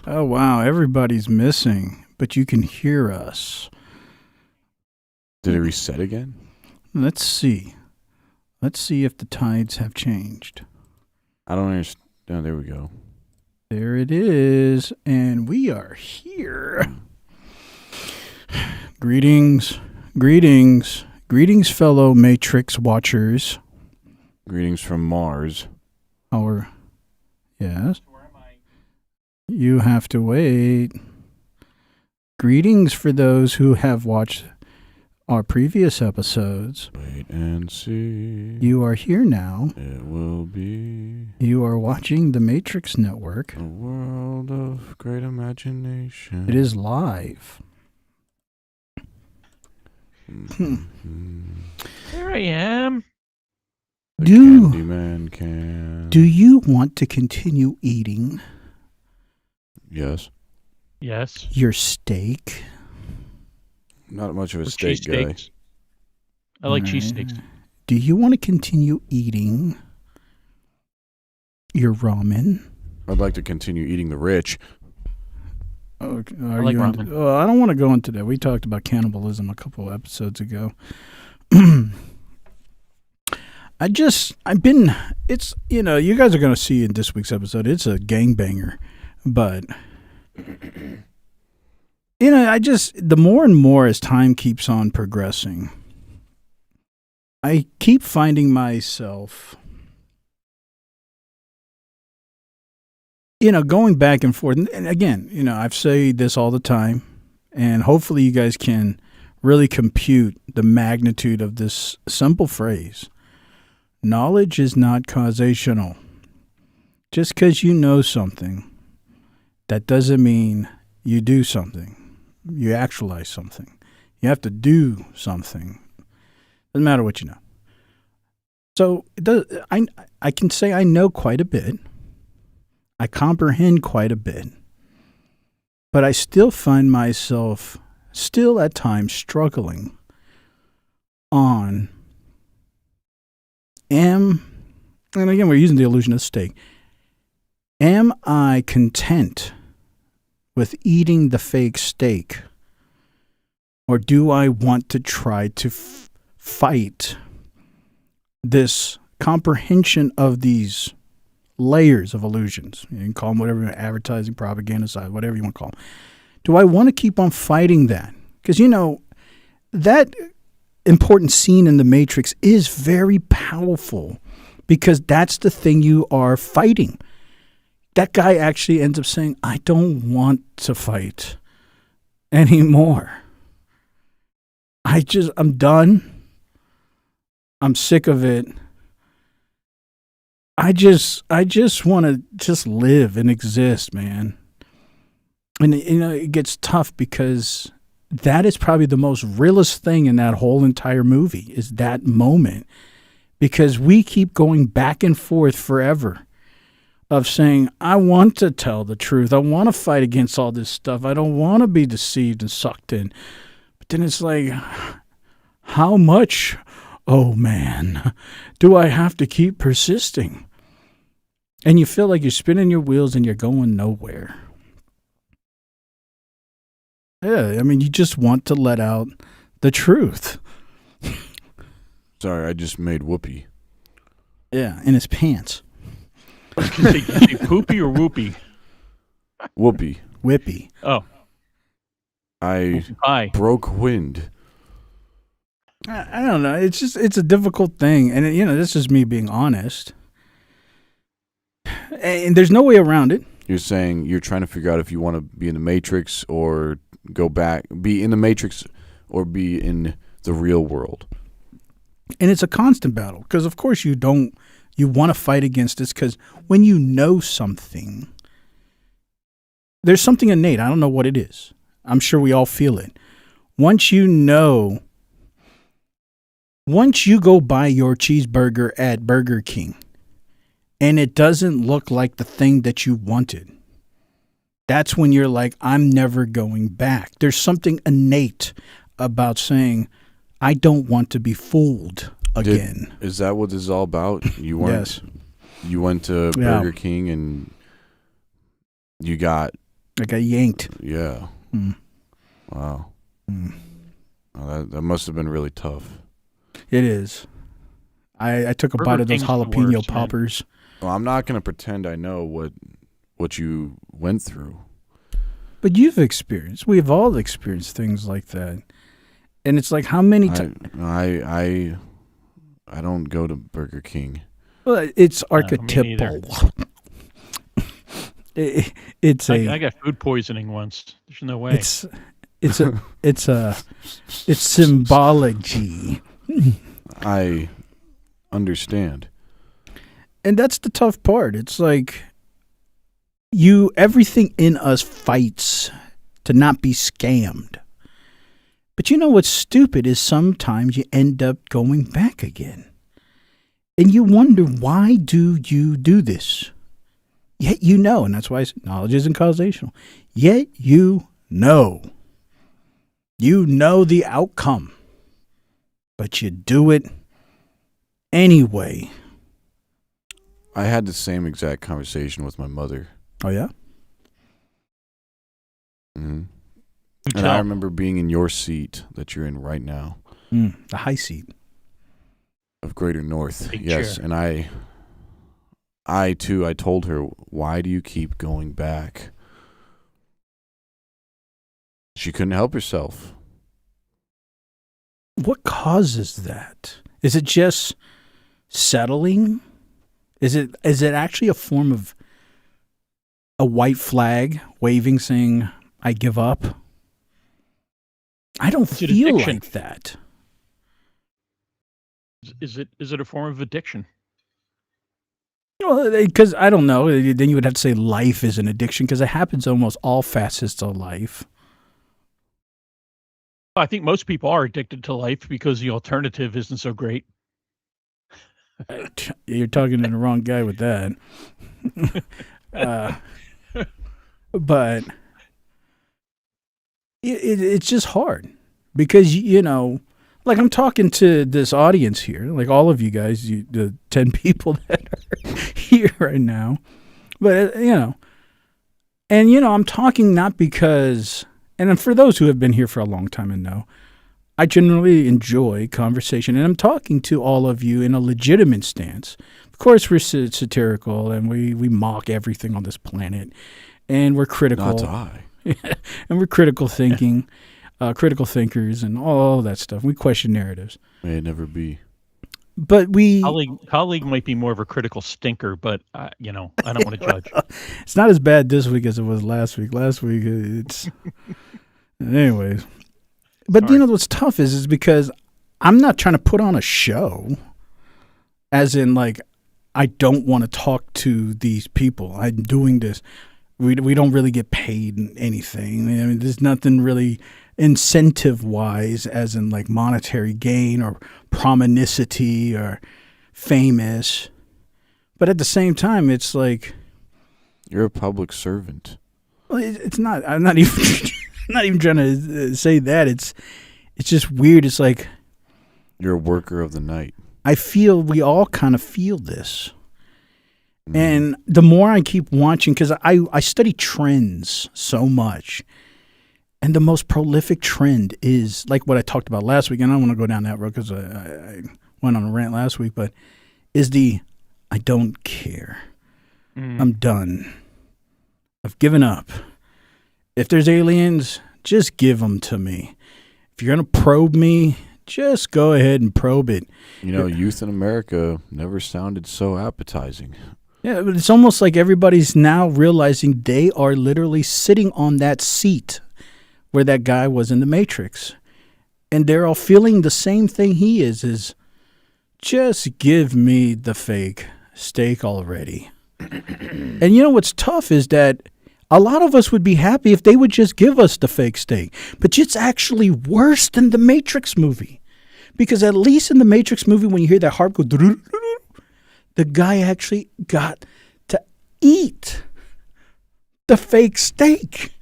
Oh, wow. Everybody's missing, but you can hear us. Did it reset again? Let's see. Let's see if the tides have changed. I don't understand. Oh, there we go. There it is. And we are here. Greetings, fellow Matrix watchers. Greetings from Mars. Yes. Where am I? You have to wait. Greetings for those who have watched our previous episodes. Wait and see. You are here now. It will be. You are watching the Matrix Network. A world of great imagination. It is live. Here I am. The Candyman can. Do you want to continue eating Yes. Yes. your steak? Not much of a Or steak guy. cheesesteaks. I like cheesesteaks. Do you want to continue eating your ramen? I'd like to continue eating the rich. Okay, I like ramen. I don't want to go into that. We talked about cannibalism a couple episodes ago. It's, you guys are going to see in this week's episode, it's a gangbanger. But, the more and more as time keeps on progressing, I keep finding myself, going back and forth. And again, I've said this all the time, and hopefully you guys can really compute the magnitude of this simple phrase. Knowledge is not causational. Just because you know something, that doesn't mean you do something. You actualize something. You have to do something. Doesn't matter what you know. So I can say I know quite a bit. I comprehend quite a bit. But I still find myself at times struggling on and again, we're using the illusion of steak. Am I content with eating the fake steak? Or do I want to try to fight this comprehension of these layers of illusions? You can call them whatever, advertising, propaganda side, whatever you want to call them. Do I want to keep on fighting that? Because, that important scene in The Matrix is very powerful because that's the thing you are fighting. That guy actually ends up saying, I don't want to fight anymore. I'm done. I'm sick of it. I just want to just live and exist, man. And, it gets tough because that is probably the most realest thing in that whole entire movie is that moment. Because we keep going back and forth forever of saying, I want to tell the truth. I want to fight against all this stuff. I don't want to be deceived and sucked in. But then it's like, how much, oh man, do I have to keep persisting? And you feel like you're spinning your wheels and you're going nowhere. Yeah, I mean, you just want to let out the truth. Sorry, I just made whoopee. Yeah, in his pants. Did you say poopy or whoopee? Whoopee. Whippy. Oh. I broke wind. I don't know. It's a difficult thing. And, this is me being honest. And there's no way around it. You're saying you're trying to figure out if you want to be in the Matrix or go back, be in the Matrix or be in the real world. And it's a constant battle because, of course, you want to fight against this because when you know something, there's something innate. I don't know what it is. I'm sure we all feel it. Once you go buy your cheeseburger at Burger King and it doesn't look like the thing that you wanted, that's when you're like, I'm never going back. There's something innate about saying, I don't want to be fooled again. Is that what this is all about? You weren't. Yes. You went to Burger King and you got I got yanked. Yeah. Mm. Wow. Mm. Well, that must have been really tough. It is. I took a Burger bite of those King's the jalapeno worst, man. poppers. Well, I'm not going to pretend I know what you went through. But you've experienced. We've all experienced things like that. And it's like how many times? I don't go to Burger King. Well, it's me archetypal. neither. It's a. I got food poisoning once. There's no way. It's symbology. I understand. And that's the tough part. It's like everything in us fights to not be scammed. But you know what's stupid is sometimes you end up going back again. And you wonder, why do you do this? Yet you know, and that's why knowledge isn't causational. Yet you know. You know the outcome. But you do it anyway. I had the same exact conversation with my mother. Oh, yeah? Mm-hmm. And I remember being in your seat that you're in right now. The high seat. Of Greater North. Big Yes. chair. And I told her, why do you keep going back? She couldn't help herself. What causes that? Is it just settling? Is it actually a form of a white flag waving saying, I give up? I don't Is it feel addiction? like that. Is it a form of addiction? Well, because I don't know. Then you would have to say life is an addiction because it happens almost all facets of life. I think most people are addicted to life because the alternative isn't so great. You're talking to the wrong guy with that. But it's just hard because, you know, like I'm talking to this audience here, like all of you guys, the 10 people that are here right now. But, you know, and, you know, I'm talking not because, and for those who have been here for a long time and know, I generally enjoy conversation, and I'm talking to all of you in a legitimate stance. Of course, we're satirical, and we mock everything on this planet, and we're critical. Not to I. And we're critical thinking, critical thinkers, and all that stuff. We question narratives. May it never be. But we... Colleague might be more of a critical stinker, but, you know, I don't want to judge. It's not as bad this week as it was last week. Last week, it's... Anyways... But, you know, what's tough is because I'm not trying to put on a show, as in, like, I don't want to talk to these people. I'm doing this. We don't really get paid anything. I mean, there's nothing really incentive-wise, as in, like, monetary gain or prominency or famous. But at the same time, it's like... You're a public servant. Well, it's not... I'm not even... I'm not even trying to say that. It's just weird. It's like... You're a worker of the night. I feel we all kind of feel this. And the more I keep watching, because I study trends so much. And the most prolific trend is, like what I talked about last week, and I don't want to go down that road because I went on a rant last week, but is I don't care. I'm done. I've given up. If there's aliens, just give them to me. If you're going to probe me, just go ahead and probe it. You know, youth in America never sounded so appetizing. Yeah, but it's almost like everybody's now realizing they are literally sitting on that seat where that guy was in the Matrix. And they're all feeling the same thing he is just give me the fake steak already. And you know what's tough is that a lot of us would be happy if they would just give us the fake steak. But it's actually worse than the Matrix movie. Because at least in the Matrix movie, when you hear that harp go, the guy actually got to eat the fake steak.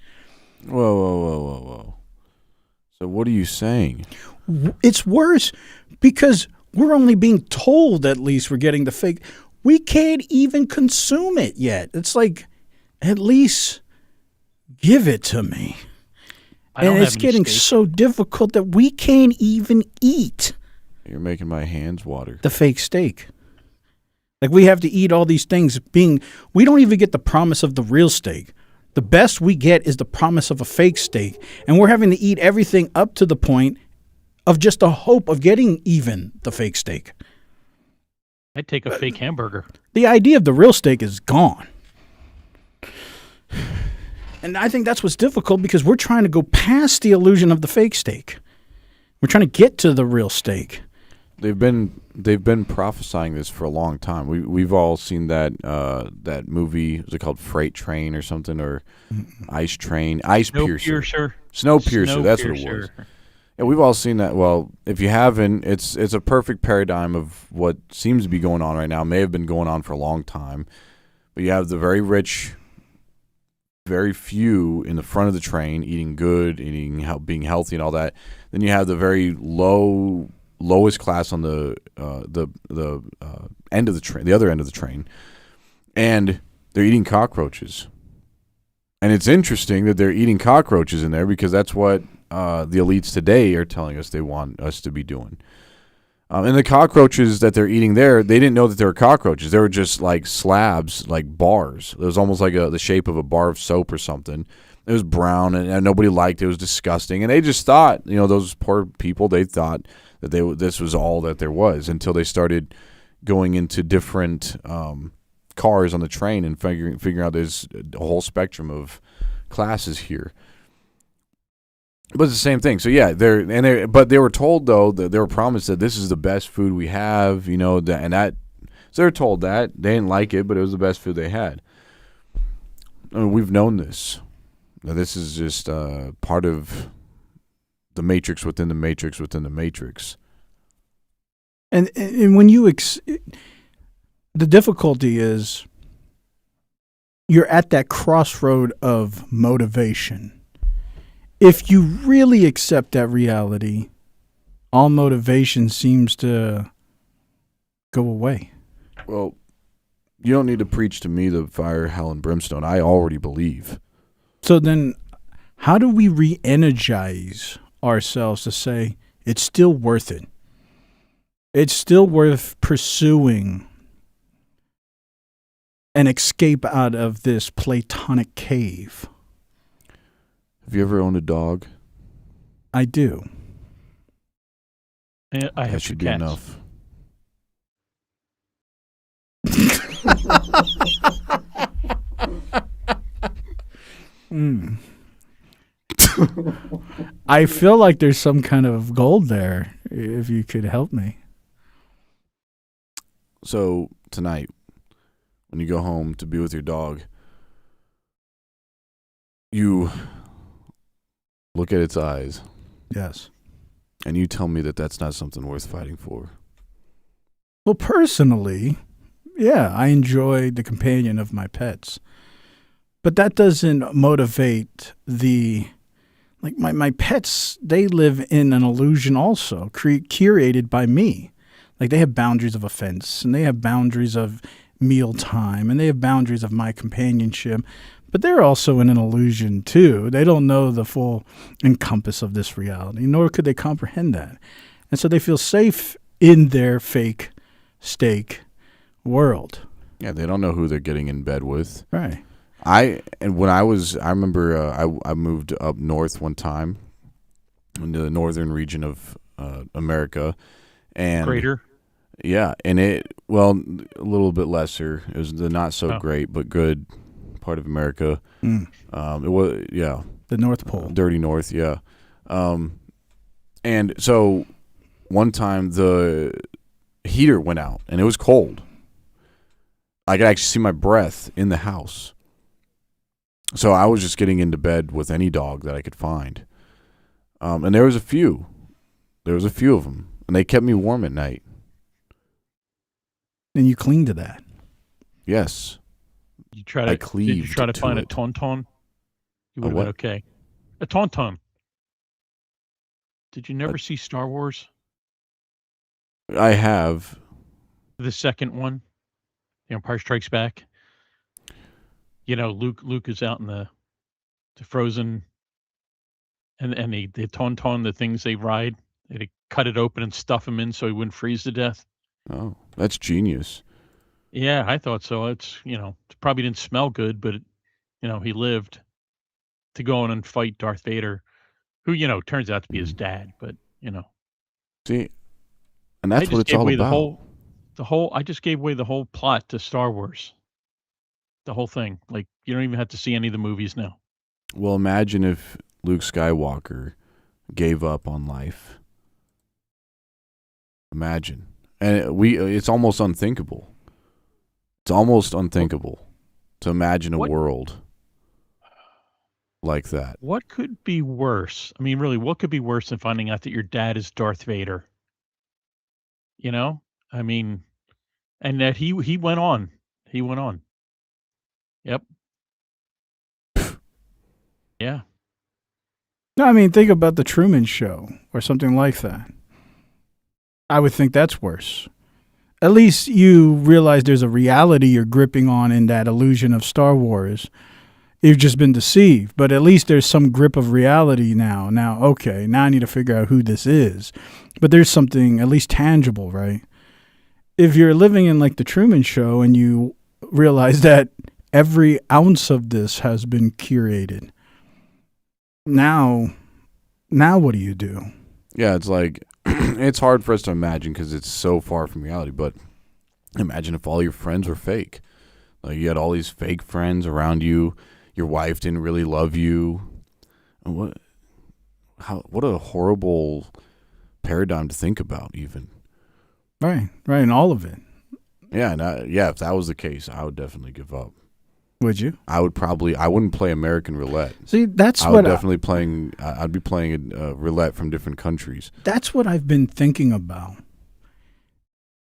Whoa. So what are you saying? It's worse because we're only being told at least we're getting the fake. We can't even consume it yet. It's like... At least Give it to me. I don't And it's have any getting steak. so difficult that we can't even eat You're making my hands water. the fake steak. Like, we have to eat all these things we don't even get the promise of the real steak. The best we get is the promise of a fake steak. And we're having to eat everything up to the point of just a hope of getting even the fake steak. I'd take a fake hamburger. The idea of the real steak is gone. And I think that's what's difficult because we're trying to go past the illusion of the fake steak. We're trying to get to the real steak. They've been prophesying this for a long time. We've all seen that that movie. Was it called Freight Train or something, or Ice Train? Snowpiercer. That's what it was. Yeah, we've all seen that. Well, if you haven't, it's a perfect paradigm of what seems to be going on right now. May have been going on for a long time, but you have the very rich, very few in the front of the train eating good, being healthy, and all that. Then you have the very lowest class on the end of the train, the other end of the train, and they're eating cockroaches. And it's interesting that they're eating cockroaches in there because that's what the elites today are telling us they want us to be doing. And the cockroaches that they're eating there, they didn't know that they were cockroaches. They were just like slabs, like bars. It was almost like the shape of a bar of soap or something. It was brown, and nobody liked it. It was disgusting. And they just thought, those poor people, they thought that this was all that there was until they started going into different cars on the train and figuring out there's a whole spectrum of classes here. But it's the same thing. So yeah, but they were told though that they were promised that this is the best food we have, so they're told that they didn't like it, but it was the best food they had. I mean, we've known this. Now, this is just part of the matrix within the matrix within the matrix. And when the difficulty is you're at that crossroad of motivation. If you really accept that reality, all motivation seems to go away. Well, you don't need to preach to me the fire, hell, and brimstone. I already believe. So then how do we re-energize ourselves to say it's still worth it? It's still worth pursuing an escape out of this Platonic cave. Have you ever owned a dog? I do. I have That should be cats. enough. I feel like there's some kind of gold there, if you could help me. So tonight, when you go home to be with your dog, you look at its eyes. Yes. And you tell me that that's not something worth fighting for. Well, personally, yeah, I enjoy the companion of my pets. But that doesn't motivate my pets, they live in an illusion also, curated by me. Like, they have boundaries of offense, and they have boundaries of mealtime, and they have boundaries of my companionship. But they're also in an illusion, too. They don't know the full encompass of this reality, nor could they comprehend that. And so they feel safe in their fake steak world. Yeah, they don't know who they're getting in bed with. Right. I remember I moved up north one time into the northern region of America, and Greater. Yeah, and a little bit lesser. It was the not so great but good part of America. It was the North Pole, dirty North, yeah. And so one time the heater went out and it was cold. I could actually see my breath in the house. So I was just getting into bed with any dog that I could find. And there was a few. There was a few of them. And they kept me warm at night. And you cling to that. Yes. Did you try to find a tauntaun? You would have been okay. A tauntaun. Did you never see Star Wars? I have. The second one? The Empire Strikes Back? Luke is out in the the Frozen, and the Tauntaun, the things they ride. They cut it open and stuff him in so he wouldn't freeze to death. Oh, that's genius. Yeah, I thought so. It's, it probably didn't smell good, but, he lived to go on and fight Darth Vader, who, turns out to be his dad, but, See, and that's what it's all about. I just gave away the whole plot to Star Wars. The whole thing. Like, you don't even have to see any of the movies now. Well, imagine if Luke Skywalker gave up on life. Imagine. And it's almost unthinkable. It's almost unthinkable to imagine a world like that. What could be worse? I mean, really, what could be worse than finding out that your dad is Darth Vader? I mean, and that he went on. He went on. Yep. Yeah. No, I mean, think about the Truman Show or something like that. I would think that's worse. At least you realize there's a reality you're gripping on in that illusion of Star Wars. You've just been deceived, but at least there's some grip of reality now. Now, okay, now I need to figure out who this is. But there's something at least tangible, right? If you're living in like the Truman Show and you realize that every ounce of this has been curated, now what do you do? Yeah, it's like, it's hard for us to imagine because it's so far from reality, but imagine if all your friends were fake. Like you had all these fake friends around you. Your wife didn't really love you. What a horrible paradigm to think about, even. Right, and all of it. Yeah, and if that was the case, I would definitely give up. Would you? I wouldn't play American roulette. See, that's what I'd be playing roulette from different countries. That's what I've been thinking about.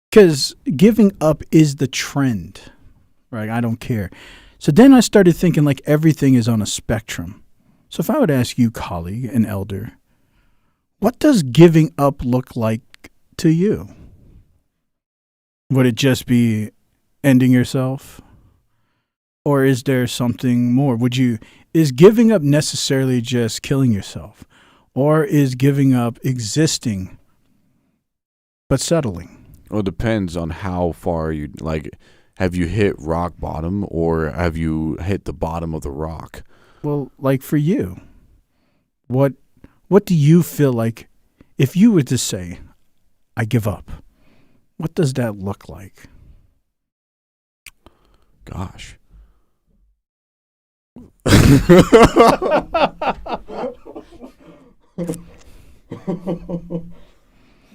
Because giving up is the trend, right? I don't care. So then I started thinking like everything is on a spectrum. So if I would ask you, colleague and elder, what does giving up look like to you? Would it just be ending yourself? Or is there something more? Is giving up necessarily just killing yourself? Or is giving up existing but settling? Well, it depends on how far have you hit rock bottom or have you hit the bottom of the rock? Well, like for you, what do you feel like if you were to say, I give up? What does that look like? Gosh.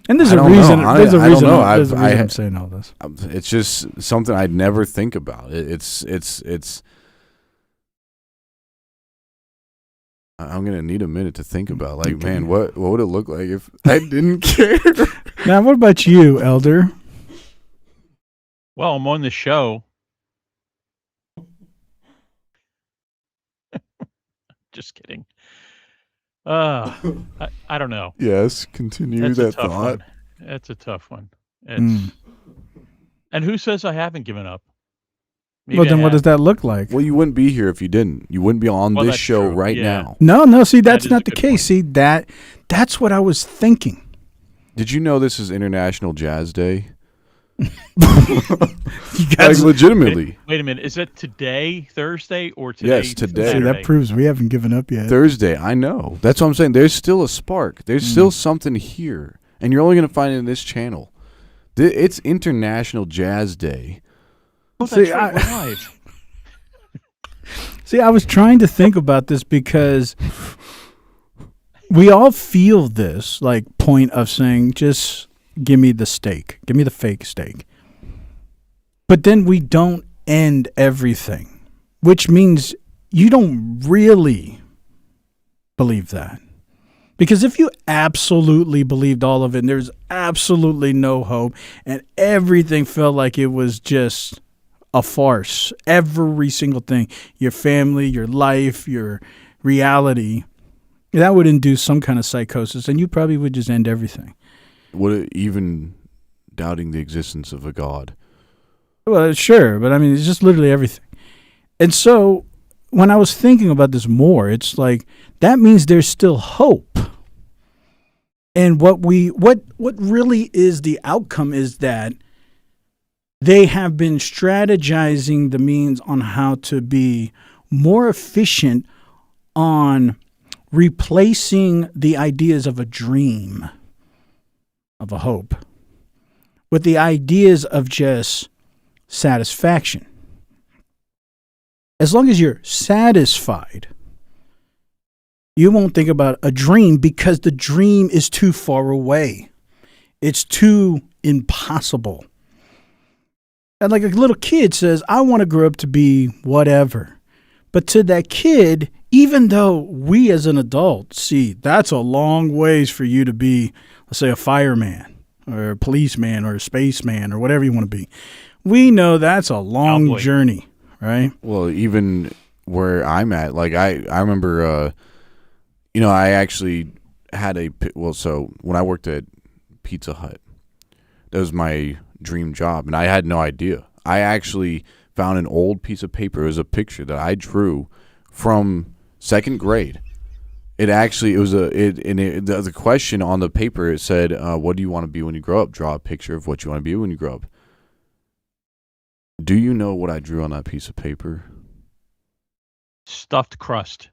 And there's a reason. There's a reason I'm saying all this. It's just something I'd never think about. It's. I'm gonna need a minute to think about. Like, okay. Man, what would it look like if I didn't care? Now, what about you, Elder? Well, I'm on the show. Just kidding. I don't know. Yes, continue that thought. That's a tough one. And who says I haven't given up? Maybe well, then what does that look like? Well, you wouldn't be here if you didn't. You wouldn't be on this show right now. No. See, that's not the case. Point. See, that's what I was thinking. Did you know this is International Jazz Day? Like legitimately. Wait a minute. Is it today, Thursday, or today? Yes, today. See, that proves we haven't given up yet. Thursday, I know. That's what I'm saying. There's still a spark. There's still something here, and you're only going to find it in this channel. It's International Jazz Day. Oh, that's right, we're live. See, I was trying to think about this because we all feel this like point of saying, just give me the steak. Give me the fake steak. But then we don't end everything, which means you don't really believe that. Because if you absolutely believed all of it and there's absolutely no hope and everything felt like it was just a farce, every single thing, your family, your life, your reality, that would induce some kind of psychosis and you probably would just end everything. Would it even doubting the existence of a God? Well, sure, but I mean, it's just literally everything. And so when I was thinking about this more, it's like that means there's still hope. And what really is the outcome is that they have been strategizing the means on how to be more efficient on replacing the ideas of a dream, of a hope, with the ideas of just satisfaction. As long as you're satisfied, you won't think about a dream because the dream is too far away. It's too impossible. And like a little kid says, I want to grow up to be whatever. But to that kid, even though we as an adult see that's a long ways for you to be, let's say, a fireman or a policeman or a spaceman or whatever you want to be, we know that's a long journey, right? Well, even where I'm at, like I remember, I actually had so when I worked at Pizza Hut, that was my dream job, and I had no idea. I actually found an old piece of paper. It was a picture that I drew from second grade. The question on the paper, it said, what do you want to be when you grow up? Draw a picture of what you want to be when you grow up. Do you know what I drew on that piece of paper? Stuffed crust.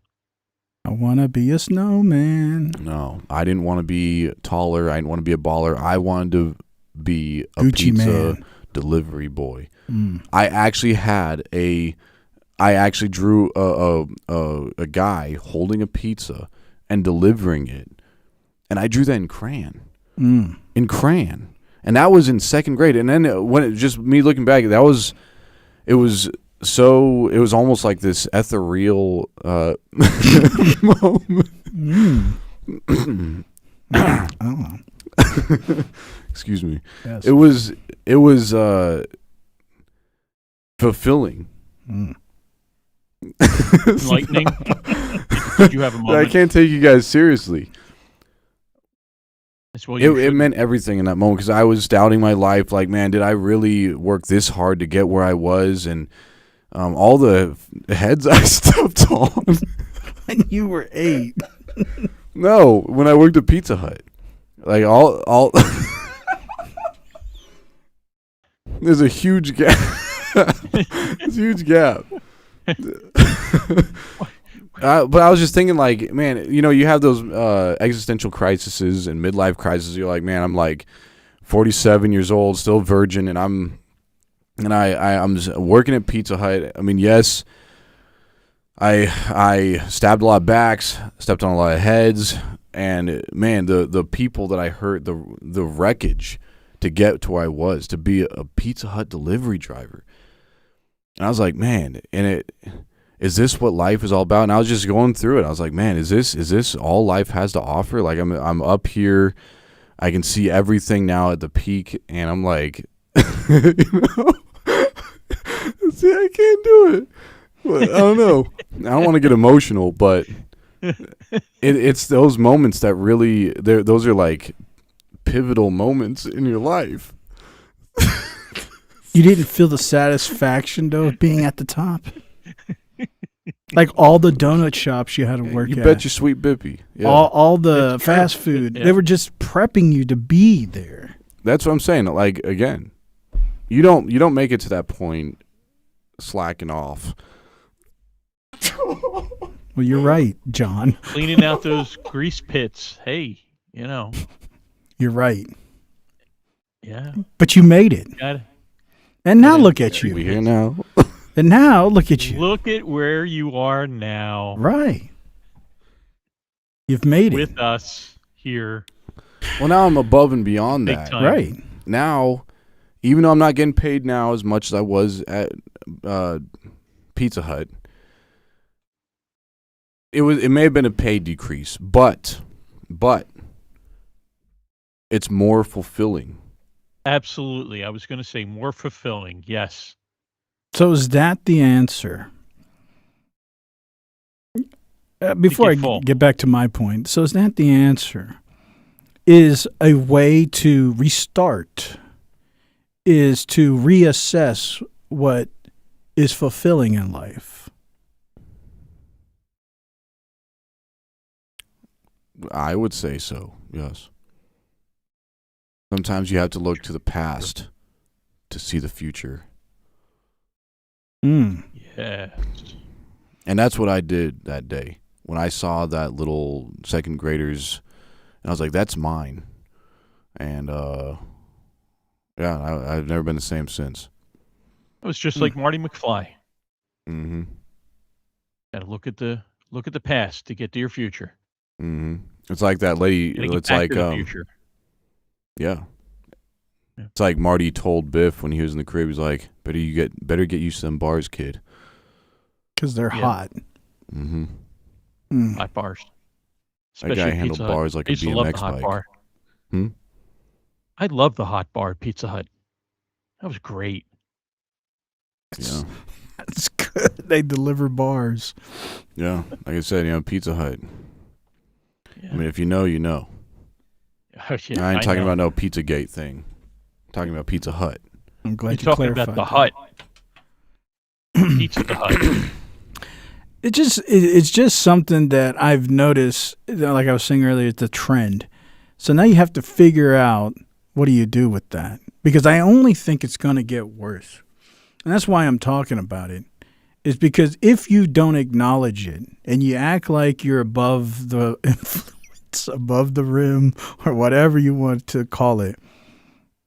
I want to be a snowman. No, I didn't want to be taller. I didn't want to be a baller. I wanted to be a Gucci pizza man. Delivery boy. I actually drew a guy holding a pizza and delivering it, and I drew that in crayon. In crayon, and that was in second grade. And then when it just me looking back, it was almost like this ethereal moment. I don't know. Excuse me. Yes. It was fulfilling. Enlightening. Did you have a moment? I can't take you guys seriously. It meant everything in that moment because I was doubting my life. Like, man, did I really work this hard to get where I was? And all the heads I stepped on. When you were 8. No, when I worked at Pizza Hut. Like all there's a huge gap. There's a huge gap. But I was just thinking, like, man, you have those existential crises and midlife crises. You're like, man, I'm like 47 years old, still virgin, and I'm working at Pizza Hut. I mean, yes, I stabbed a lot of backs, stepped on a lot of heads, and man, the people that I hurt, the wreckage to get to where I was, to be a Pizza Hut delivery driver. And I was like, man, is this what life is all about? And I was just going through it. I was like, man, is this all life has to offer? Like, I'm up here, I can see everything now at the peak, and I'm like, see, I can't do it. But I don't know. I don't want to get emotional, but it's those moments that really, those are like pivotal moments in your life. You didn't feel the satisfaction, though, of being at the top? Like all the donut shops you had to work at. You bet your sweet bippy. Yeah. All the fast food. Yeah. They were just prepping you to be there. That's what I'm saying. Like, again, you don't make it to that point slacking off. Well, you're right, John. Cleaning out those grease pits. Hey, You're right. Yeah. But you made it. And now look at you. We here now. And now look at you. Look at where you are now. Right. You've made it. With us here. Well, now I'm above and beyond that. Time. Right. Now, even though I'm not getting paid now as much as I was at Pizza Hut, it may have been a pay decrease, but it's more fulfilling. Absolutely. I was going to say more fulfilling. Yes. So is that the answer? Before I get back to my point, so is that the answer? Is a way to restart, is to reassess what is fulfilling in life. I would say so, yes. Sometimes you have to look to the past to see the future. Yes. And that's what I did that day. When I saw that little second graders, and I was like, that's mine. And, yeah, I've never been the same since. It was just like Marty McFly. Mm-hmm. Got to look at the past to get to your future. Mm-hmm. It's like that lady. Gotta get It's back like, to the future. yeah. Yeah. It's like Marty told Biff when he was in the crib. He's like, better get used to them bars, kid. Because they're Yeah. hot. Mm-hmm. Hot bars. That guy Especially handled Pizza Hut. bars like I a used to love the BMX hot bike. bar. Hmm? I love the hot bar at Pizza Hut. That was great. Yeah. That's good. They deliver bars. Yeah. Like I said, Pizza Hut. Yeah. I mean, if you know, you know. Yeah, I ain't talking know. about no Pizzagate thing. I'm talking about Pizza Hut. I'm glad You're you talking clarified about the that. Hut. Pizza the Hut. It's just something that I've noticed, like I was saying earlier, it's a trend. So now you have to figure out what do you do with that? Because I only think it's going to get worse. And that's why I'm talking about it. Is because if you don't acknowledge it and you act like you're above the influence, above the rim, or whatever you want to call it,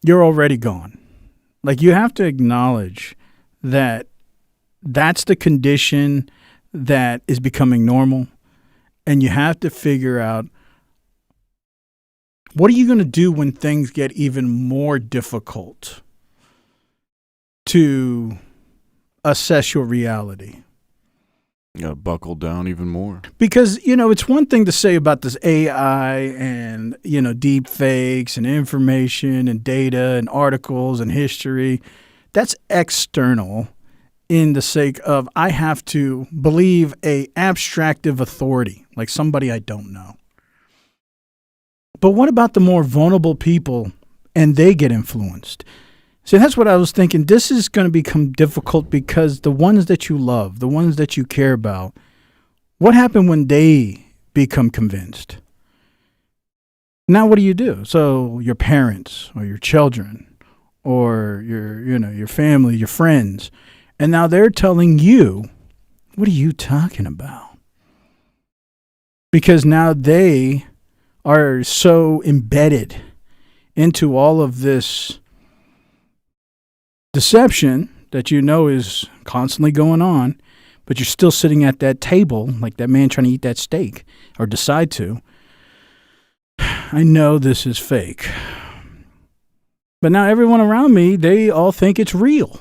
you're already gone. Like, you have to acknowledge that that's the condition that is becoming normal, and you have to figure out what are you going to do when things get even more difficult to assess your reality. You gotta buckle down even more. Because, it's one thing to say about this AI and, deep fakes and information and data and articles and history. That's external in the sake of I have to believe a abstractive authority, like somebody I don't know. But what about the more vulnerable people and they get influenced? See, that's what I was thinking. This is going to become difficult because the ones that you love, the ones that you care about, what happened when they become convinced? Now, what do you do? So your parents or your children or your family, your friends, and now they're telling you, what are you talking about? Because now they are so embedded into all of this deception that is constantly going on, but you're still sitting at that table like that man trying to eat that steak or decide to. I know this is fake. But now everyone around me, they all think it's real.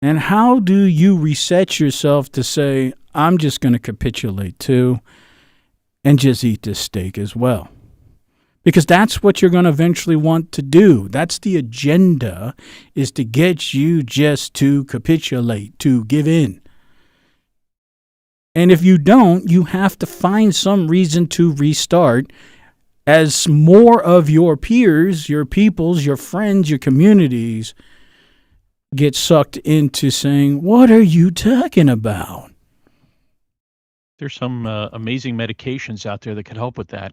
And how do you reset yourself to say, I'm just going to capitulate too and just eat this steak as well? Because that's what you're going to eventually want to do. That's the agenda, is to get you just to capitulate, to give in. And if you don't, you have to find some reason to restart as more of your peers, your peoples, your friends, your communities get sucked into saying, what are you talking about? There's some amazing medications out there that could help with that.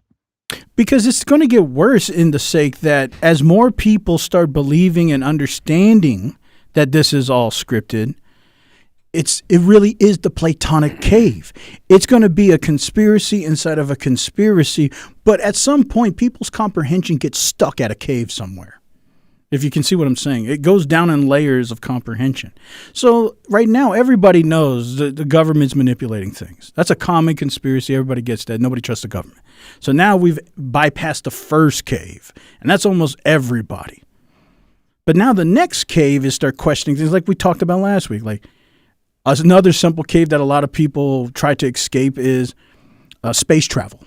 Because it's going to get worse in the sake that as more people start believing and understanding that this is all scripted, it really is the Platonic cave. It's going to be a conspiracy inside of a conspiracy, but at some point, people's comprehension gets stuck at a cave somewhere. If you can see what I'm saying, it goes down in layers of comprehension. So right now, everybody knows the government's manipulating things. That's a common conspiracy. Everybody gets that. Nobody trusts the government. So now we've bypassed the first cave, and that's almost everybody. But now the next cave is start questioning things like we talked about last week. Like another simple cave that a lot of people try to escape is space travel.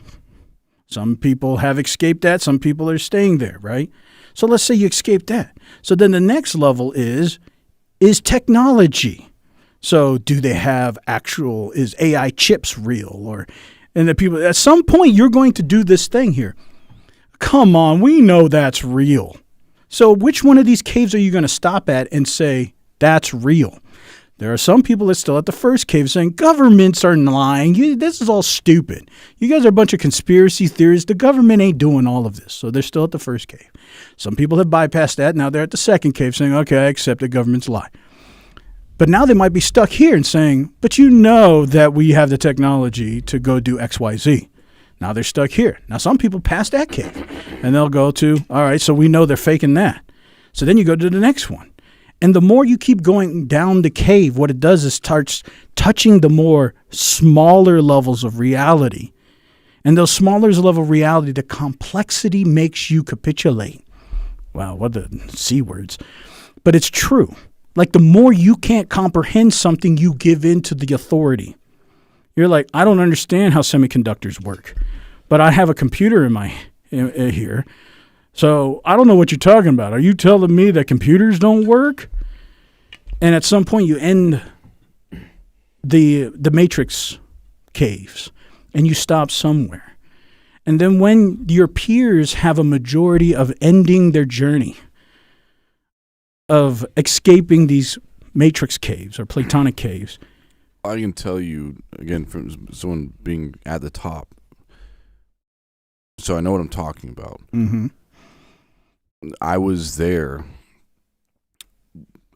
Some people have escaped that. Some people are staying there, right? So let's say you escape that. So then the next level is technology. So do they have is AI chips real? And the people, at some point you're going to do this thing here. Come on, we know that's real. So which one of these caves are you going to stop at and say that's real? There are some people that still at the first cave saying governments are lying. This is all stupid. You guys are a bunch of conspiracy theorists. The government ain't doing all of this. So they're still at the first cave. Some people have bypassed that. Now they're at the second cave saying, okay, I accept the government's lie. But now they might be stuck here and saying, but you know that we have the technology to go do X, Y, Z. Now they're stuck here. Now some people pass that cave and they'll go to, all right, so we know they're faking that. So then you go to the next one. And the more you keep going down the cave, what it does is starts touching the more smaller levels of reality. And those smaller levels of reality, the complexity makes you capitulate. Wow, what the C words. But it's true. Like the more you can't comprehend something, you give in to the authority. You're like, I don't understand how semiconductors work, but I have a computer in here. So I don't know what you're talking about. Are you telling me that computers don't work? And at some point you end the matrix caves and you stop somewhere. And then when your peers have a majority of ending their journey of escaping these matrix caves or platonic caves, I can tell you, again, from someone being at the top, so I know what I'm talking about. Mm-hmm. I was there,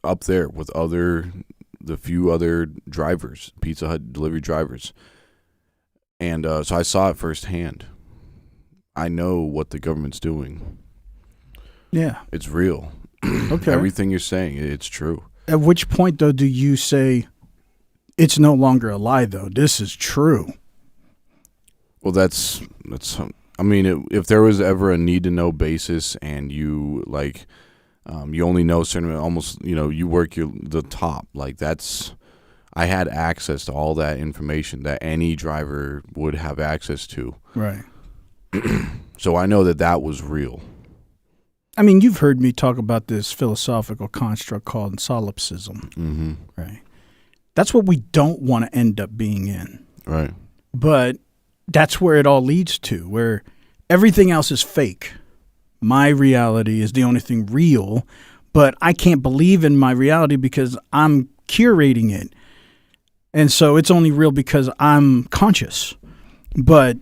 up there with the few other drivers, Pizza Hut delivery drivers. And so I saw it firsthand. I know what the government's doing. Yeah. It's real. Okay. Everything you're saying, it's true. At which point, though, do you say it's no longer a lie, though? This is true. Well, that's I mean, if there was ever a need to know basis and you you only know certain, almost, you work the top, like that's, I had access to all that information that any driver would have access to. Right. So I know that was real. I mean, you've heard me talk about this philosophical construct called solipsism. Mm-hmm. Right. That's what we don't want to end up being in. Right. But that's where it all leads to, where everything else is fake. My reality is the only thing real, but I can't believe in my reality because I'm curating it. And so it's only real because I'm conscious. But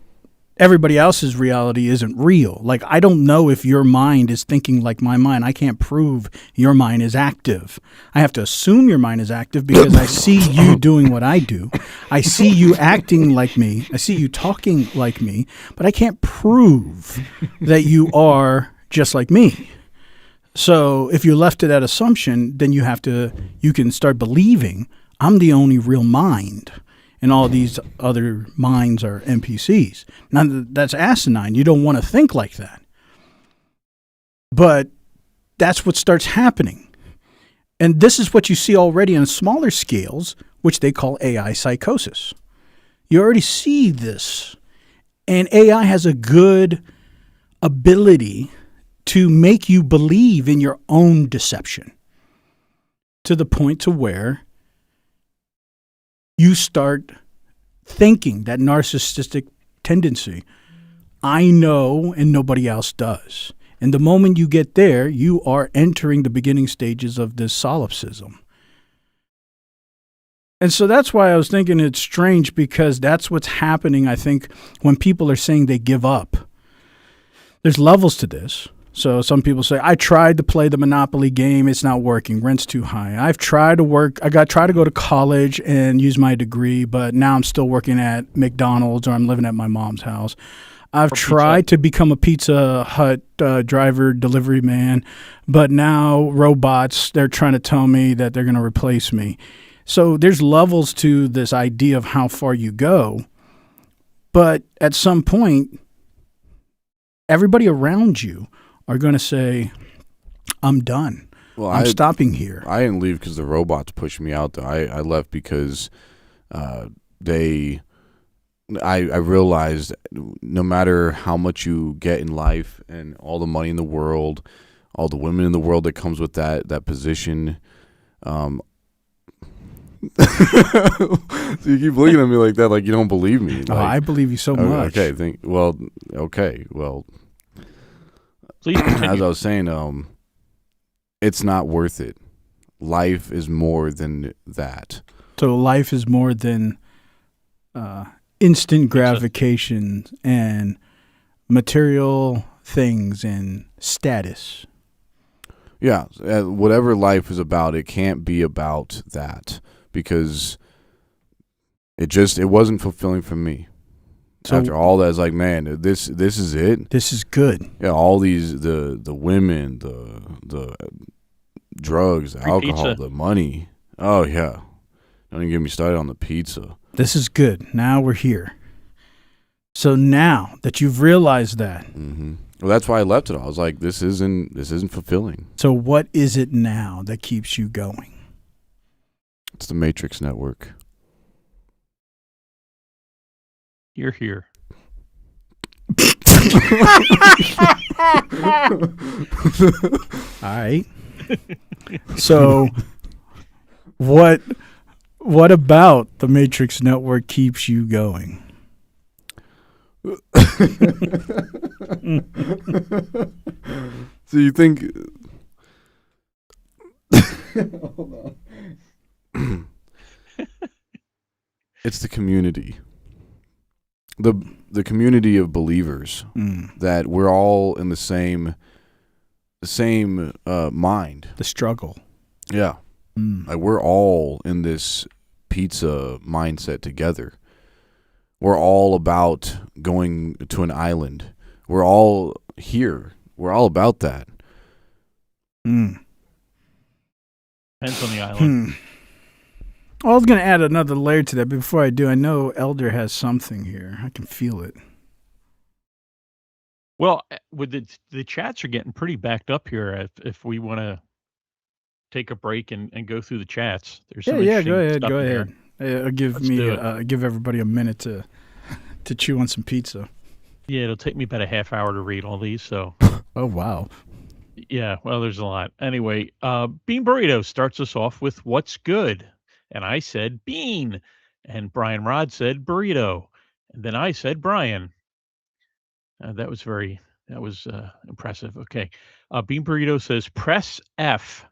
everybody else's reality isn't real. Like, I don't know if your mind is thinking like my mind. I can't prove your mind is active. I have to assume your mind is active because I see you doing what I do. I see you acting like me. I see you talking like me, but I can't prove that you are just like me. So if you're left to that assumption, then you can start believing I'm the only real mind. And all these other minds are NPCs. Now, that's asinine. You don't want to think like that. But that's what starts happening. And this is what you see already on smaller scales, which they call AI psychosis. You already see this. And AI has a good ability to make you believe in your own deception to the point to where you start thinking that narcissistic tendency, I know and nobody else does. And the moment you get there, you are entering the beginning stages of this solipsism. And so that's why I was thinking it's strange, because that's what's happening, I think, when people are saying they give up. There's levels to this. So some people say, I tried to play the Monopoly game. It's not working. Rent's too high. I've tried to work. Tried to go to college and use my degree, but now I'm still working at McDonald's, or I'm living at my mom's house. I've tried to become a Pizza Hut driver, delivery man, but now robots, they're trying to tell me that they're going to replace me. So there's levels to this idea of how far you go. But at some point, everybody around you are going to say, I'm done. Well, I'm stopping here. I didn't leave because the robots pushed me out, though. I left because I realized no matter how much you get in life and all the money in the world, all the women in the world that comes with that position, so you keep looking at me like that, like you don't believe me. Like, I believe you so much. Okay, well. As I was saying, it's not worth it. life is more than that. So life is more than instant gratification and material things and status. Yeah, whatever life is about, it can't be about that because it wasn't fulfilling for me. So after all that, it's like, man, this is it. This is good. Yeah, all these the women, the drugs, the alcohol, pizza. the money. Oh yeah, don't even get me started on the pizza. This is good. Now we're here. So now that you've realized that, well, that's why I left it all. I was like, this isn't fulfilling. So what is it now that keeps you going? It's the Matrix Network. You're here. All right. So what about the Matrix Network keeps you going? So you think hold on. It's the community. The community of believers that we're all in the same mind. The struggle. Yeah. Like we're all in this pizza mindset together. We're all about going to an island. We're all here. We're all about that. Depends on the island. I was going to add another layer to that, but before I do, I know Elder has something here. I can feel it. Well, with the chats are getting pretty backed up here. If we want to take a break and go through the chats, there's some interesting go ahead. stuff Go in ahead. there. Give everybody a minute to chew on some pizza. Yeah, it'll take me about a half hour to read all these. So. Oh wow. Yeah, well, there's a lot. Anyway, Bean Burrito starts us off with what's good. And I said bean. And Brian Rod said burrito. And then I said Brian. That was impressive. Okay. Bean Burrito says press F.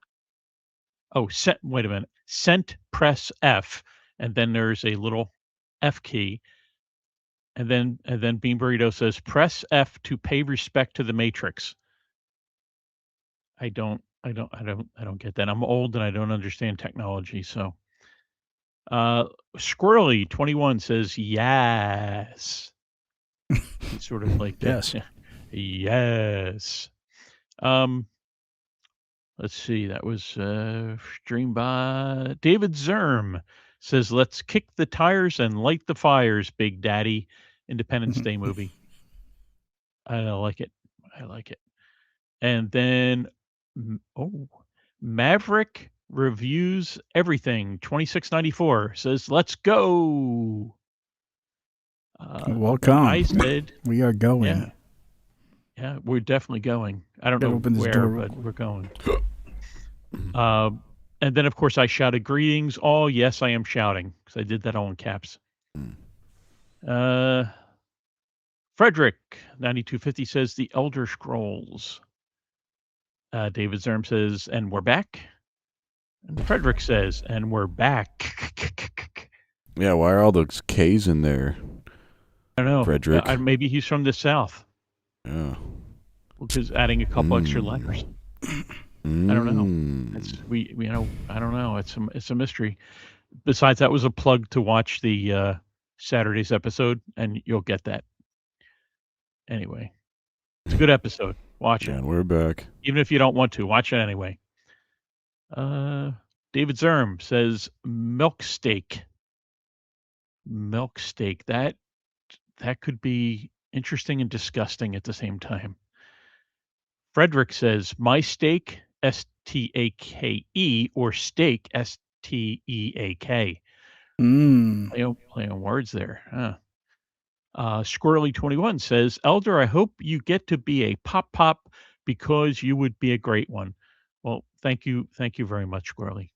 Oh, wait a minute. Sent press F. And then there's a little F key. And then Bean Burrito says press F to pay respect to the Matrix. I don't get that. I'm old and I don't understand technology. So, Squirrely 21 says yes. He's sort of like Yes. Yes. Let's see. That was streamed by David Zerm says, "Let's kick the tires and light the fires, Big Daddy." Independence Day movie. I like it. I like it. And then, Maverick Reviews Everything 2694 says, "Let's go." Welcome. I said, we are going. Yeah, we're definitely going. I don't know open this where, door. but we're going. And then, of course, I shouted greetings. Oh, yes, I am shouting because I did that all in caps. Frederick 9250 says the Elder Scrolls. David Zerm says, and we're back. And Frederick says, and we're back. Yeah, why are all those K's in there? I don't know. Frederick. Maybe he's from the South. Yeah. Which adding a couple extra letters. I don't know. I don't know. It's a mystery. Besides, that was a plug to watch the Saturday's episode, and you'll get that. Anyway, it's a good episode. Watch it. And we're back. Even if you don't want to, watch it anyway. David Zerm says milk steak. Milk steak. That could be interesting and disgusting at the same time. Frederick says my steak, STAKE, or steak, STEAK. Play on words there. Huh? Squirrely21 says, Elder, I hope you get to be a pop because you would be a great one. Well, thank you very much, Squirrely.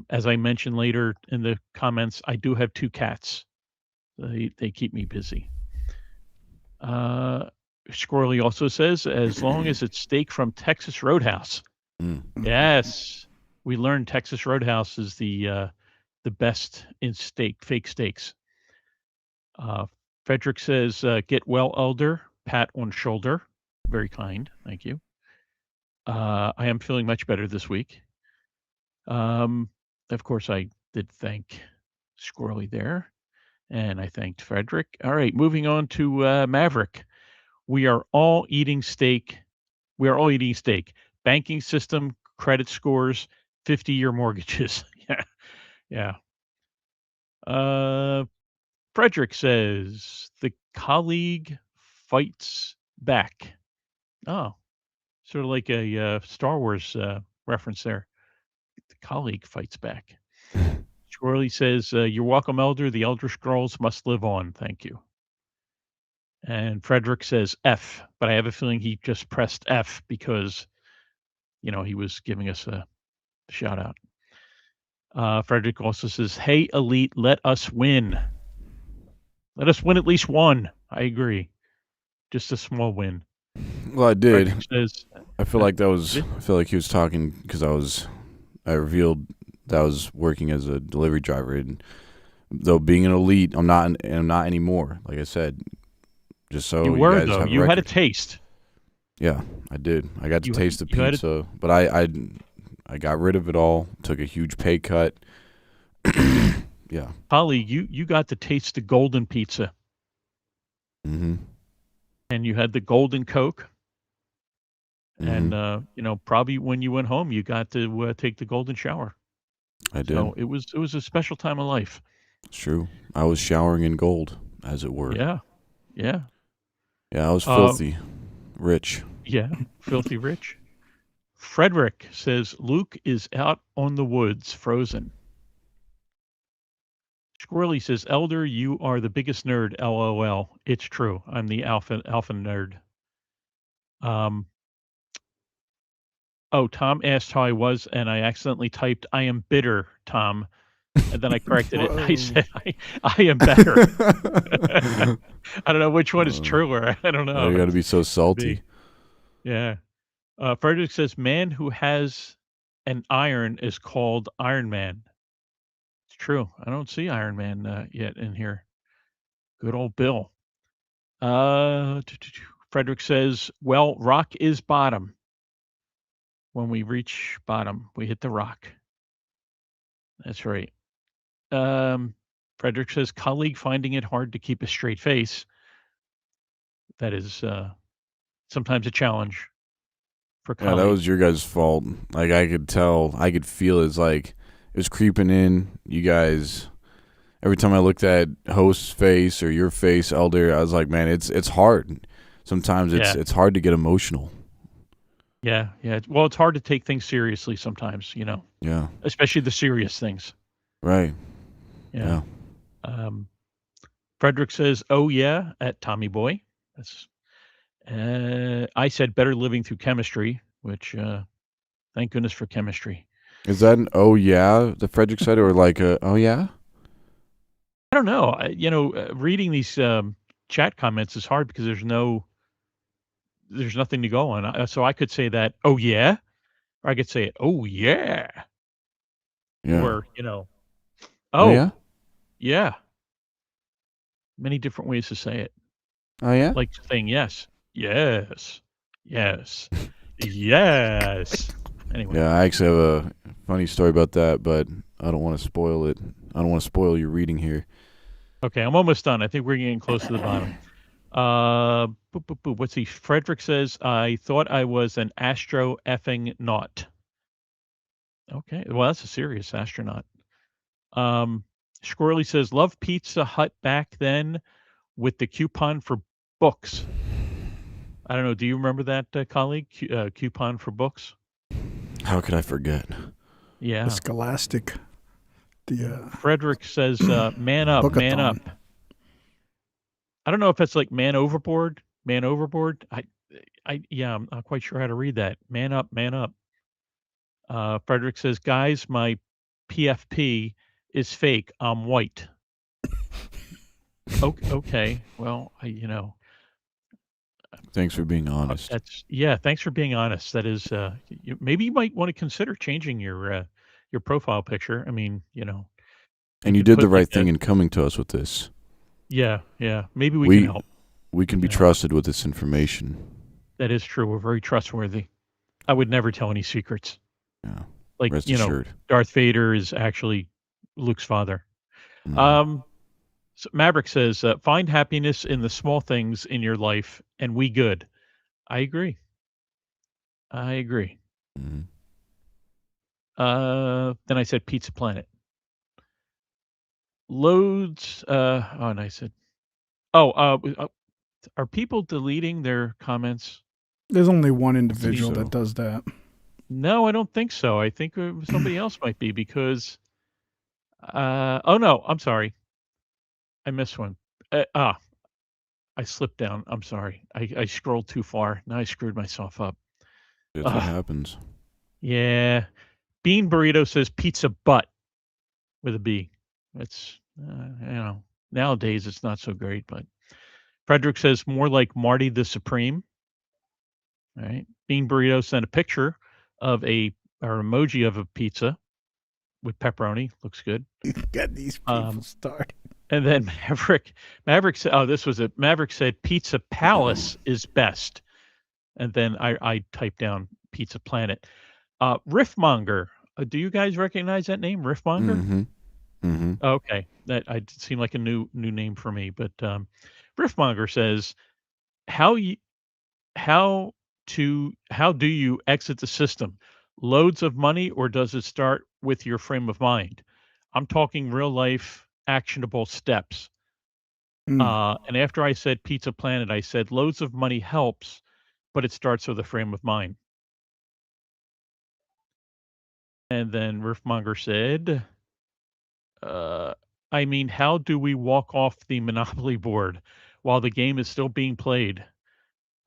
As I mentioned later in the comments, I do have 2 cats. They keep me busy. Squirrely also says, as long as it's steak from Texas Roadhouse. Yes. we learned Texas Roadhouse is the best in fake steaks. Frederick says, "Get well, elder. Pat on shoulder. Very kind. Thank you. I am feeling much better this week." Of course, I did thank Squirrely there, and I thanked Frederick. All right, moving on to Maverick. We are all eating steak. We are all eating steak. Banking system, credit scores, 50-year mortgages. Yeah, yeah. Frederick says the colleague fights back. Oh, sort of like a Star Wars reference there. The colleague fights back. Squirrely says, "You're welcome, Elder. The Elder Scrolls must live on. Thank you." And Frederick says F, but I have a feeling he just pressed F because, he was giving us a shout out. Frederick also says, "Hey, Elite, let us win. Let us win at least one." I agree. Just a small win. Well, I did. Frederick says, I feel like he was talking because I revealed that I was working as a delivery driver, and though being an elite, I'm not anymore. Like I said, just so you were, guys though. have a You had a record. taste. Yeah, I did. I got to taste the you had pizza, but I got rid of it all. Took a huge pay cut. Yeah. Holly, you got to taste the golden pizza. Mm-hmm. And you had the golden Coke. Mm-hmm. And probably when you went home, you got to take the golden shower. I did. So it was a special time of life. It's true. I was showering in gold, as it were. Yeah. Yeah. Yeah, I was filthy rich. Yeah, filthy rich. Frederick says Luke is out on the woods, frozen. Squirrely says, "Elder, you are the biggest nerd. LOL." It's true. I'm the alpha nerd. Tom asked how I was, and I accidentally typed, "I am bitter, Tom." And then I corrected it. I said, I am better. I don't know which one is truer. I don't know. You got to be so salty. Yeah. Frederick says, "Man who has an iron is called Iron Man." It's true. I don't see Iron Man yet in here. Good old Bill. Frederick says, "Well, rock is bottom. When we reach bottom, we hit the rock." That's right. Frederick says, "Colleague finding it hard to keep a straight face." That is sometimes a challenge for colleague. Yeah, that was your guys' fault. Like, I could tell, I could feel it's like it was creeping in. You guys, every time I looked at host's face or your face, Elder, I was like, man, it's hard. Sometimes it's hard to get emotional. Yeah, yeah. Well, it's hard to take things seriously sometimes, Yeah. especially the serious things. Right. Yeah. Frederick says, "Oh yeah," at Tommy Boy. That's. I said better living through chemistry, which thank goodness for chemistry. Is that an "oh yeah" the Frederick said, or like a "oh yeah"? I don't know. Reading these chat comments is hard because there's nothing to go on. So I could say that, "Oh yeah," or I could say it, "Oh yeah," or "Oh yeah." Yeah. Many different ways to say it. Oh yeah. Like saying yes, yes, yes, yes. Anyway. Yeah, I actually have a funny story about that, but I don't want to spoil it. I don't want to spoil your reading here. Okay, I'm almost done. I think we're getting close to the bottom. What's he? Frederick says, "I thought I was an astro effing naut." Okay, well, that's a serious astronaut. Squirrely says, "Love Pizza Hut back then with the coupon for books." I don't know. Do you remember that, colleague? Coupon for books? How could I forget? Yeah. The Scholastic. Frederick says, "Man up, Bookathon. man up." I don't know if that's like man overboard. Man overboard. I'm not quite sure how to read that. Man up, man up. Frederick says, "Guys, my PFP is fake. I'm white." Okay. Well, Thanks for being honest. thanks for being honest. That is, maybe you might want to consider changing your your profile picture. I mean, And you could did the put like right thing in coming to us with this. yeah. Maybe we can We help. we can be Yeah. trusted with this information. That is true. We're very trustworthy. I would never tell any secrets. Yeah. Like, Rest assured. Darth Vader is actually Luke's father. Mm. So Maverick says, "Find happiness in the small things in your life, and we good." I agree. I agree. Mhm. Then I said Pizza Planet. Loads. And I said, "Oh, are people deleting their comments?" There's only one think individual so. that does that. No, I don't think so. I think somebody else might be because. Oh no, I'm sorry. I missed one. I slipped down. I'm sorry. I scrolled too far. Now I screwed myself up. That's what Ugh. happens. Yeah. Bean Burrito says pizza butt with a B. It's, nowadays it's not so great, but Frederick says more like Marty the Supreme. All right. Bean Burrito sent a picture of or emoji of a pizza with pepperoni. Looks good. Get these people started. And then Maverick said, oh, this was it. Maverick said Pizza Palace is best. And then I typed down Pizza Planet. Riffmonger. Do you guys recognize that name, Riffmonger? Mm-hmm. Mm-hmm. Okay, that seemed like a new name for me. But Riffmonger says, "How you how how do you exit the system? Loads of money, or does it start with your frame of mind? I'm talking real life, actionable steps." And after I said Pizza Planet, I said loads of money helps, but it starts with a frame of mind. And then Riffmonger said, I mean, how do we walk off the Monopoly board while the game is still being played?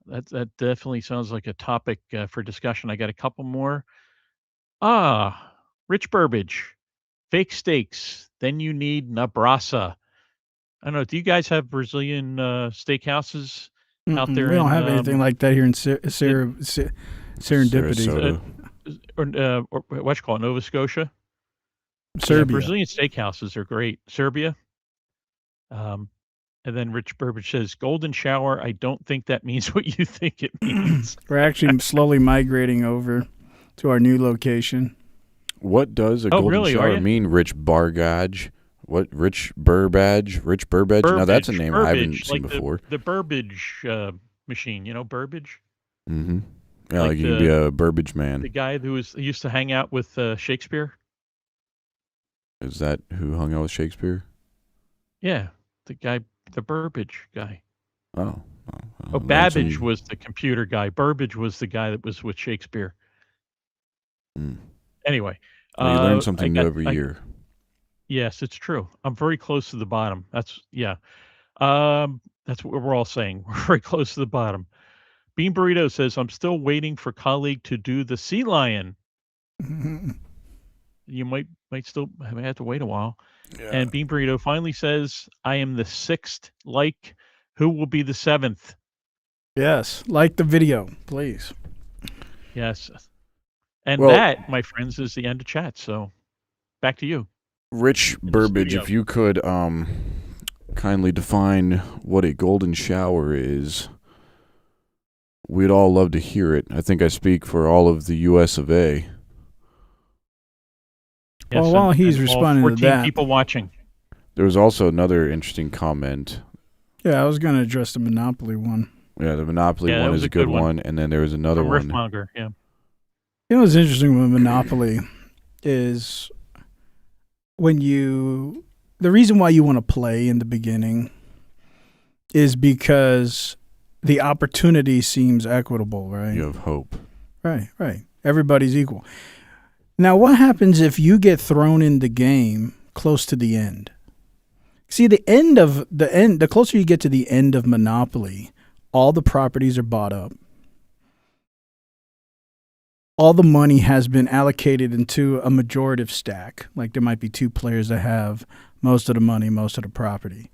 That definitely sounds like a topic for discussion. I got a couple more. Rich Burbage, fake steaks. Then you need Nabrasa. I don't know. Do you guys have Brazilian steakhouses out there We don't in have anything like that here in Serendipity. Sarasota. or what you call it, Nova Scotia? Yeah, Serbia. Brazilian steakhouses are great. Serbia. And then Rich Burbage says, "Golden shower. I don't think that means what you think it means." We're actually slowly migrating over to our new location. What does a golden really? Are shower ya? mean? Rich Bargage? What? Rich Burbage? Rich Burbage? Now that's a name I haven't seen like before. The Burbage machine. You know Burbage? Mm-hmm. Yeah, Like like you can be a Burbage The man. guy who used to hang out with Shakespeare? Is that who hung out with Shakespeare? Yeah, the Burbage guy. Oh. Oh, Babbage was the computer guy. Burbage was the guy that was with Shakespeare. Anyway. Well, you learn something new every year. Yes, it's true. I'm very close to the bottom. That's what we're all saying. We're very close to the bottom. Bean Burrito says, "I'm still waiting for colleague to do the sea lion." You might still have to wait a while. Yeah. And Bean Burrito finally says, "I am the sixth. Like, who will be the seventh?" Yes, like the video, please. Yes. And that, my friends, is the end of chat. So back to you. Rich Burbage, if you could kindly define what a golden shower is, we'd all love to hear it. I think I speak for all of the US of A. Yes, well, while he's responding to that, 14 people watching. There was also another interesting comment. Yeah, I was going to address the Monopoly one. Yeah, the Monopoly one is a good one. And then there was another one. Riffmonger, yeah. You know what's interesting with Monopoly is the reason why you want to play in the beginning is because the opportunity seems equitable, right? You have hope. Right. Everybody's equal. Now, what happens if you get thrown in the game close to the end? See, the closer you get to the end of Monopoly, all the properties are bought up. All the money has been allocated into a majorative stack. Like there might be two players that have most of the money, most of the property.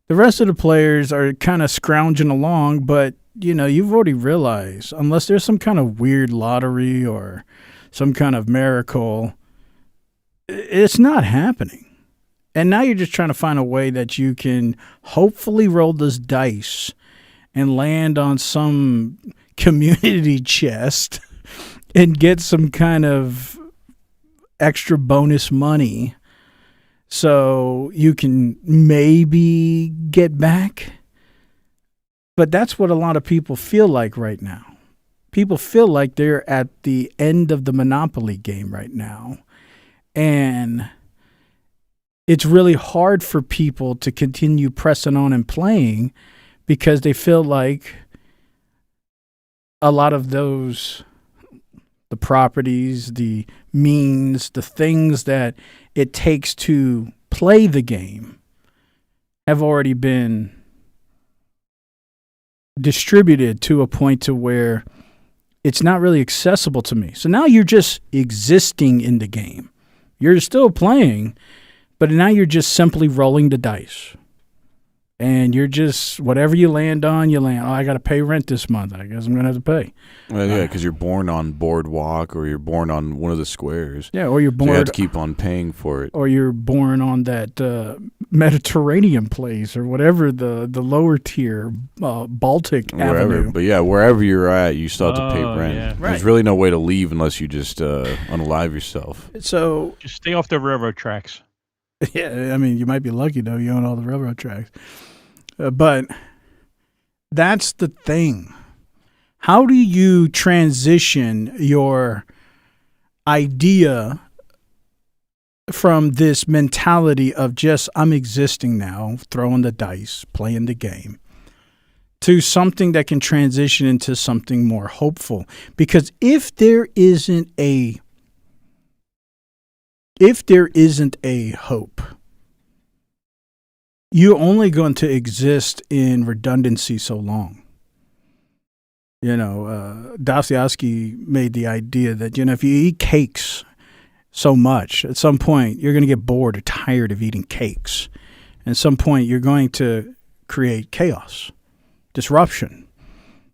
The rest of the players are kind of scrounging along, but you've already realized, unless there's some kind of weird lottery or some kind of miracle, It's not happening. And now you're just trying to find a way that you can hopefully roll this dice and land on some community chest and get some kind of extra bonus money so you can maybe get back. But that's what a lot of people feel like right now. People feel like they're at the end of the Monopoly game right now. And it's really hard for people to continue pressing on and playing because they feel like a lot of those, the properties, the means, the things that it takes to play the game have already been distributed to a point to where it's not really accessible to me. So now you're just existing in the game. You're still playing, but now you're just simply rolling the dice. And you're just, whatever you land on, you land. Oh, I got to pay rent this month. I guess I'm going to have to pay. Well, yeah, because you're born on Boardwalk or you're born on one of the squares. Yeah, or you're born. So you have to keep on paying for it. Or you're born on that Mediterranean place or whatever, the lower tier, Baltic Avenue. But yeah, wherever you're at, you still have to pay rent. Yeah. There's really no way to leave unless you just unalive yourself. So Just stay off the railroad tracks. yeah, I mean, you might be lucky though. You own all the railroad tracks. But that's the thing. How do you transition your idea from this mentality of just, I'm existing now, throwing the dice, playing the game, to something that can transition into something more hopeful? Because if there isn't a hope, you're only going to exist in redundancy so long. You know, Dostoevsky made the idea that, you know, if you eat cakes so much, at some point you're going to get bored or tired of eating cakes. And at some point you're going to create chaos, disruption,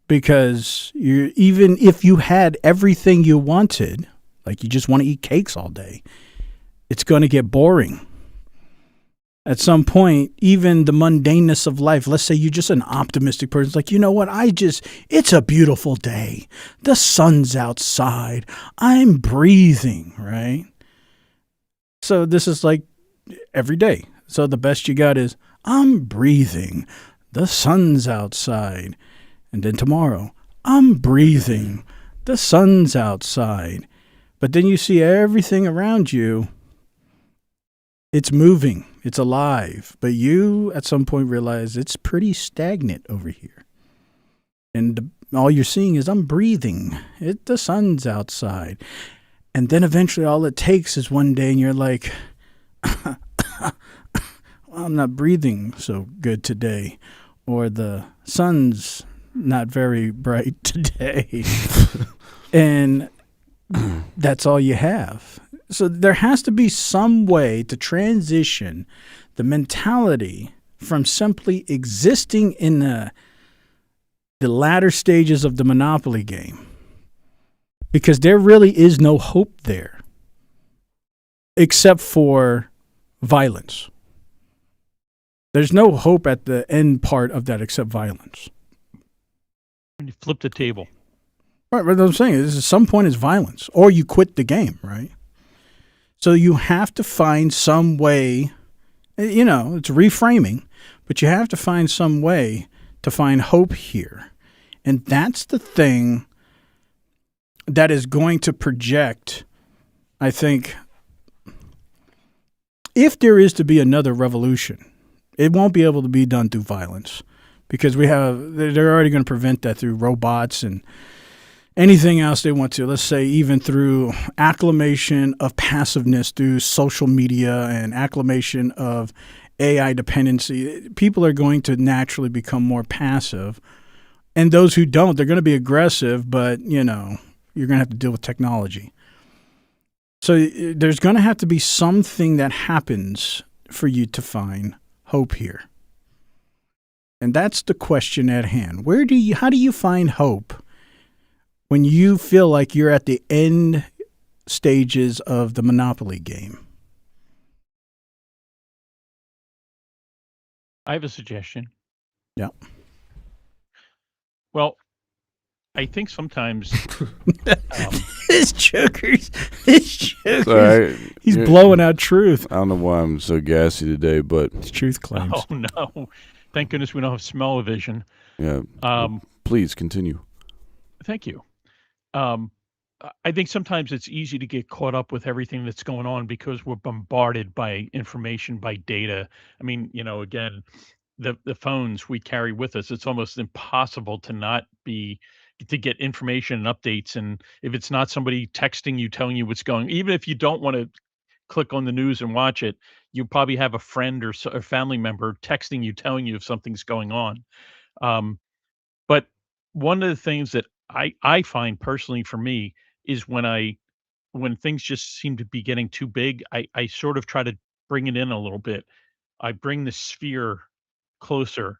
because even if you had everything you wanted, like you just want to eat cakes all day, it's going to get boring. At some point, even the mundaneness of life, let's say you're just an optimistic person. It's like, you know what? It's a beautiful day. The sun's outside. I'm breathing, right? So this is like every day. So the best you got is, I'm breathing. The sun's outside. And then tomorrow, I'm breathing. The sun's outside. But then you see everything around you. It's moving. It's alive. But you, at some point, realize it's pretty stagnant over here. And all you're seeing is, I'm breathing. The sun's outside. And then eventually all it takes is one day and you're like, well, I'm not breathing so good today. Or the sun's not very bright today. And that's all you have. So there has to be some way to transition the mentality from simply existing in the latter stages of the Monopoly game, because there really is no hope there except for violence. There's no hope at the end part of that except violence. When you flip the table. Right, what I'm saying is at some point it's violence, or you quit the game, right? So you have to find some way, you know, it's reframing, but you have to find some way to find hope here. And that's the thing that is going to project, I think, if there is to be another revolution, it won't be able to be done through violence, because they're already going to prevent that through robots and anything else they want to. Let's say even through acclimation of passiveness through social media and acclimation of AI dependency. People are going to naturally become more passive. And those who don't, they're going to be aggressive, but, you know, you're going to have to deal with technology. So there's going to have to be something that happens for you to find hope here. And that's the question at hand. How do you find hope when you feel like you're at the end stages of the Monopoly game? I have a suggestion. Yeah. Well, I think sometimes This joker's. Sorry, He's blowing out truth. I don't know why I'm so gassy today, but It's truth claims. oh no, thank goodness we don't have smell-o-vision. yeah. Please continue. Thank you. Um, I think sometimes it's easy to get caught up with everything that's going on because we're bombarded by information, by data. I mean, again, the phones we carry with us, it's almost impossible to get information and updates. And if it's not somebody texting you, telling you what's going, even if you don't want to click on the news and watch it, you probably have a friend or a family member texting you, telling you if something's going on. Um, but one of the things that I find personally for me is when things just seem to be getting too big, I sort of try to bring it in a little bit. I bring the sphere closer.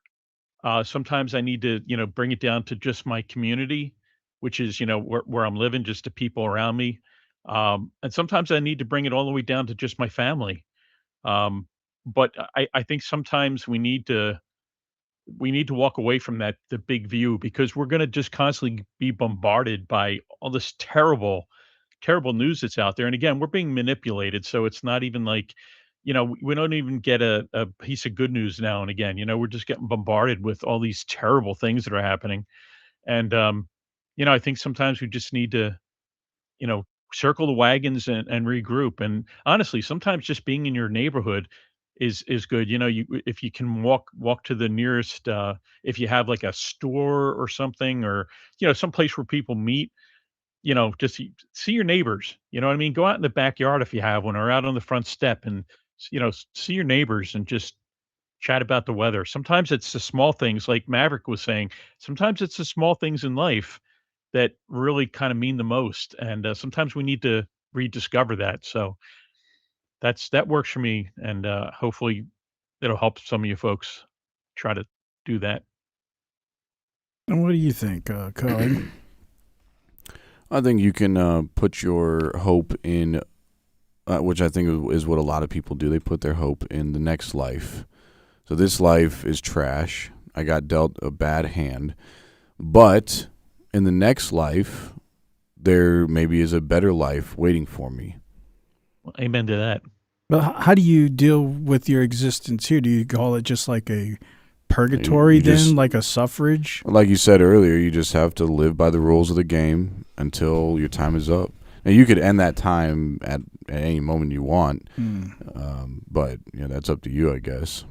Sometimes I need to, bring it down to just my community, which is, where I'm living, just the people around me. And sometimes I need to bring it all the way down to just my family. But I think sometimes we need to walk away from the big view because we're going to just constantly be bombarded by all this terrible news that's out there. And again, we're being manipulated, so it's not even like, we don't even get a piece of good news now and again. We're just getting bombarded with all these terrible things that are happening. And I think sometimes we just need to, you know, circle the wagons and regroup. And honestly, sometimes just being in your neighborhood is good. If you can walk to the nearest, if you have like a store or something, or some place where people meet, just see your neighbors. You know what I mean? Go out in the backyard if you have one, or out on the front step, and see your neighbors and just chat about the weather. Sometimes it's the small things, like Maverick was saying. Sometimes it's the small things in life that really kind of mean the most, and sometimes we need to rediscover that. So that works for me, and hopefully it'll help some of you folks try to do that. And what do you think, Cullen? I think you can put your hope in, which I think is what a lot of people do. They put their hope in the next life. So this life is trash. I got dealt a bad hand. But in the next life, there maybe is a better life waiting for me. Well, amen to that. Well, how do you deal with your existence here? Do you call it just like a purgatory like a suffrage? Like you said earlier, you just have to live by the rules of the game until your time is up. Now, you could end that time at any moment you want, but that's up to you, I guess.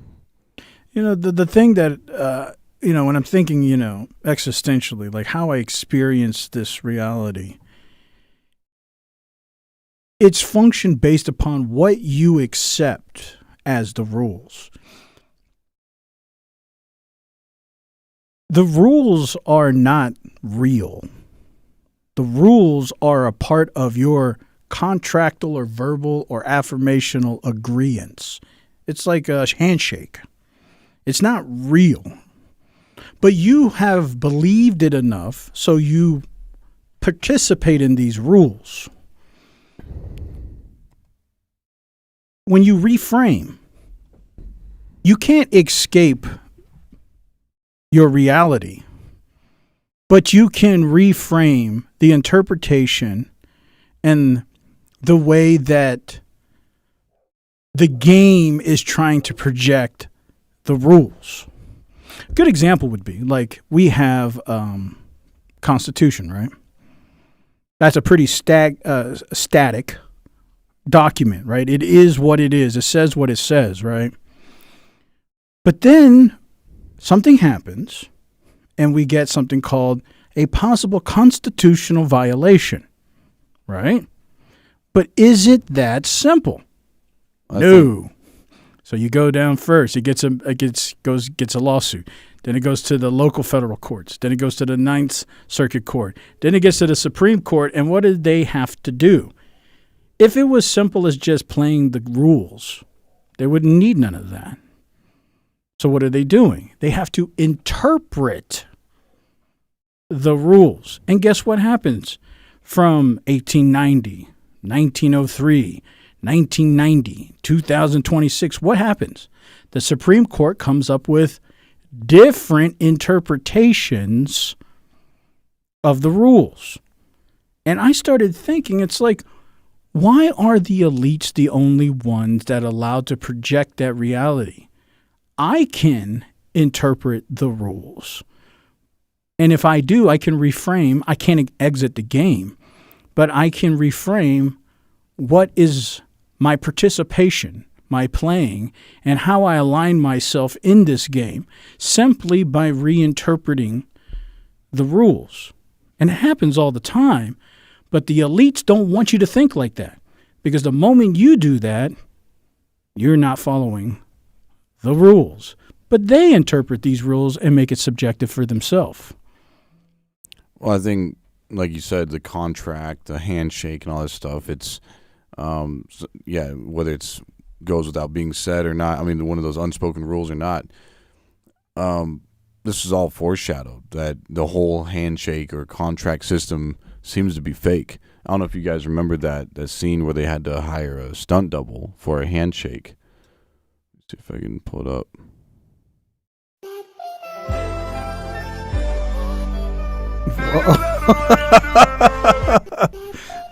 The thing that, when I'm thinking, existentially, like how I experience this reality, it's function based upon what you accept as the rules. The rules are not real. The rules are a part of your contractual or verbal or affirmational agreements. It's like a handshake. It's not real. But you have believed it enough, so you participate in these rules. When you reframe, you can't escape your reality, but you can reframe the interpretation and the way that the game is trying to project the rules. A good example would be like we have Constitution, right? That's a pretty static document, right? It is what it is. It says what it says, right? But then something happens and we get something called a possible constitutional violation, right? But is it that simple? No. So you go down first. It gets a lawsuit. Then it goes to the local federal courts. Then it goes to the Ninth Circuit Court. Then it gets to the Supreme Court. And what do they have to do? If it was simple as just playing the rules, they wouldn't need none of that. So what are they doing? They have to interpret the rules. And guess what happens? From 1890, 1903, 1990, 2026. What happens? The Supreme Court comes up with different interpretations of the rules. And I started thinking, it's like, why are the elites the only ones that are allowed to project that reality? I can interpret the rules. And if I do, I can reframe. I can't exit the game, but I can reframe what is my participation, my playing, and how I align myself in this game simply by reinterpreting the rules. And it happens all the time, but the elites don't want you to think like that, because the moment you do that, you're not following the rules. But they interpret these rules and make it subjective for themselves. Well, I think, like you said, the contract, the handshake, and all this stuff, it's, whether it's goes without being said or not, I mean, one of those unspoken rules or not, this is all foreshadowed, that the whole handshake or contract system seems to be fake. I don't know if you guys remember that scene where they had to hire a stunt double for a handshake. Let's see if I can pull it up.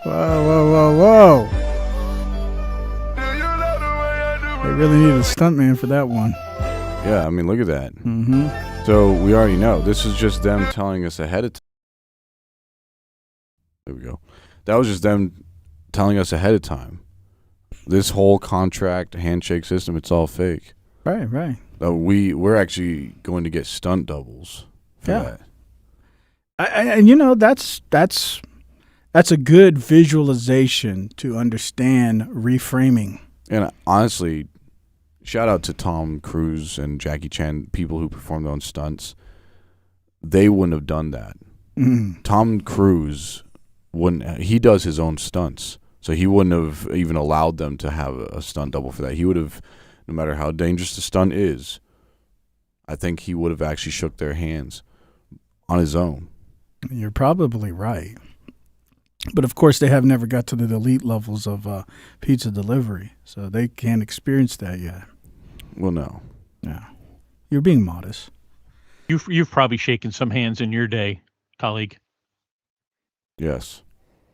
Whoa. They really need a stuntman for that one. Yeah, I mean, look at that. Mm-hmm. So we already know. This is just them telling us ahead of time. There we go. That was just them telling us ahead of time. This whole contract, handshake system, it's all fake. Right. We're actually going to get stunt doubles for that. And that's a good visualization to understand reframing. And honestly, shout out to Tom Cruise and Jackie Chan, people who performed on stunts. They wouldn't have done that. Mm. Tom Cruise wouldn't. He does his own stunts, so he wouldn't have even allowed them to have a stunt double for that. He would have, no matter how dangerous the stunt is, I think he would have actually shook their hands on his own. You're probably right. But, of course, they have never got to the elite levels of pizza delivery, so they can't experience that yet. Well, no. Yeah. You're being modest. You've probably shaken some hands in your day, colleague. Yes.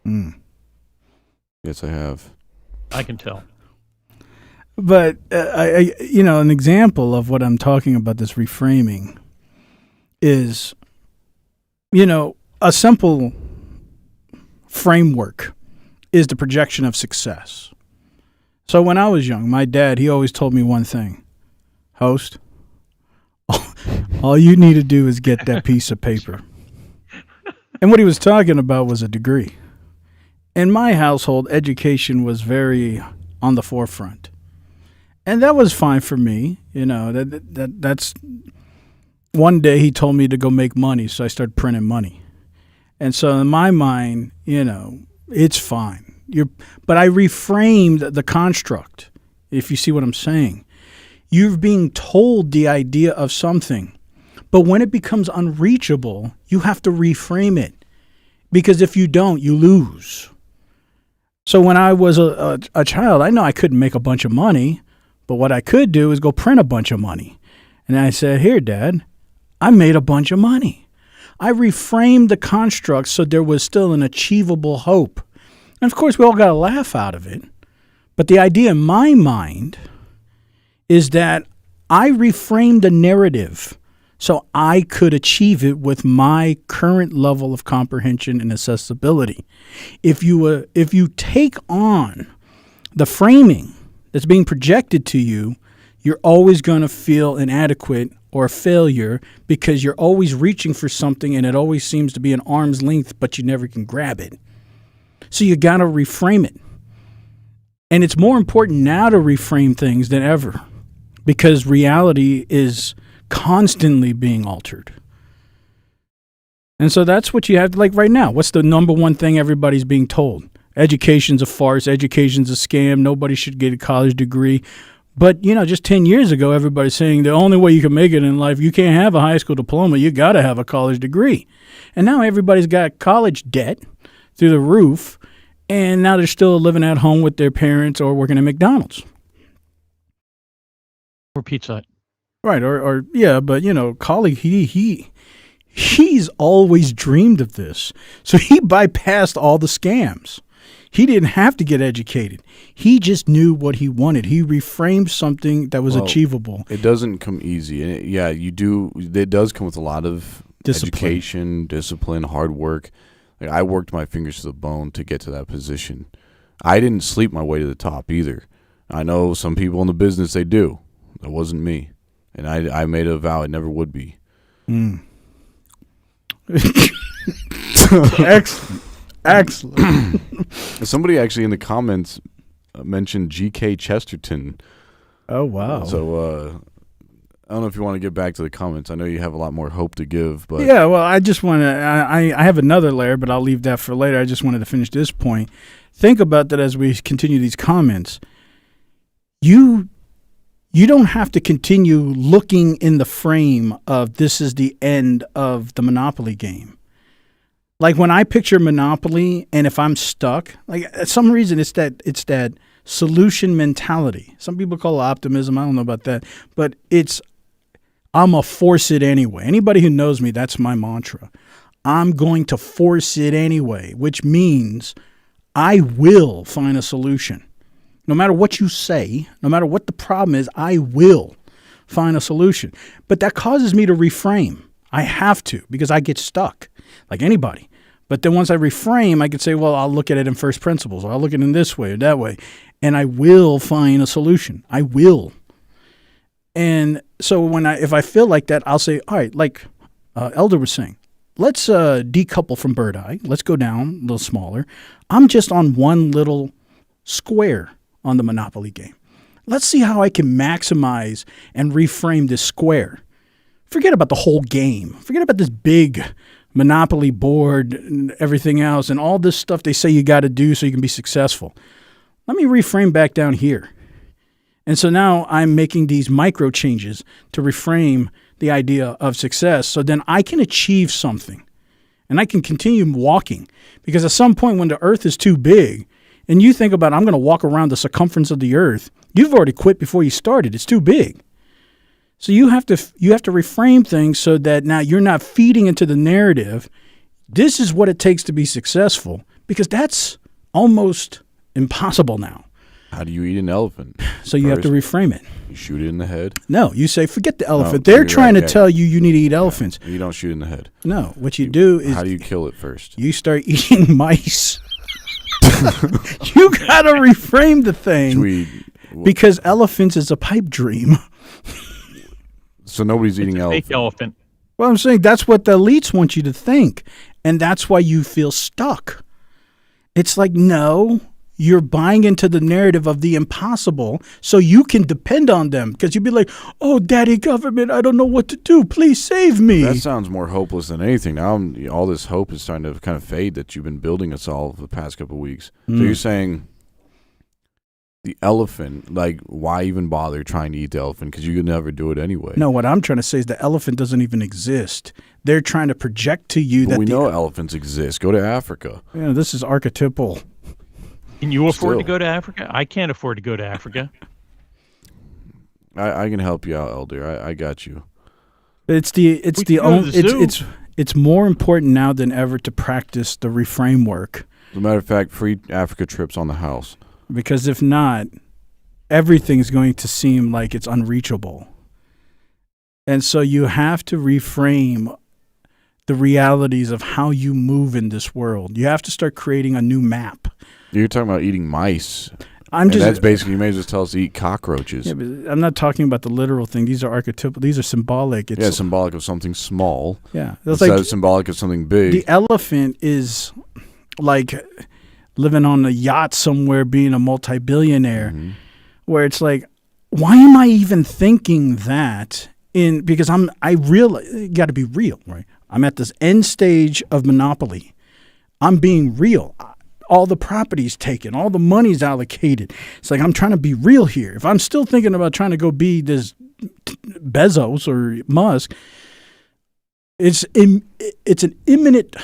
Mm. Yes, I have. I can tell. But, an example of what I'm talking about, this reframing, is, a simple framework is the projection of success. So when I was young, my dad, he always told me one thing. Host, all you need to do is get that piece of paper. And what he was talking about was a degree. In my household, education was very on the forefront. And that was fine for me. That's one day he told me to go make money, so I started printing money. And so in my mind, it's fine. But I reframed the construct, if you see what I'm saying. You're being told the idea of something, but when it becomes unreachable, you have to reframe it. Because if you don't, you lose. So when I was a child, I know I couldn't make a bunch of money, but what I could do is go print a bunch of money. And I said, here, Dad, I made a bunch of money. I reframed the construct so there was still an achievable hope. And, of course, we all got a laugh out of it. But the idea in my mind is that I reframed the narrative so I could achieve it with my current level of comprehension and accessibility. If you take on the framing that's being projected to you, you're always going to feel inadequate or a failure because you're always reaching for something and it always seems to be an arm's length, but you never can grab it. So you got to reframe it. And it's more important now to reframe things than ever because reality is constantly being altered. And so that's what you have, like right now. What's the number one thing everybody's being told? Education's a farce. Education's a scam. Nobody should get a college degree. But, just 10 years ago, everybody's saying the only way you can make it in life, you can't have a high school diploma. You got to have a college degree. And now everybody's got college debt through the roof. And now they're still living at home with their parents or working at McDonald's. Or Pizza Hut. Right, or yeah, but colleague, he's always dreamed of this. So he bypassed all the scams. He didn't have to get educated. He just knew what he wanted. He reframed something that was achievable. It doesn't come easy. And you do. It does come with a lot of education, discipline, hard work. Like, I worked my fingers to the bone to get to that position. I didn't sleep my way to the top either. I know some people in the business, they do. That wasn't me. And I made a vow it never would be. Excellent. Somebody actually in the comments mentioned G.K. Chesterton. Oh, wow. So I don't know if you want to get back to the comments. I know you have a lot more hope to give. But yeah, well, I just want to – I have another layer, but I'll leave that for later. I just wanted to finish this point. Think about that as we continue these comments. You don't have to continue looking in the frame of this is the end of the Monopoly game. Like when I picture Monopoly and if I'm stuck, like at some reason it's that solution mentality. Some people call it optimism. I don't know about that. But I'm a force it anyway. Anybody who knows me, that's my mantra. I'm going to force it anyway, which means I will find a solution. No matter what you say, no matter what the problem is, I will find a solution. But that causes me to reframe. I have to because I get stuck like anybody. But then once I reframe, I could say, well, I'll look at it in first principles, or I'll look at it in this way or that way, and I will find a solution. I will. And so if I feel like that, I'll say, all right, like Elder was saying, let's decouple from Bird Eye. Let's go down a little smaller. I'm just on one little square on the Monopoly game. Let's see how I can maximize and reframe this square. Forget about the whole game. Forget about this big Monopoly board and everything else and all this stuff they say you got to do so you can be successful. Let me reframe back down here. And so now I'm making these micro changes to reframe the idea of success so then I can achieve something and I can continue walking. Because at some point when the earth is too big and you think about I'm going to walk around the circumference of the earth, you've already quit before you started. It's too big. So you have to reframe things so that now you're not feeding into the narrative. This is what it takes to be successful because that's almost impossible now. How do you eat an elephant? So you have to reframe it. You shoot it in the head? No, you say, forget the elephant. They're trying to tell you need to eat elephants. You don't shoot in the head. No, what you do is... How do you kill it first? You start eating mice. You got to reframe the thing because elephants is a pipe dream. So nobody's eating elephant. Fake elephant. Well, I'm saying that's what the elites want you to think. And that's why you feel stuck. It's like, no, you're buying into the narrative of the impossible so you can depend on them. Because you'd be like, oh, daddy government, I don't know what to do. Please save me. That sounds more hopeless than anything. Now all this hope is starting to kind of fade that you've been building us all for the past couple of weeks. So you're saying the elephant, like, why even bother trying to eat the elephant? Because you could never do it anyway. No, what I'm trying to say is the elephant doesn't even exist. They're trying to project to you but we know elephants exist. Go to Africa. Yeah, this is archetypal. Can you afford to go to Africa? I can't afford to go to Africa. I can help you out, Elder. I got you. It's more important now than ever to practice the reframe work. As a matter of fact, free Africa trips on the house. Because if not, everything's going to seem like it's unreachable. And so you have to reframe the realities of how you move in this world. You have to start creating a new map. You're talking about eating mice. That's basically, you may as well tell us to eat cockroaches. Yeah, but I'm not talking about the literal thing. These are archetypal. These are symbolic. It's symbolic of something small. Yeah. It's like symbolic of something big. The elephant is like living on a yacht somewhere, being a multi-billionaire, where it's like, why am I even thinking that? Because you got to be real, right? I'm at this end stage of Monopoly. I'm being real. All the property's taken. All the money's allocated. It's like I'm trying to be real here. If I'm still thinking about trying to go be this Bezos or Musk, it's an imminent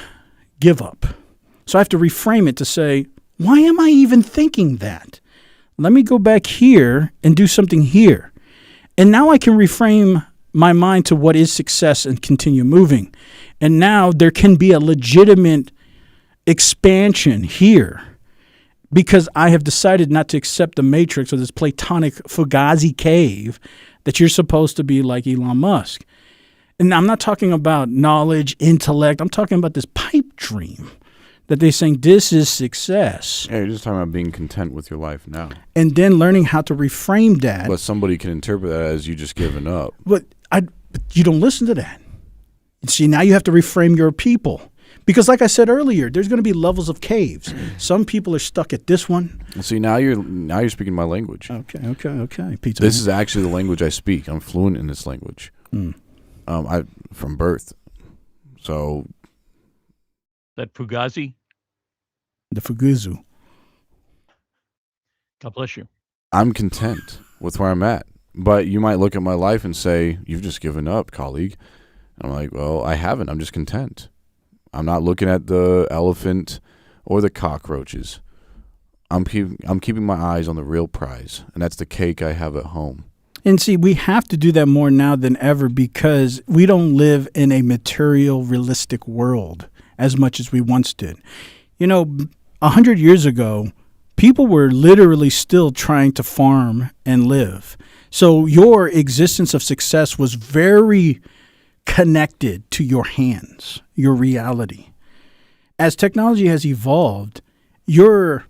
give up. So I have to reframe it to say, Why am I even thinking that? Let me go back here and do something here. And now I can reframe my mind to what is success and continue moving. And now there can be a legitimate expansion here because I have decided not to accept the matrix or this Platonic Fugazi cave that you're supposed to be like Elon Musk. And I'm not talking about knowledge, intellect. I'm talking about this pipe dream that they're saying this is success. Yeah, you're just talking about being content with your life now. And then learning how to reframe that. But somebody can interpret that as you just giving up. But you don't listen to that. See, now you have to reframe your people. Because like I said earlier, there's going to be levels of caves. Some people are stuck at this one. See, now you're speaking my language. Okay. Pizza. This is actually the language I speak. I'm fluent in this language. I from birth. So That Fugazi? The Fuguzu. God bless you. I'm content with where I'm at. But you might look at my life and say, you've just given up, colleague. And I'm like, well, I haven't. I'm just content. I'm not looking at the elephant or the cockroaches. I'm keeping my eyes on the real prize, and that's the cake I have at home. And see, we have to do that more now than ever because we don't live in a material, realistic world as much as we once did. 100 years ago, people were literally still trying to farm and live. So your existence of success was very connected to your hands, your reality. As technology has evolved, your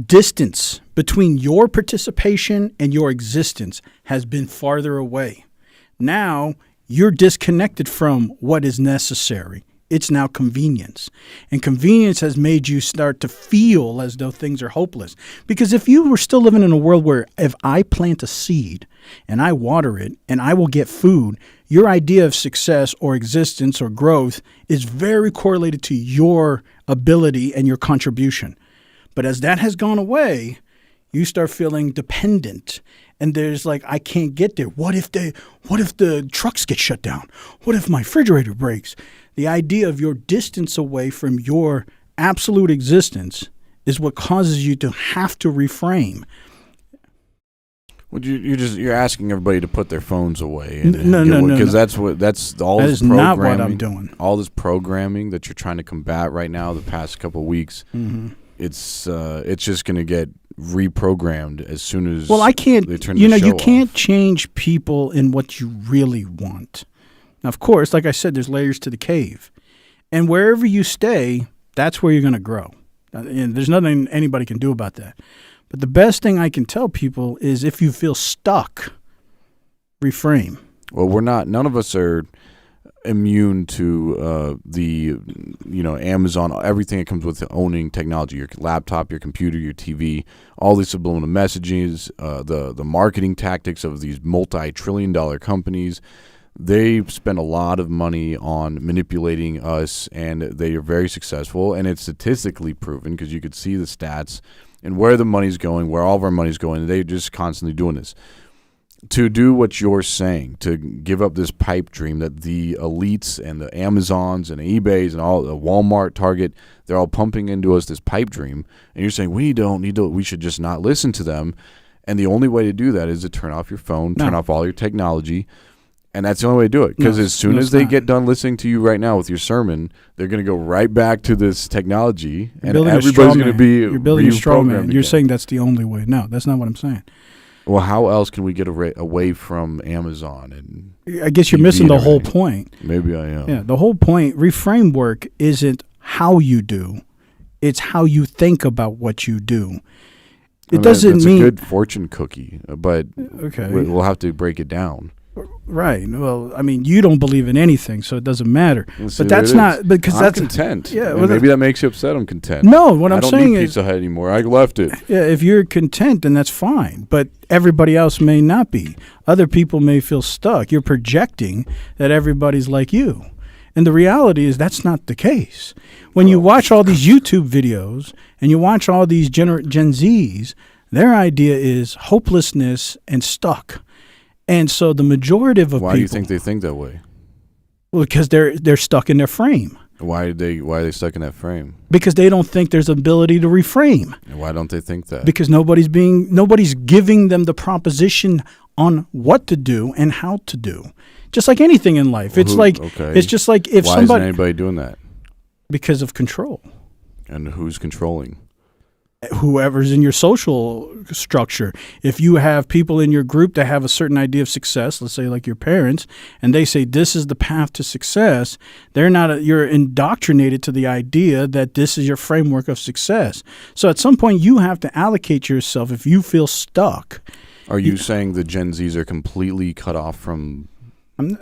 distance between your participation and your existence has been farther away. Now you're disconnected from what is necessary. It's now convenience. And convenience has made you start to feel as though things are hopeless. Because if you were still living in a world where if I plant a seed and I water it and I will get food, your idea of success or existence or growth is very correlated to your ability and your contribution. But as that has gone away, you start feeling dependent. And there's like, I can't get there. What if the trucks get shut down? What if my refrigerator breaks? The idea of your distance away from your absolute existence is what causes you to have to reframe. Well, you're asking everybody to put their phones away. No. Because that's all that this is programming. not what I'm doing. All this programming that you're trying to combat right now, the past couple of weeks, it's just going to get reprogrammed as soon as. Well, I can't. They turn the show you can't off. change people in what you really want. Now, of course, like I said, there's layers to the cave, and wherever you stay, that's where you're going to grow. And there's nothing anybody can do about that. But the best thing I can tell people is if you feel stuck, reframe. Well, we're not. None of us are immune to the Amazon, everything that comes with owning technology, your laptop, your computer, your TV, all these subliminal messages, the marketing tactics of these multi-trillion-dollar companies. They spend a lot of money on manipulating us, and they are very successful, and it's statistically proven because you could see the stats and where the money's going, where all of our money's going. They're just constantly doing this. To do what you're saying, to give up this pipe dream that the elites and the Amazons and eBays and all the Walmart, Target, they're all pumping into us this pipe dream, and you're saying we should just not listen to them. And the only way to do that is to turn off your phone, turn off all your technology. And that's the only way to do it. Because as soon as they get done listening to you right now with your sermon, they're going to go right back to this technology. And everybody's going to be You're building a straw man. again. You're saying that's the only way. No, that's not what I'm saying. Well, how else can we get away from Amazon? And I guess you're TV missing the and whole everything? point. Maybe I am. Yeah, the whole point, reframe work isn't how you do. It's how you think about what you do. It doesn't that's mean a good fortune cookie, but we'll have to break it down. Right. Well, I mean, you don't believe in anything, so it doesn't matter. See, but that's not because I'm that's content. Yeah. And Well, maybe that makes you upset. I'm content. no. What I I'm don't saying need is, Pizza Hut anymore. I left it. yeah, if you're content, then that's fine. But everybody else may not be. Other people may feel stuck. You're projecting that everybody's like you, and the reality is that's not the case. When you watch all these YouTube videos and you watch all these Gen Zs, their idea is hopelessness and stuck. And so the majority of Why people, do you think they think that way? well, because they're stuck in their frame. Why are they stuck in that frame? Because they don't think there's ability to reframe. And why don't they think that? Because nobody's giving them the proposition on what to do and how to do. Just like anything in life. It's just like if why somebody. Why isn't anybody doing that? Because of control. And who's controlling? Whoever's in your social structure. If you have people in your group that have a certain idea of success, let's say like your parents, and they say this is the path to success, you're indoctrinated to the idea that this is your framework of success. So at some point you have to allocate yourself if you feel stuck. Are you saying the Gen Zs are completely cut off from...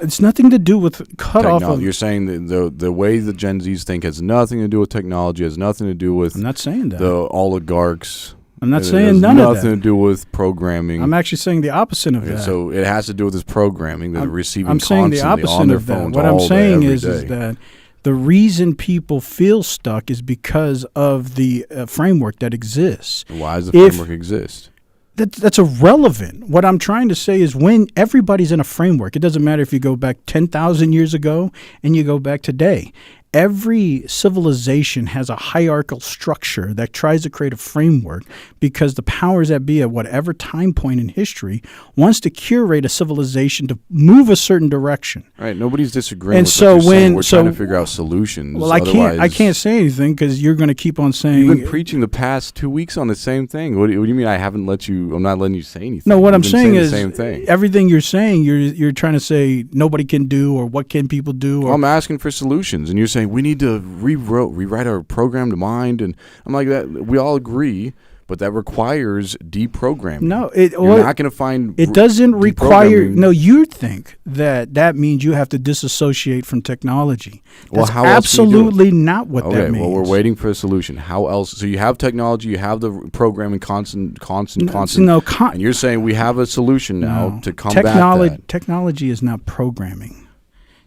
It's nothing to do with cut off of... You're saying that the way the Gen Zs think has nothing to do with technology, has nothing to do with... I'm not saying that. The oligarchs. I'm not saying none of that. Nothing to do with programming. I'm actually saying the opposite of that. So it has to do with this programming that they're receiving constantly I'm saying the opposite on their of that. phones What I'm saying is day. that the reason people feel stuck is because of the framework that exists. Why does the framework exist? That's irrelevant. What I'm trying to say is when everybody's in a framework, it doesn't matter if you go back 10,000 years ago and you go back today. Every civilization has a hierarchical structure that tries to create a framework because the powers that be at whatever time point in history wants to curate a civilization to move a certain direction. Right. Nobody's disagreeing. And with so what you're saying. We're so trying to figure out solutions. Well, I can't say anything because you're going to keep on saying. You've been preaching the past 2 weeks on the same thing. What do you mean? I'm not letting you say anything. No, what I'm saying is the same thing. Everything you're saying, you're trying to say nobody can do or what can people do. Or I'm asking for solutions, and you're saying we need to rewrite our programmed mind, and I'm like that. We all agree, but that requires deprogramming. No, you're not going to find. It doesn't require. No, you think that means you have to disassociate from technology. That's how absolutely not what that means. Well, we're waiting for a solution. How else? So you have technology, you have the programming constant, and you're saying we have a solution now to combat that. Technology is not programming.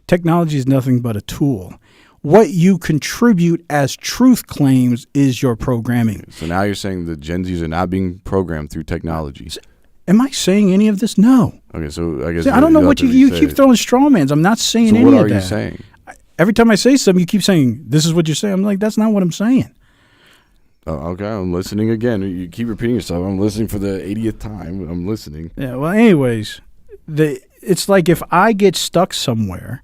Technology is nothing but a tool. What you contribute as truth claims is your programming. So now you're saying the Gen Zs are not being programmed through technology. Am I saying any of this? No. Okay, so I guess I don't know what you keep throwing straw mans. I'm not saying any of that. So what are you saying? Every time I say something, you keep saying, this is what you're saying. I'm like, that's not what I'm saying. Oh, okay, I'm listening again. You keep repeating yourself. I'm listening for the 80th time. I'm listening. Yeah, well, anyways, it's like if I get stuck somewhere,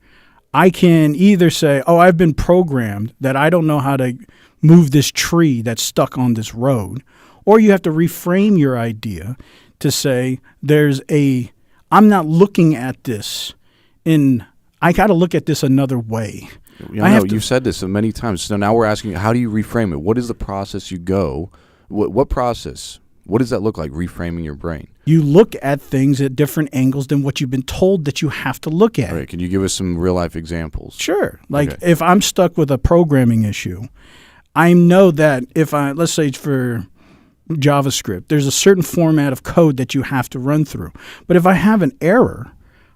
I can either say, oh, I've been programmed that I don't know how to move this tree that's stuck on this road. Or you have to reframe your idea to say I'm not looking at this I got to look at this another way. You've said this so many times. So now we're asking, how do you reframe it? What is the process you go? What process? What does that look like, reframing your brain? You look at things at different angles than what you've been told that you have to look at. All right, can you give us some real-life examples? Sure. If I'm stuck with a programming issue, I know that let's say for JavaScript, there's a certain format of code that you have to run through. But if I have an error,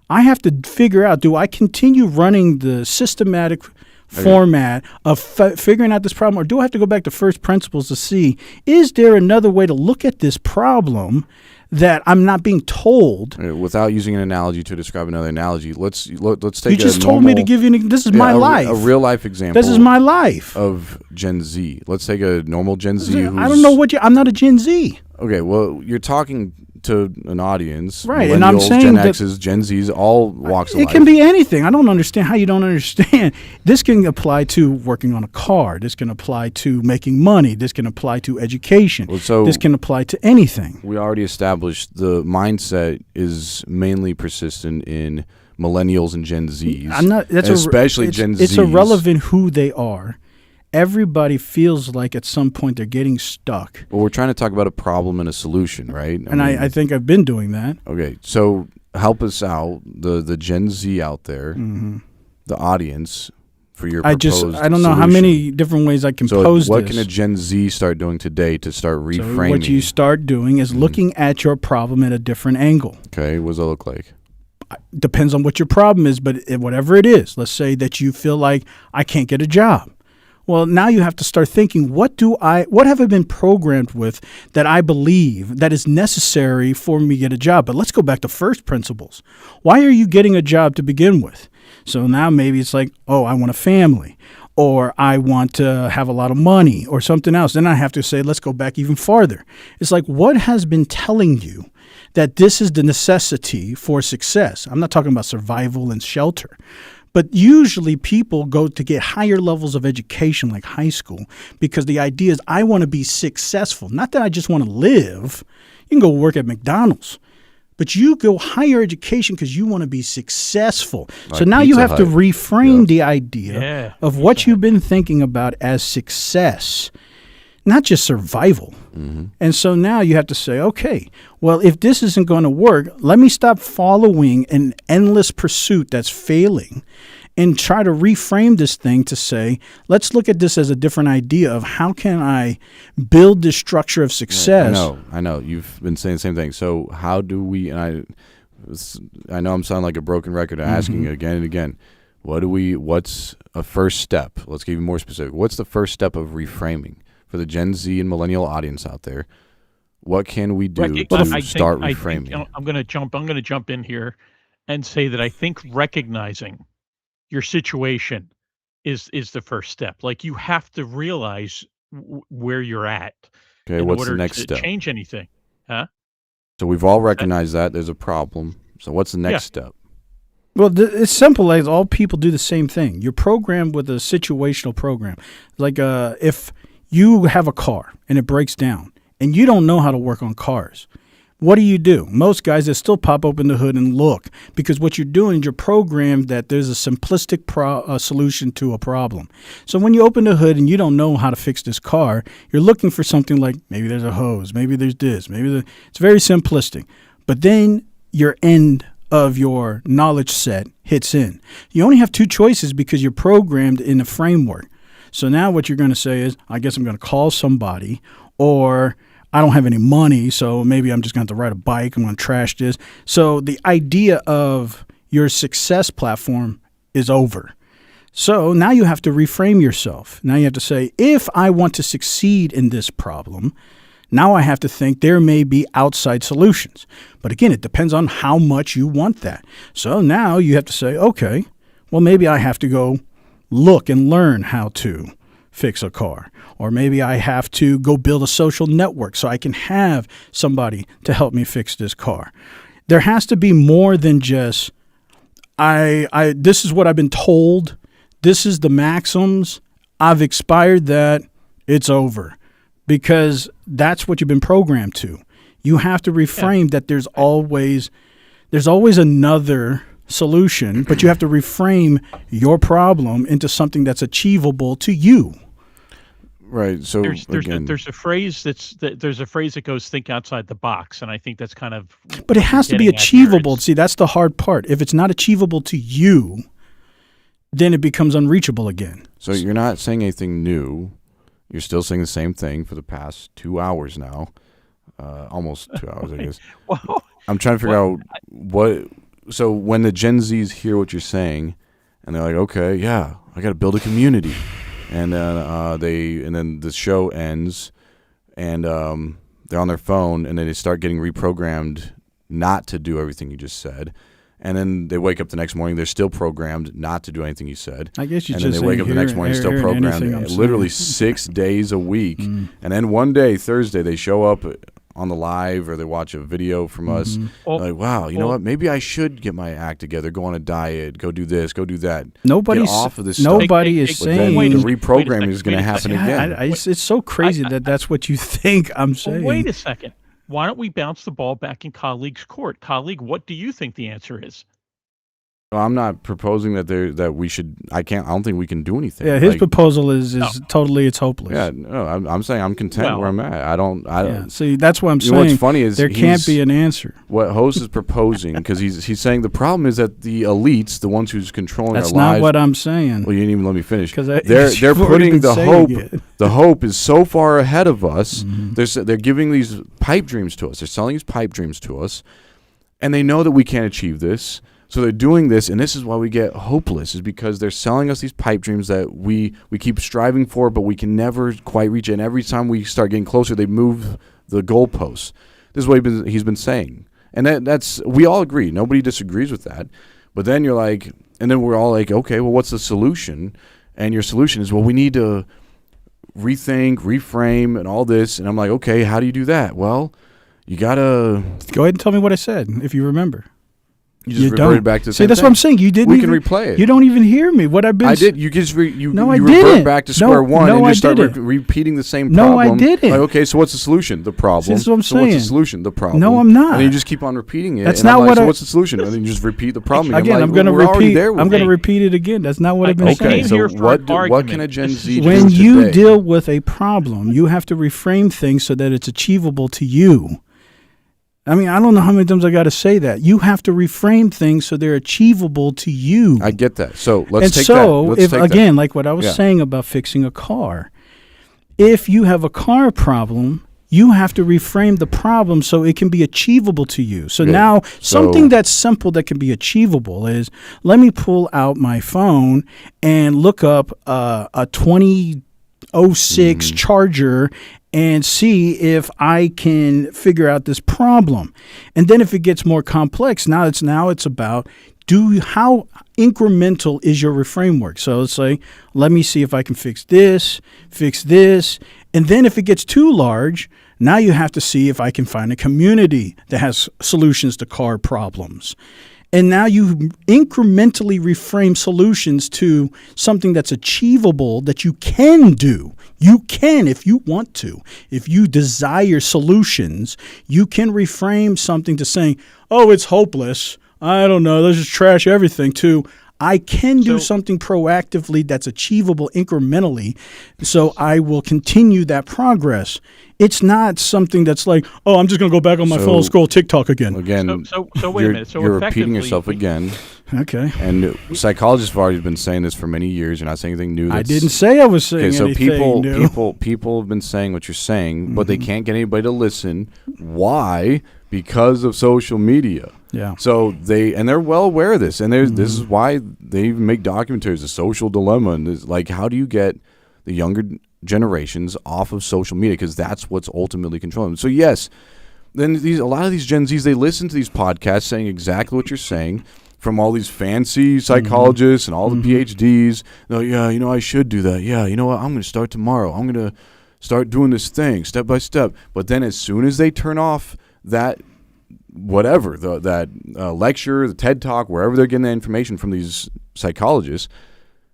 I have to figure out, do I continue running the systematic format of figuring out this problem, or do I have to go back to first principles to see, is there another way to look at this problem that I'm not being told? Without using an analogy to describe another analogy, let's take You just told me to give you this is my life. A real life example. This is my life. Of Gen Z. Let's take a normal Gen Z I don't know I'm not a Gen Z. Okay, well, you're talking to an audience, right? And I'm saying Gen X's, Gen Z's, all walks of life. It can be anything. I don't understand how you don't understand. This can apply to working on a car. This can apply to making money. This can apply to education. This can apply to anything. We already established the mindset is mainly persistent in millennials and Gen Zs. Especially Gen Zs. It's irrelevant who they are. Everybody feels like at some point they're getting stuck. Well, we're trying to talk about a problem and a solution, right? I think I've been doing that. Okay, so help us out, the Gen Z out there, the audience, for your proposed I don't know how many different ways I can pose this. What can a Gen Z start doing today to start reframing? So what you start doing is looking at your problem at a different angle. Okay, what does that look like? Depends on what your problem is, but whatever it is, let's say that you feel like I can't get a job. Well, now you have to start thinking, what have I been programmed with that I believe that is necessary for me to get a job? But let's go back to first principles. Why are you getting a job to begin with? So now maybe it's like, oh, I want a family. or I want to have a lot of money or something else. Then I have to say, let's go back even farther. It's like, what has been telling you that this is the necessity for success? I'm not talking about survival and shelter. But usually people go to get higher levels of education like high school because the idea is I want to be successful. Not that I just want to live. You can go work at McDonald's. But you go higher education because you want to be successful. Like so now you Pizza have to Hut. reframe the idea of what you've been thinking about as success, not just survival. And so now you have to say, okay, well, if this isn't going to work, let me stop following an endless pursuit that's failing and try to reframe this thing to say, let's look at this as a different idea of how can I build this structure of success. I know. You've been saying the same thing. So how do we, and I know I'm sounding like a broken record asking again and again, what's a first step? Let's get even more specific. What's the first step of reframing for the Gen Z and millennial audience out there? What can we do to start reframing? I'm going to jump in here and say that I think recognizing your situation is the first step. Like, you have to realize where you're at in What's order the next to step? change anything. Huh? So we've all recognized that there's a problem. So what's the next step? Well, it's simple as all people do the same thing. You're programmed with a situational program. Like if you have a car and it breaks down and you don't know how to work on cars, what do? Most guys that still pop open the hood and look, because what you're doing is you're programmed that there's a simplistic solution to a problem. So when you open the hood and you don't know how to fix this car, you're looking for something like maybe there's a hose, maybe there's this, it's very simplistic. But then your end of your knowledge set hits in. You only have two choices because you're programmed in a framework. So now what you're going to say is, I guess I'm going to call somebody, or I don't have any money, so maybe I'm just going to have to ride a bike. I'm going to trash this. So the idea of your success platform is over. So now you have to reframe yourself. Now you have to say, if I want to succeed in this problem, now I have to think there may be outside solutions. But again, it depends on how much you want that. So now you have to say, okay, well, maybe I have to go look and learn how to fix a car. Or maybe I have to go build a social network so I can have somebody to help me fix this car. There has to be more than just, this is what I've been told. This is the maxims. I've expired that. It's over. Because that's what you've been programmed to. You have to reframe that there's always another solution, but you have to reframe your problem into something that's achievable to you. Right. So there's a phrase that goes think outside the box, and I think that's kind of. But it has to be achievable. See, that's the hard part. If it's not achievable to you, then it becomes unreachable again. So you're not saying anything new. You're still saying the same thing for the past 2 hours now, almost 2 hours, I guess. Well, I'm trying to figure out what. So when the Gen Zs hear what you're saying, and they're like, "Okay, yeah, I got to build a community," and then the show ends, and they're on their phone, and then they start getting reprogrammed not to do everything you just said. And then they wake up the next morning, they're still programmed not to do anything you said. I guess you and just then they wake up the next morning, still programmed, literally 6 days a week. And then one day, Thursday, they show up on the live or they watch a video from us. Like, wow, you know what? Maybe I should get my act together, go on a diet, go do this, go do that. Nobody's get off of this nobody stuff. is saying the reprogramming is going to happen again. It's so crazy that's what you think I'm saying. Wait a second. Why don't we bounce the ball back in colleague's court? Colleague, what do you think the answer is? Well, I'm not proposing that we should. I don't think we can do anything. Yeah, his proposal is totally it's hopeless. Yeah, no, I'm saying I'm content where I'm at. I don't. See, that's what I'm saying. What's funny is there can't be an answer. What Host is proposing, because he's saying the problem is that the elites, the ones who's controlling that's our lives. Not what I'm saying. Well, you didn't even let me finish. Because they're putting the hope. The hope is so far ahead of us. They're giving these pipe dreams to us. They're selling these pipe dreams to us, and they know that we can't achieve this. So they're doing this, and this is why we get hopeless, is because they're selling us these pipe dreams that we keep striving for, but we can never quite reach it. And every time we start getting closer, they move the goalposts. This is what he's been saying. And that's we all agree. Nobody disagrees with that. But then you're like, and then we're all like, okay, well, what's the solution? and your solution is, well, we need to rethink, reframe, and all this. And I'm like, okay, how do you do that? Well, you gotta Go ahead and tell me what I said, if you remember. you just reverted back to the See, same that's thing. what I'm saying. You didn't. We even, can replay it. You don't even hear me. What I've been. I did. You just you No, I you didn't. revert back to square one No, and I just start didn't. repeating the same No, problem. I didn't. Like, okay, so what's the solution? The problem. See, that's what I'm so what's the saying. solution? The problem. No, I'm not. And then you just keep on repeating it. That's and I'm not like, what so I- what's the solution? And then you just repeat the problem. Again, like, I'm going to we're already repeat. there with I'm going to it. repeat it again. That's not what I've been I saying. Okay, came so here for what an can argument. a Gen Z do When you today? deal with a problem, you have to reframe things so that it's achievable to you. I mean, I don't know how many times I got to say that. You have to reframe things so they're achievable to you. I get that. So let's And take so, that. Let's if take that. again, like what I was Yeah. saying about fixing a car, if you have a car problem, you have to reframe the problem so it can be achievable to you. So Good. now, So- something that's simple that can be achievable is, let me pull out my phone and look up a 2006 charger and see if I can figure out this problem. And then if it gets more complex, now it's about how incremental is your framework. So it's like, let me see if I can fix this, and then if it gets too large, now you have to see if I can find a community that has solutions to car problems. And now you incrementally reframe solutions to something that's achievable that you can do. You can, if you want to. If you desire solutions, you can reframe something to saying, oh, it's hopeless. I don't know. Let's just trash everything, to I can do something proactively that's achievable incrementally, so I will continue that progress. It's not something that's like, oh, I'm just going to go back on my phone and scroll TikTok again. Again, So wait a minute. So you're repeating effectively, yourself again. Okay. And psychologists have already been saying this for many years. You're not saying anything new. I didn't say I was saying Okay, so anything new. people have been saying what you're saying, but they can't get anybody to listen. Why? Because of social media. Yeah. So they're well aware of this, and this is why they even make documentaries, The Social Dilemma, and it's like, how do you get the younger generations off of social media, because that's what's ultimately controlling them. So yes, then a lot of these Gen Zs, they listen to these podcasts saying exactly what you're saying from all these fancy psychologists and all the PhDs. Yeah, I should do that. Yeah, you know what? I'm going to start tomorrow. I'm going to start doing this thing step by step. But then as soon as they turn off that whatever, that lecture, the TED Talk, wherever they're getting that information from these psychologists,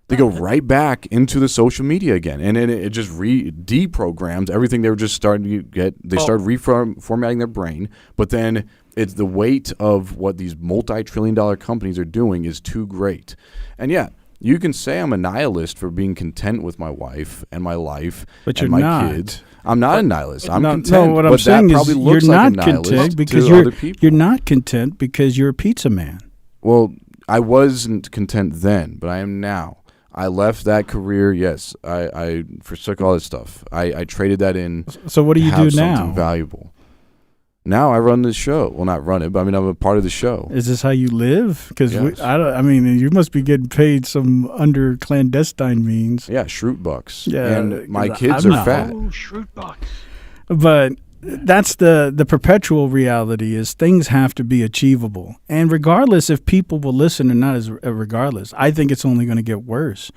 they go right back into the social media again, and it just deprograms everything they were just starting to get. They start reformatting their brain, but then it's the weight of what these multi-trillion-dollar companies are doing is too great. And yeah, you can say I'm a nihilist for being content with my wife and my life But and you're my not. kids. I'm not a nihilist. I'm content. No, what I'm but saying that is probably you're looks like not a nihilist content because to other people. you're not content because you're a pizza man. Well, I wasn't content then, but I am now. I left that career. Yes, I forsook all this stuff. I traded that in. So what do you to have do now? Something valuable. Now I run this show. Well, not run it, but I mean I'm a part of the show. Is this how you live? Because Yes. I mean, you must be getting paid some under clandestine means. Yeah, Shroot bucks. Yeah, and my 'cause kids I'm are not. fat. Oh, shrewd bucks. But that's the perpetual reality is things have to be achievable. And regardless if people will listen or not, regardless, I think it's only going to get worse.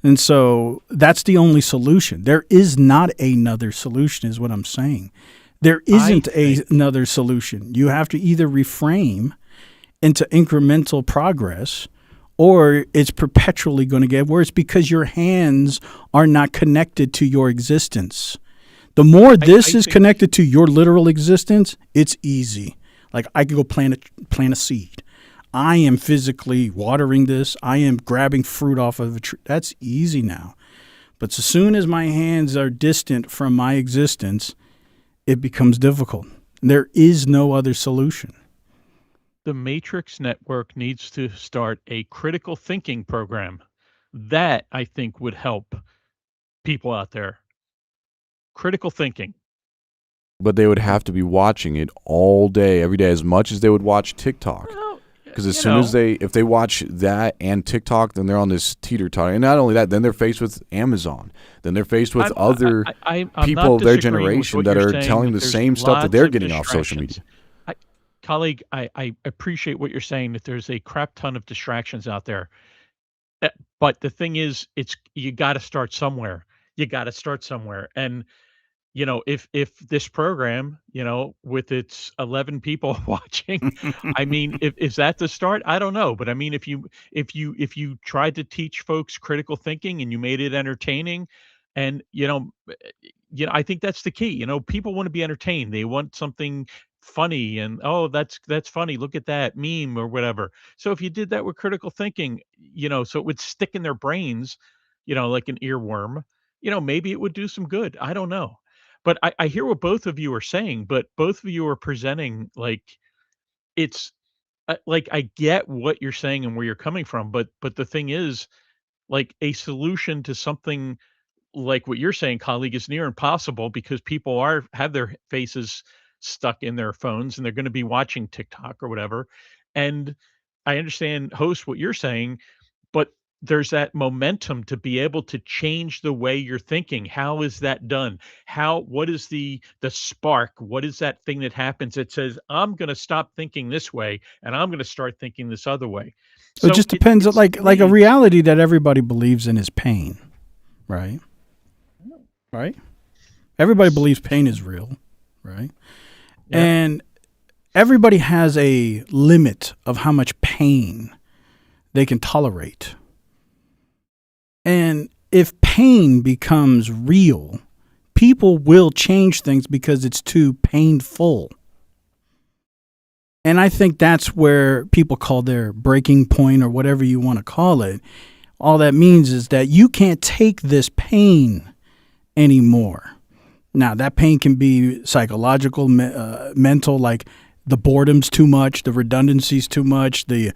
And so that's the only solution. There is not another solution is what I'm saying. There isn't another solution. You have to either reframe into incremental progress, or it's perpetually going to get worse because your hands are not connected to your existence. The more this is connected to your literal existence, it's easy. Like I could go plant a seed. I am physically watering this. I am grabbing fruit off of a tree. That's easy now. But as soon as my hands are distant from my existence, it becomes difficult. There is no other solution. The Matrix Network needs to start a critical thinking program. That, I think, would help people out there. Critical thinking. But they would have to be watching it all day, every day, as much as they would watch TikTok. Well, Because as soon as if they watch that and TikTok, then they're on this teeter-totter. And not only that, then they're faced with Amazon. Then they're faced with other I'm people not of their disagreeing with generation what that you're are saying, telling that the there's same stuff that lots they're of getting off social media. distractions. Colleague, I appreciate what you're saying, that there's a crap ton of distractions out there. But the thing is, it's you got to start somewhere. You got to start somewhere, and if this program, with its 11 people watching, I mean, if is that the start? I don't know, but I mean, if you tried to teach folks critical thinking and you made it entertaining, and I think that's the key. People want to be entertained. They want something funny, and oh, that's funny. Look at that meme or whatever. So if you did that with critical thinking, so it would stick in their brains, like an earworm. Maybe it would do some good. I don't know. But I hear what both of you are saying, but both of you are presenting like it's like I get what you're saying and where you're coming from, but the thing is, like a solution to something like what you're saying, colleague, is near impossible because people have their faces stuck in their phones and they're going to be watching TikTok or whatever. And I understand, host, what you're saying, but there's that momentum to be able to change the way you're thinking. How is that done? What is the spark? What is that thing that happens that says, I'm going to stop thinking this way and I'm going to start thinking this other way? It So just depends. it's Like a reality that everybody believes in is pain, right? Right. Everybody believes pain is real, right? Yeah. And everybody has a limit of how much pain they can tolerate. And if pain becomes real, people will change things because it's too painful. And I think that's where people call their breaking point or whatever you want to call it. All that means is that you can't take this pain anymore. Now, that pain can be psychological, mental, like the boredom's too much, the redundancy's too much, the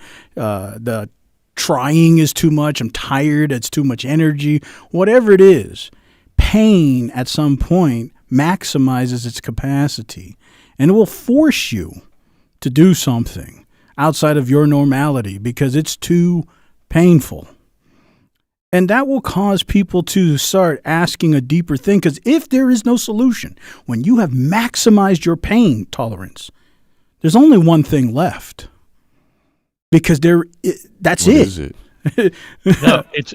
trying is too much, I'm tired, it's too much energy, whatever it is. Pain at some point maximizes its capacity, and it will force you to do something outside of your normality because it's too painful. And that will cause people to start asking a deeper thing, because if there is no solution, when you have maximized your pain tolerance, there's only one thing left. Because that's What it. is it? No, it's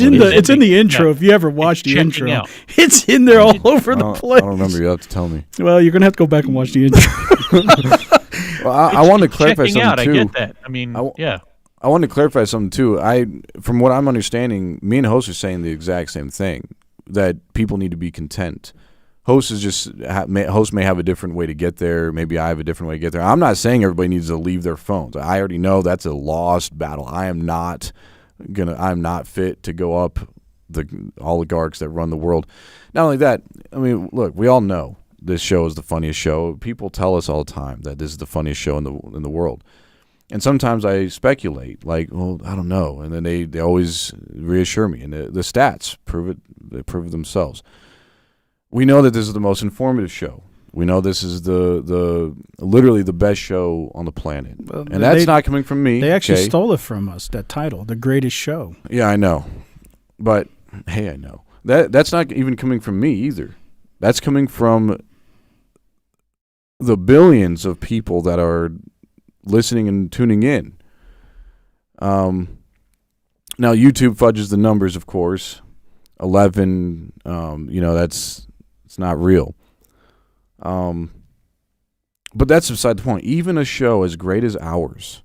in the intro. No, if you ever watched the intro, out. it's in there all over the place. I don't remember. You have to tell me. Well, you're gonna have to go back and watch the intro. Well, I want to clarify something out, too. I get that. I mean, yeah. I want to clarify something too. From what I'm understanding, me and Host are saying the exact same thing, that people need to be content. Host may have a different way to get there. Maybe I have a different way to get there. I'm not saying everybody needs to leave their phones. I already know that's a lost battle. I'm not fit to go up the oligarchs that run the world. Not only that, I mean, look, we all know this show is the funniest show. People tell us all the time that this is the funniest show in the world. And sometimes I speculate, like, well, I don't know. And then they always reassure me. And the stats prove it. They prove it themselves. We know that this is the most informative show. We know this is the literally the best show on the planet. Well, and that's not coming from me. They actually okay? stole it from us, that title, The Greatest Show. Yeah, I know. But, hey, I know. That's not even coming from me either. That's coming from the billions of people that are listening and tuning in. Now, YouTube fudges the numbers, of course. 11, it's not real. But that's beside the point. Even a show as great as ours,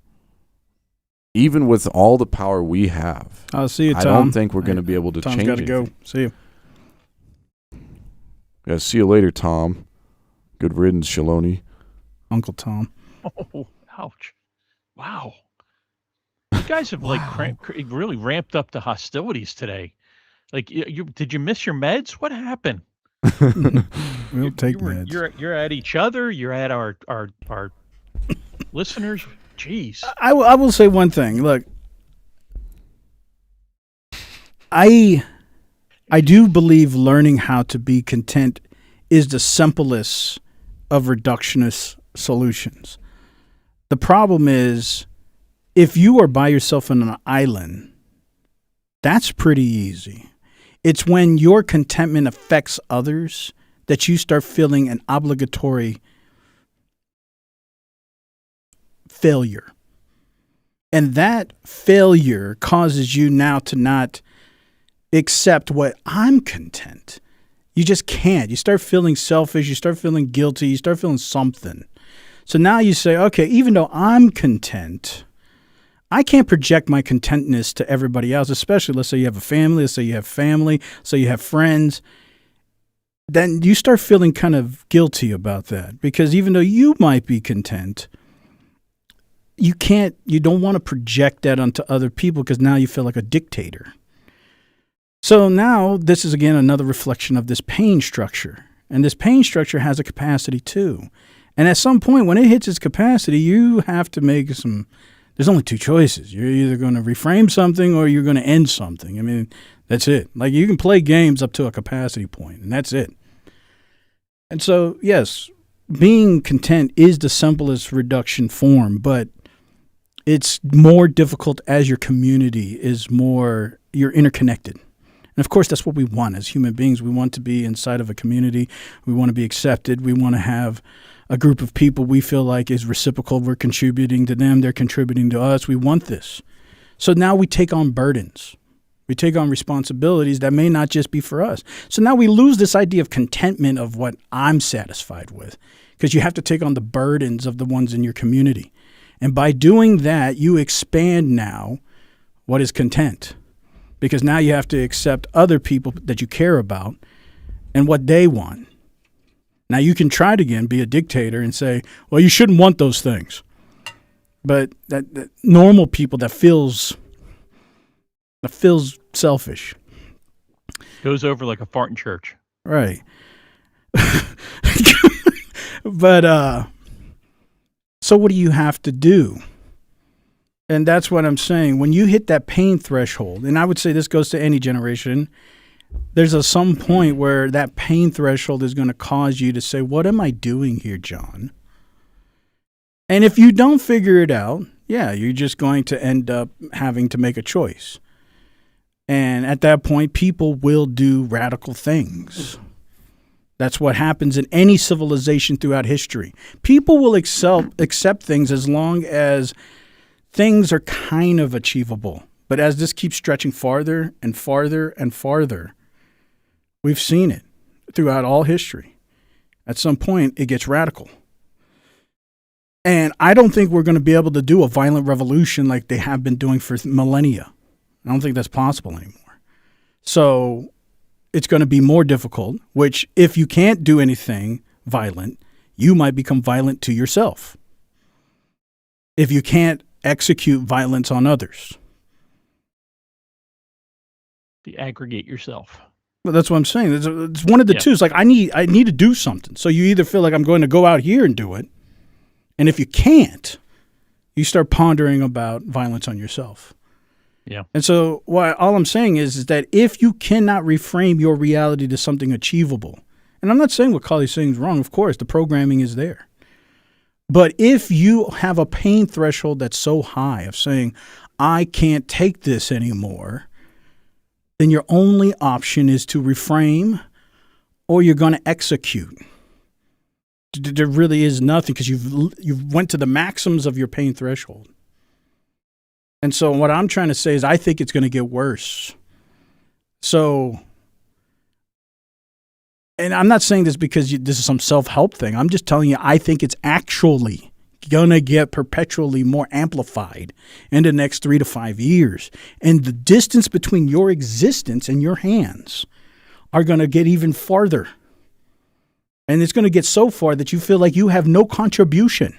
even with all the power we have, I'll see you, Tom. I don't think we're going to be able to Tom's change it. Tom's got to go. See you. Yeah, see you later, Tom. Good riddance, Shaloni. Uncle Tom. Oh, ouch. Wow. You guys have really ramped up the hostilities today. Like, did you miss your meds? What happened? We'll take meds. You're at each other. You're at our listeners. Jeez. I will say one thing. Look, I do believe learning how to be content is the simplest of reductionist solutions. The problem is, if you are by yourself on an island, that's pretty easy. It's when your contentment affects others that you start feeling an obligatory failure. And that failure causes you now to not accept what I'm content. You just can't. You start feeling selfish. You start feeling guilty. You start feeling something. So now you say, okay, even though I'm content, I can't project my contentness to everybody else, especially let's say you have a family, let's say you have family, so you have friends. Then you start feeling kind of guilty about that because even though you might be content, you don't want to project that onto other people because now you feel like a dictator. So now this is, again, another reflection of this pain structure. And this pain structure has a capacity too. And at some point when it hits its capacity, you have to make there's only two choices. You're either going to reframe something or you're going to end something. I mean, that's it. Like you can play games up to a capacity point and that's it. And so, yes, being content is the simplest reduction form, but it's more difficult as your community you're interconnected. And of course, that's what we want as human beings. We want to be inside of a community. We want to be accepted. We want to have a group of people we feel like is reciprocal. We're contributing to them. They're contributing to us. We want this. So now we take on burdens. We take on responsibilities that may not just be for us. So now we lose this idea of contentment of what I'm satisfied with because you have to take on the burdens of the ones in your community. And by doing that, you expand now what is content. Because now you have to accept other people that you care about and what they want. Now you can try to, again, be a dictator and say, well, you shouldn't want those things. But that normal people that feels selfish. Goes over like a fart in church. Right. But so what do you have to do? And that's what I'm saying. When you hit that pain threshold, and I would say this goes to any generation, there's some point where that pain threshold is going to cause you to say, what am I doing here, John? And if you don't figure it out, yeah, you're just going to end up having to make a choice. And at that point, people will do radical things. That's what happens in any civilization throughout history. People will accept things as long as things are kind of achievable. But as this keeps stretching farther and farther and farther, we've seen it throughout all history. At some point, it gets radical. And I don't think we're going to be able to do a violent revolution like they have been doing for millennia. I don't think that's possible anymore. So it's going to be more difficult, which if you can't do anything violent, you might become violent to yourself. If you can't execute violence on others. You aggregate yourself. Well, that's what I'm saying. It's one of the two. It's like I need to do something. So you either feel like I'm going to go out here and do it, and if you can't, you start pondering about violence on yourself. Yeah. And so all I'm saying is that if you cannot reframe your reality to something achievable, and I'm not saying what Kali's saying is wrong. Of course, the programming is there. But if you have a pain threshold that's so high of saying, I can't take this anymore, then your only option is to reframe or you're going to execute. There really is nothing because you've went to the maxims of your pain threshold. And so what I'm trying to say is I think it's going to get worse. So, and I'm not saying this because this is some self-help thing. I'm just telling you I think it's actually going to get perpetually more amplified in the next 3 to 5 years. And the distance between your existence and your hands are going to get even farther. And it's going to get so far that you feel like you have no contribution.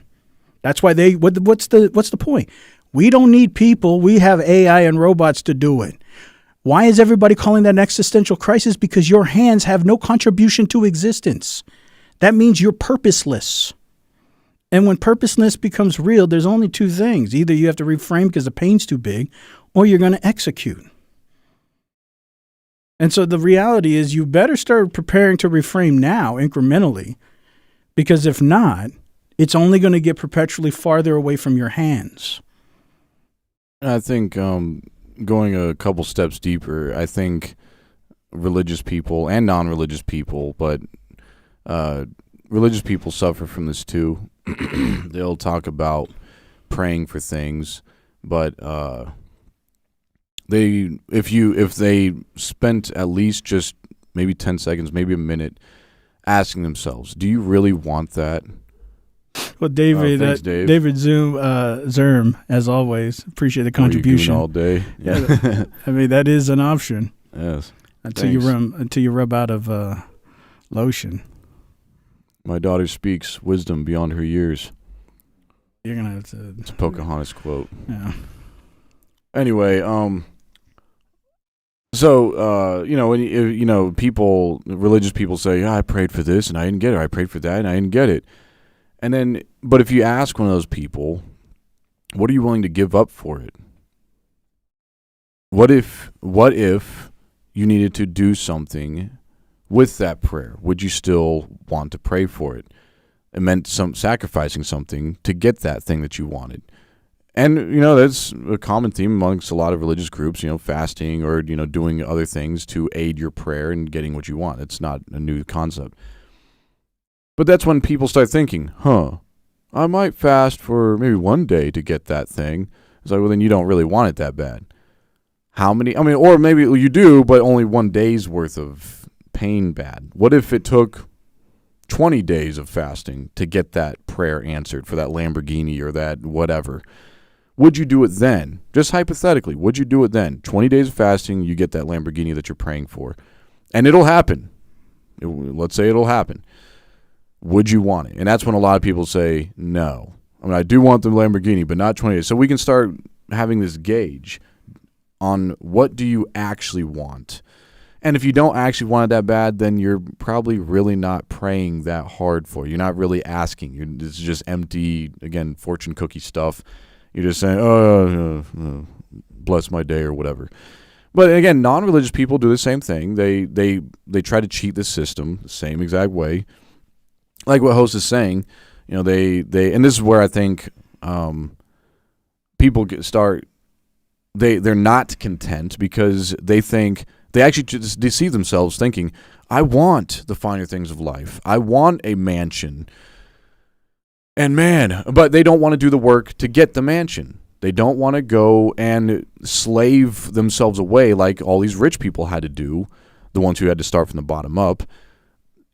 That's why what's the point? We don't need people. We have AI and robots to do it. Why is everybody calling that an existential crisis? Because your hands have no contribution to existence. That means you're purposeless. And when purposelessness becomes real, there's only two things. Either you have to reframe because the pain's too big, or you're going to execute. And so the reality is you better start preparing to reframe now incrementally, because if not, it's only going to get perpetually farther away from your hands. I think going a couple steps deeper, I think religious people and non-religious people, but religious people suffer from this too. They'll talk about praying for things, But if they spent at least just maybe 10 seconds, maybe a minute, asking themselves, do you really want that? Well, David, thanks, Dave. David Zerm, as always, appreciate the What are you doing contribution. all day. Yeah. I mean, that is an option. Yes. Until you rub out of lotion. My daughter speaks wisdom beyond her years. You're gonna have to. It's a Pocahontas quote. Yeah. Anyway, so when religious people say, "Yeah, I prayed for this and I didn't get it. I prayed for that and I didn't get it." And then, but if you ask one of those people, what are you willing to give up for it? What if you needed to do something with that prayer? Would you still want to pray for it? It meant sacrificing something to get that thing that you wanted. And, that's a common theme amongst a lot of religious groups, fasting or, doing other things to aid your prayer and getting what you want. It's not a new concept. But that's when people start thinking, I might fast for maybe one day to get that thing. It's like, well, then you don't really want it that bad. How many? I mean, or maybe you do, but only one day's worth of pain bad. What if it took 20 days of fasting to get that prayer answered for that Lamborghini or that whatever? Would you do it then? Just hypothetically, would you do it then? 20 days of fasting, you get that Lamborghini that you're praying for. And it'll happen. Let's say it'll happen. Would you want it? And that's when a lot of people say no. I mean, I do want the Lamborghini, but not 20 days. So we can start having this gauge on what do you actually want. And if you don't actually want it that bad, then you're probably really not praying that hard for it. You're not really asking. It's just empty, again, fortune cookie stuff. You're just saying, bless my day or whatever. But again, non-religious people do the same thing. They try to cheat the system the same exact way. Like what Host is saying, they and this is where I think people they're not content because they think they actually just deceive themselves thinking, I want the finer things of life. I want a mansion. But they don't want to do the work to get the mansion. They don't want to go and slave themselves away like all these rich people had to do, the ones who had to start from the bottom up.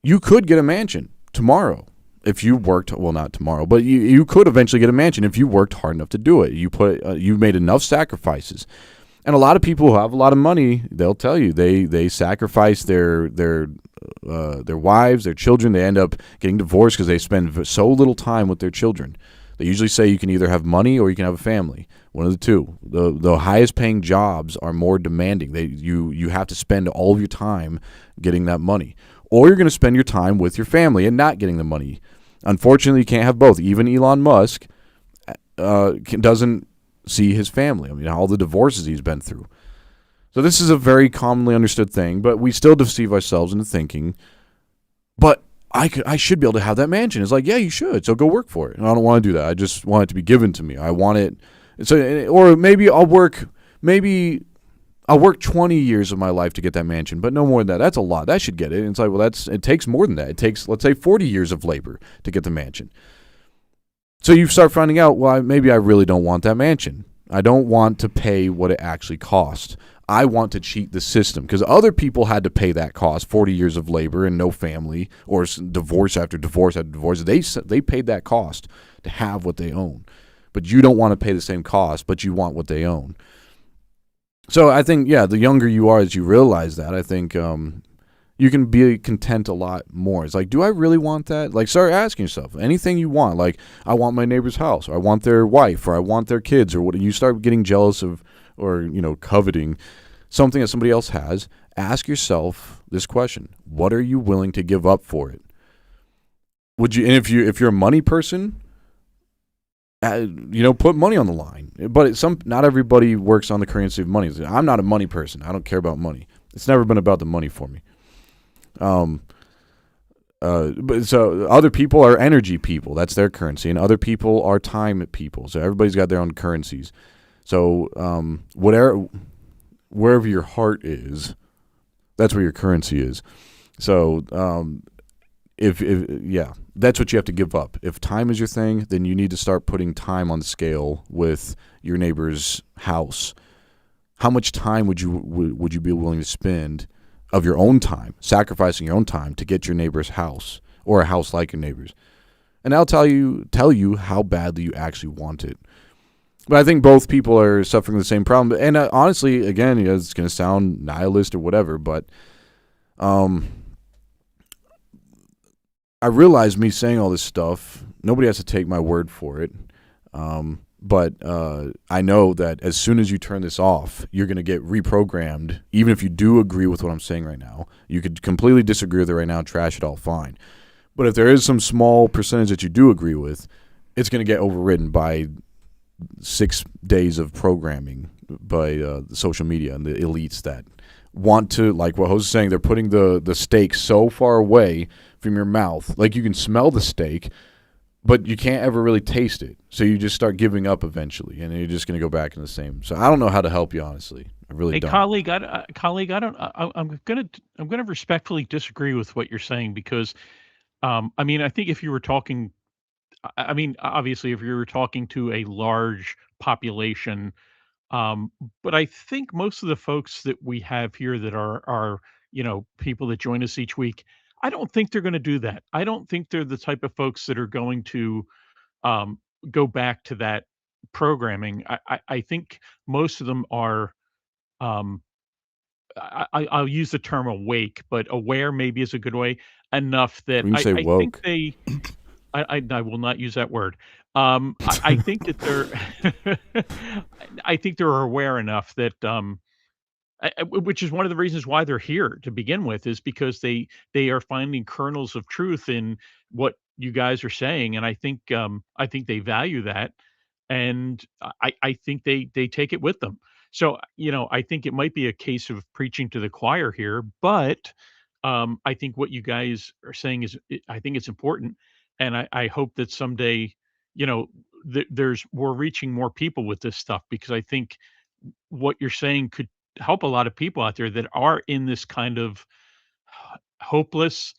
You could get a mansion tomorrow if you worked, well, not tomorrow, but you could eventually get a mansion if you worked hard enough to do it. You made enough sacrifices. And a lot of people who have a lot of money, they'll tell you they sacrifice their wives, their children. They end up getting divorced because they spend so little time with their children. They usually say you can either have money or you can have a family. One of the two. The highest paying jobs are more demanding. You have to spend all of your time getting that money. Or you're going to spend your time with your family and not getting the money. Unfortunately, you can't have both. Even Elon Musk doesn't see his family. I mean, all the divorces he's been through. So this is a very commonly understood thing, but we still deceive ourselves into thinking, but I should be able to have that mansion. It's like, yeah, you should. So go work for it. And I don't want to do that. I just want it to be given to me. I want it. So, or maybe I'll work 20 years of my life to get that mansion, but no more than that. That's a lot. That should get it. And it's like, well, it takes more than that. It takes, let's say, 40 years of labor to get the mansion. So you start finding out, well, maybe I really don't want that mansion. I don't want to pay what it actually cost. I want to cheat the system because other people had to pay that cost, 40 years of labor and no family, or divorce after divorce after divorce. They paid that cost to have what they own. But you don't want to pay the same cost, but you want what they own. So I think, yeah, the younger you are as you realize that, I think you can be content a lot more. It's like, do I really want that? Like, start asking yourself anything you want. Like, I want my neighbor's house, or I want their wife, or I want their kids, or what. You start getting jealous of, or coveting something that somebody else has. Ask yourself this question: what are you willing to give up for it? Would you? And if you're a money person, put money on the line. But not everybody works on the currency of money. I'm not a money person. I don't care about money. It's never been about the money for me. But so other people are energy people. That's their currency, and other people are time people. So everybody's got their own currencies. So wherever your heart is, that's where your currency is. So if yeah, that's what you have to give up. If time is your thing, then you need to start putting time on the scale with your neighbor's house. How much time would you be willing to spend of your own time, sacrificing your own time to get your neighbor's house or a house like your neighbor's? And I'll tell you how badly you actually want it. But I think both people are suffering the same problem. And honestly, again, it's going to sound nihilist or whatever, but I realize me saying all this stuff, nobody has to take my word for it. But I know that as soon as you turn this off, you're going to get reprogrammed. Even if you do agree with what I'm saying right now, you could completely disagree with it right now and trash it all fine. But if there is some small percentage that you do agree with, it's going to get overridden by 6 days of programming by the social media and the elites that want to, like what Jose is saying, they're putting the steak so far away from your mouth. Like you can smell the steak, but you can't ever really taste it. So you just start giving up eventually, and you're just going to go back in the same. So I don't know how to help you, honestly. I really don't. Colleague, I don't. I'm gonna respectfully disagree with what you're saying because, I mean, I think if you were talking, I mean, obviously, if you were talking to a large population, but I think most of the folks that we have here that are people that join us each week, I don't think they're going to do that. I don't think they're the type of folks that are going to um, go back to that programming. I think most of them are. Um, I'll use the term awake, but aware maybe is a good way. Enough that We can say I think woke. they. I will not use that word. I think that they're. I think they're aware enough that which is one of the reasons why they're here to begin with, is because they are finding kernels of truth in what you guys are saying, and I think they value that, and I think they take it with them. So I think it might be a case of preaching to the choir here, but I think what you guys are saying I think it's important, and I hope that someday you know there's we're reaching more people with this stuff because I think what you're saying could help a lot of people out there that are in this kind of hopeless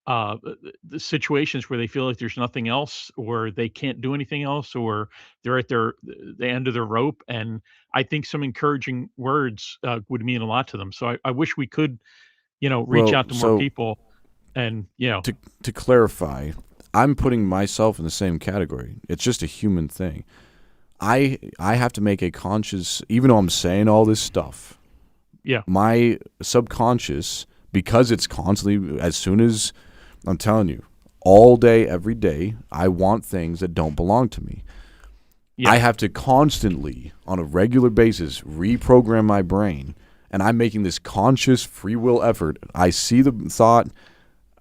the situations where they feel like there's nothing else or they can't do anything else or they're at the end of their rope, and I think some encouraging words would mean a lot to them. So I wish we could reach Well, out to more so people and to clarify, I'm putting myself in the same category. It's just a human thing. I have to make a conscious, even though I'm saying all this stuff, yeah my subconscious, because it's constantly, as soon as, I'm telling you, all day, every day, I want things that don't belong to me. yeah I have to constantly, on a regular basis, reprogram my brain, and I'm making this conscious free will effort. I see the thought,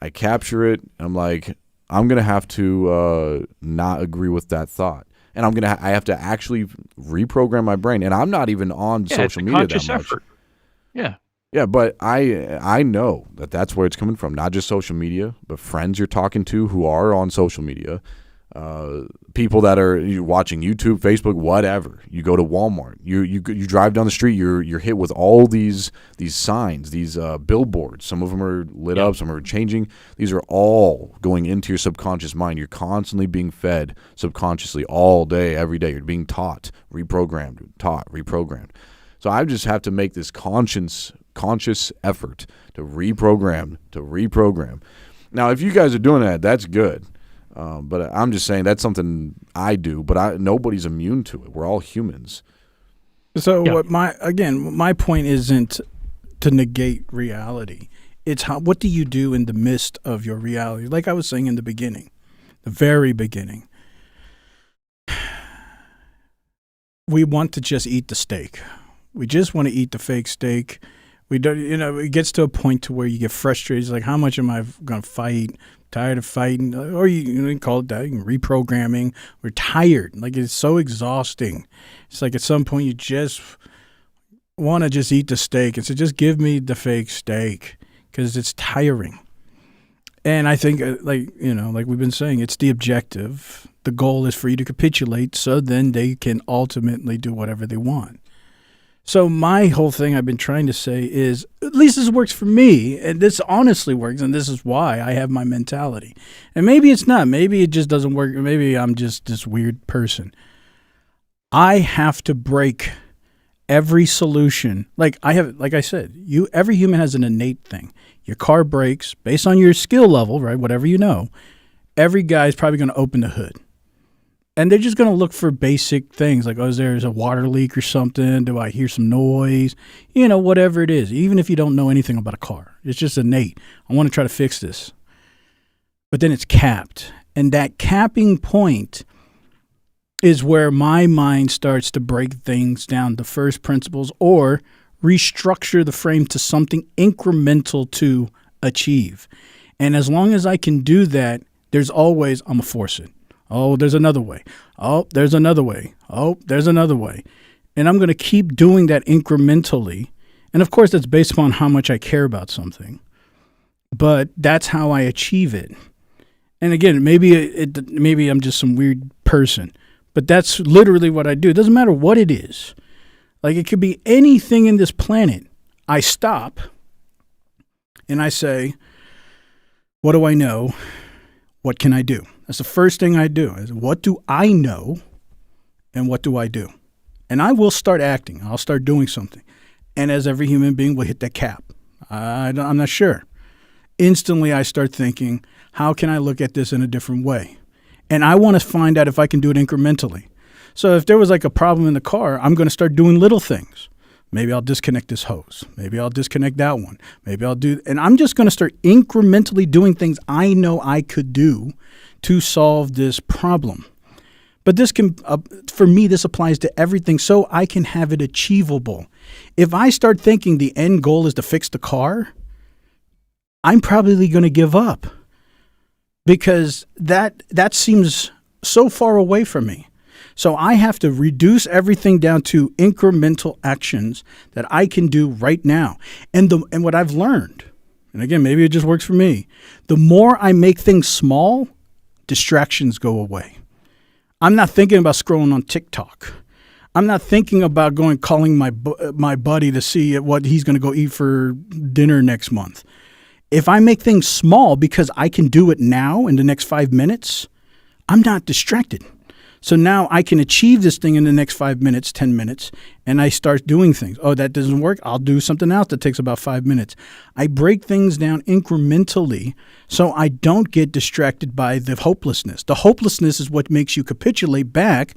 I capture it, and I'm like, I'm going to have to not agree with that thought. And I have to actually reprogram my brain. And I'm not even on yeah it's social a media that conscious much. effort. Yeah. Yeah, but I know that's where it's coming from. Not just social media, but friends you're talking to who are on social media, people that are watching YouTube, Facebook, whatever. You go to Walmart, you drive down the street, you're hit with all these signs, these billboards. Some of them are lit up, some are changing. These are all going into your subconscious mind. You're constantly being fed subconsciously all day, every day. You're being taught, reprogrammed. So I just have to make this conscious effort to reprogram. Now, if you guys are doing that, that's good. But I'm just saying that's something I do. But nobody's immune to it. We're all humans. So Yeah. my point isn't to negate reality. It's what do you do in the midst of your reality? Like I was saying in the beginning, the very beginning. We want to just eat the steak. We just want to eat the fake steak. We don't, it gets to a point to where you get frustrated. It's like, how much am I going to fight? Tired of fighting, or you can call it that, reprogramming. We're tired. Like it's so exhausting. It's like at some point you just want to just eat the steak and so just give me the fake steak because it's tiring. And I think, like we've been saying, it's the objective. The goal is for you to capitulate so then they can ultimately do whatever they want. So my whole thing I've been trying to say is, at least this works for me, and this honestly works, and this is why I have my mentality. And maybe it's not. Maybe it just doesn't work. Maybe I'm just this weird person. I have to break every solution. Like I said, every human has an innate thing. Your car breaks based on your skill level, right? Whatever you know. Every guy's probably going to open the hood. And they're just going to look for basic things like, oh, is there a water leak or something? Do I hear some noise? Whatever it is, even if you don't know anything about a car. It's just innate. I want to try to fix this. But then it's capped. And that capping point is where my mind starts to break things down to first principles or restructure the frame to something incremental to achieve. And as long as I can do that, there's always, I'm going to force it. Oh, there's another way. Oh, there's another way. Oh, there's another way. And I'm going to keep doing that incrementally. And of course, that's based upon how much I care about something. But that's how I achieve it. And again, maybe I'm just some weird person. But that's literally what I do. It doesn't matter what it is. Like, it could be anything in this planet. I stop and I say, what do I know? What can I do? That's the first thing I do. Is what do I know and what do I do? And I will start acting. I'll start doing something. And as every human being will hit that cap. I'm not sure. Instantly, I start thinking, how can I look at this in a different way? And I want to find out if I can do it incrementally. So if there was like a problem in the car, I'm going to start doing little things. Maybe I'll disconnect this hose. Maybe I'll disconnect that one. And I'm just going to start incrementally doing things I know I could do to solve this problem. But this can, for me, this applies to everything so I can have it achievable. If I start thinking the end goal is to fix the car, I'm probably going to give up because that seems so far away from me. So I have to reduce everything down to incremental actions that I can do right now. And what I've learned, and again, maybe it just works for me, the more I make things small, distractions go away. I'm not thinking about scrolling on TikTok. I'm not thinking about calling my buddy to see what he's going to go eat for dinner next month. If I make things small because I can do it now in the next 5 minutes, I'm not distracted. So now I can achieve this thing in the next 5 minutes, 10 minutes, and I start doing things. Oh, that doesn't work. I'll do something else that takes about 5 minutes. I break things down incrementally so I don't get distracted by the hopelessness. The hopelessness is what makes you capitulate back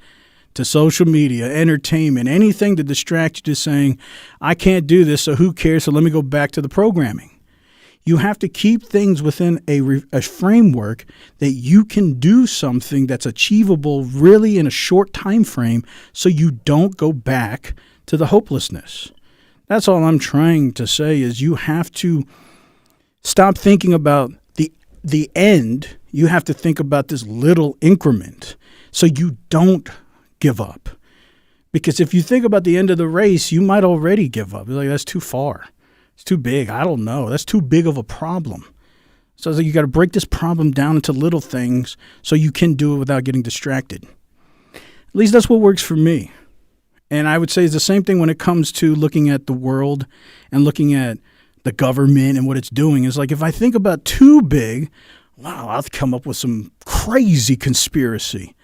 to social media, entertainment, anything to distract you to saying, I can't do this, so who cares? So let me go back to the programming. You have to keep things within a framework that you can do something that's achievable really in a short time frame so you don't go back to the hopelessness. That's all I'm trying to say is you have to stop thinking about the end. You have to think about this little increment so you don't give up. Because if you think about the end of the race, you might already give up. You're like, that's too far. It's too big. I don't know. That's too big of a problem. So you got to break this problem down into little things so you can do it without getting distracted. At least that's what works for me. And I would say it's the same thing when it comes to looking at the world and looking at the government and what it's doing. It's like if I think about too big, wow, I'll come up with some crazy conspiracy.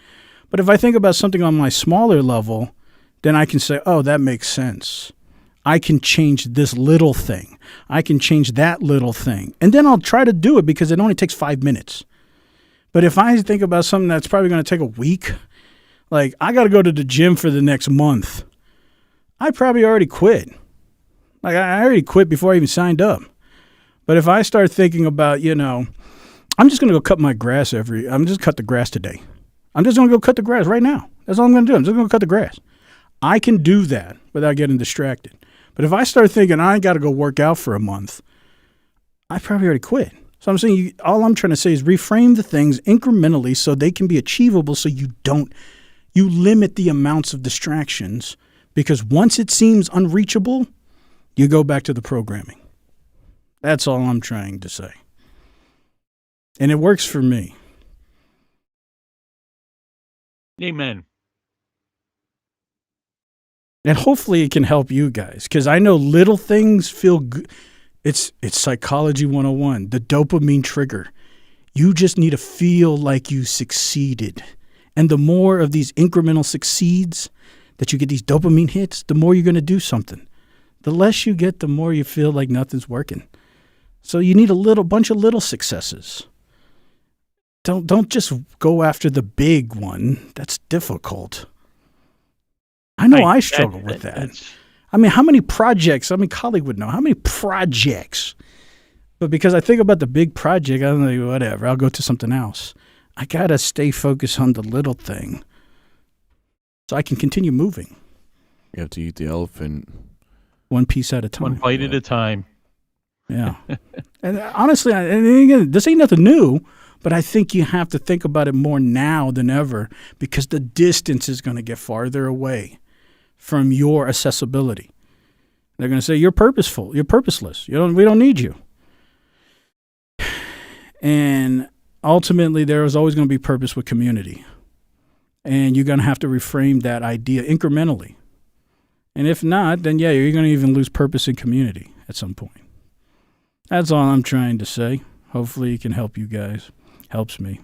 But if I think about something on my smaller level, then I can say, oh, that makes sense. I can change this little thing. I can change that little thing. And then I'll try to do it because it only takes 5 minutes. But if I think about something that's probably going to take a week, like I got to go to the gym for the next month, I probably already quit. Like I already quit before I even signed up. But if I start thinking about, I'm just going to go cut my grass I'm just cut the grass today. I'm just going to go cut the grass right now. That's all I'm going to do. I'm just going to cut the grass. I can do that without getting distracted. But if I start thinking I got to go work out for a month, I probably already quit. So I'm saying all I'm trying to say is reframe the things incrementally so they can be achievable so you limit the amounts of distractions because once it seems unreachable, you go back to the programming. That's all I'm trying to say. And it works for me. Amen. And hopefully it can help you guys, because I know little things feel good. It's psychology 101, the dopamine trigger. You just need to feel like you succeeded. And the more of these incremental succeeds that you get, these dopamine hits, the more you're going to do something. The less you get, the more you feel like nothing's working. So you need a bunch of little successes. Don't just go after the big one. That's difficult. I know I struggle with that. I mean, how many projects? I mean, colleague would know. How many projects? But because I think about the big project, I'm like, whatever, I'll go to something else. I got to stay focused on the little thing so I can continue moving. You have to eat the elephant. One piece at a time. One bite at a time. Yeah. And honestly, and again, this ain't nothing new, but I think you have to think about it more now than ever because the distance is going to get farther away from your accessibility. They're going to say, you're purposeful. You're purposeless. We don't need you. And ultimately, there is always going to be purpose with community. And you're going to have to reframe that idea incrementally. And if not, then yeah, you're going to even lose purpose in community at some point. That's all I'm trying to say. Hopefully it can help you guys. Helps me.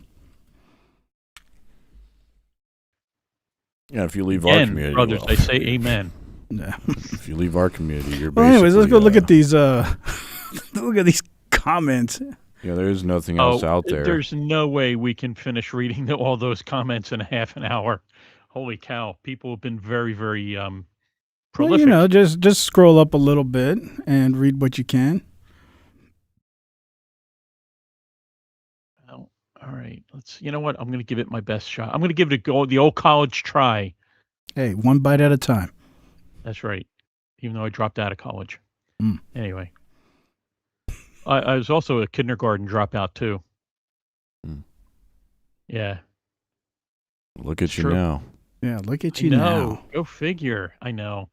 Yeah, if you leave our community, brothers, I say amen. Yeah. If you leave our community, you're well, basically... anyways, let's go look at these look at these comments. Yeah, there is nothing else out there. There's no way we can finish reading all those comments in a half an hour. Holy cow. People have been very, very prolific. Well, just scroll up a little bit and read what you can. All right. You know what? I'm going to give it my best shot. I'm going to give it the old college try. Hey, one bite at a time. That's right. Even though I dropped out of college. Mm. Anyway. I was also a kindergarten dropout too. Mm. Yeah. Look at you now. Yeah, look at you now. Go figure. I know.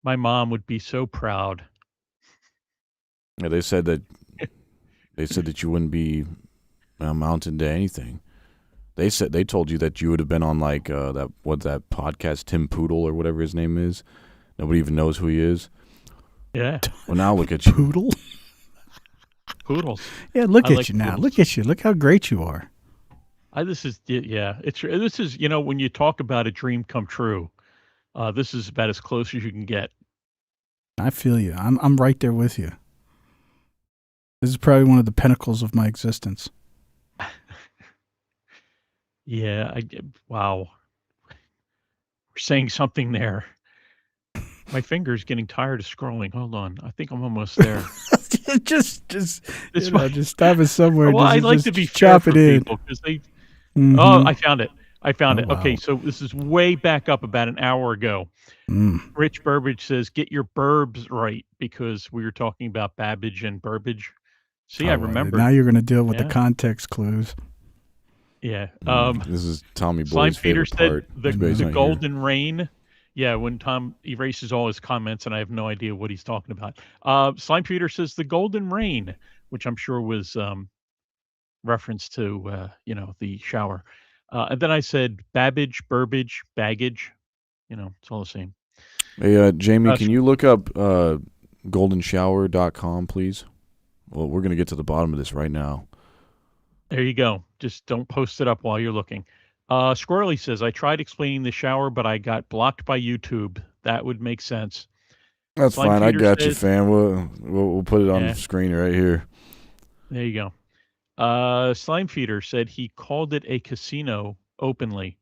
My mom would be so proud. Yeah, they said that you wouldn't be amounted to anything. They told you that you would have been on like that podcast, Tim Poodle or whatever his name is. Nobody even knows who he is. Yeah. Well, now look at you. Poodle? Poodles. Yeah, look at you now. Poodles. Look at you. Look how great you are. This is when you talk about a dream come true, this is about as close as you can get. I feel you. I'm right there with you. This is probably one of the pinnacles of my existence. Yeah, wow. We're saying something there. My finger's getting tired of scrolling. Hold on. I think I'm almost there. just stop it somewhere. Well, I like to be fair for people because they. Mm-hmm. Oh, I found it. Wow. Okay, so this is way back up about an hour ago. Rich Burbage says, "Get your burbs right," because we were talking about Babbage and Burbage. See, I remember. Now you're going to deal with the context clues. Yeah. This is Tommy Boy's Slime Peter favorite said part. the golden rain. Yeah, when Tom erases all his comments and I have no idea what he's talking about. Slime Peter says the golden rain, which I'm sure was reference to the shower. And then I said Babbage, Burbage, baggage. It's all the same. Hey, Jamie, can you look up goldenshower.com, please? Well, we're going to get to the bottom of this right now. There you go. Just don't post it up while you're looking. Squirrely says, I tried explaining the shower, but I got blocked by YouTube. That would make sense. That's fine. I got you, fam. We'll put it on the screen right here. There you go. Slime Feeder said he called it a casino openly.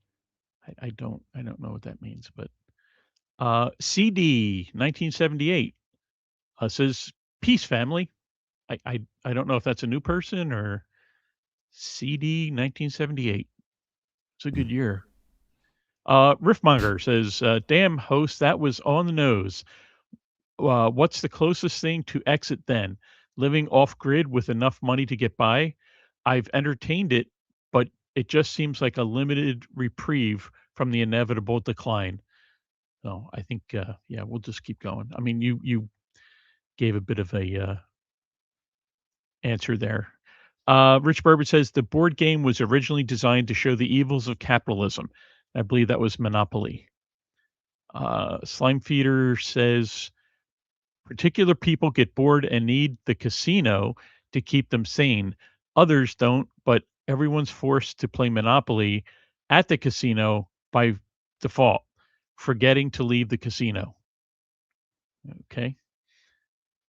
I don't know what that means, but CD 1978 says peace family. I don't know if that's a new person or CD 1978. It's a good year. Riffmonger says, damn host, that was on the nose. What's the closest thing to exit then? Living off grid with enough money to get by? I've entertained it, but it just seems like a limited reprieve from the inevitable decline. So I think, we'll just keep going. I mean, you gave a bit of a answer there. Rich Burbage says the board game was originally designed to show the evils of capitalism. I believe that was Monopoly. Slime Feeder says particular people get bored and need the casino to keep them sane. Others don't, but everyone's forced to play Monopoly at the casino by default, forgetting to leave the casino. Okay.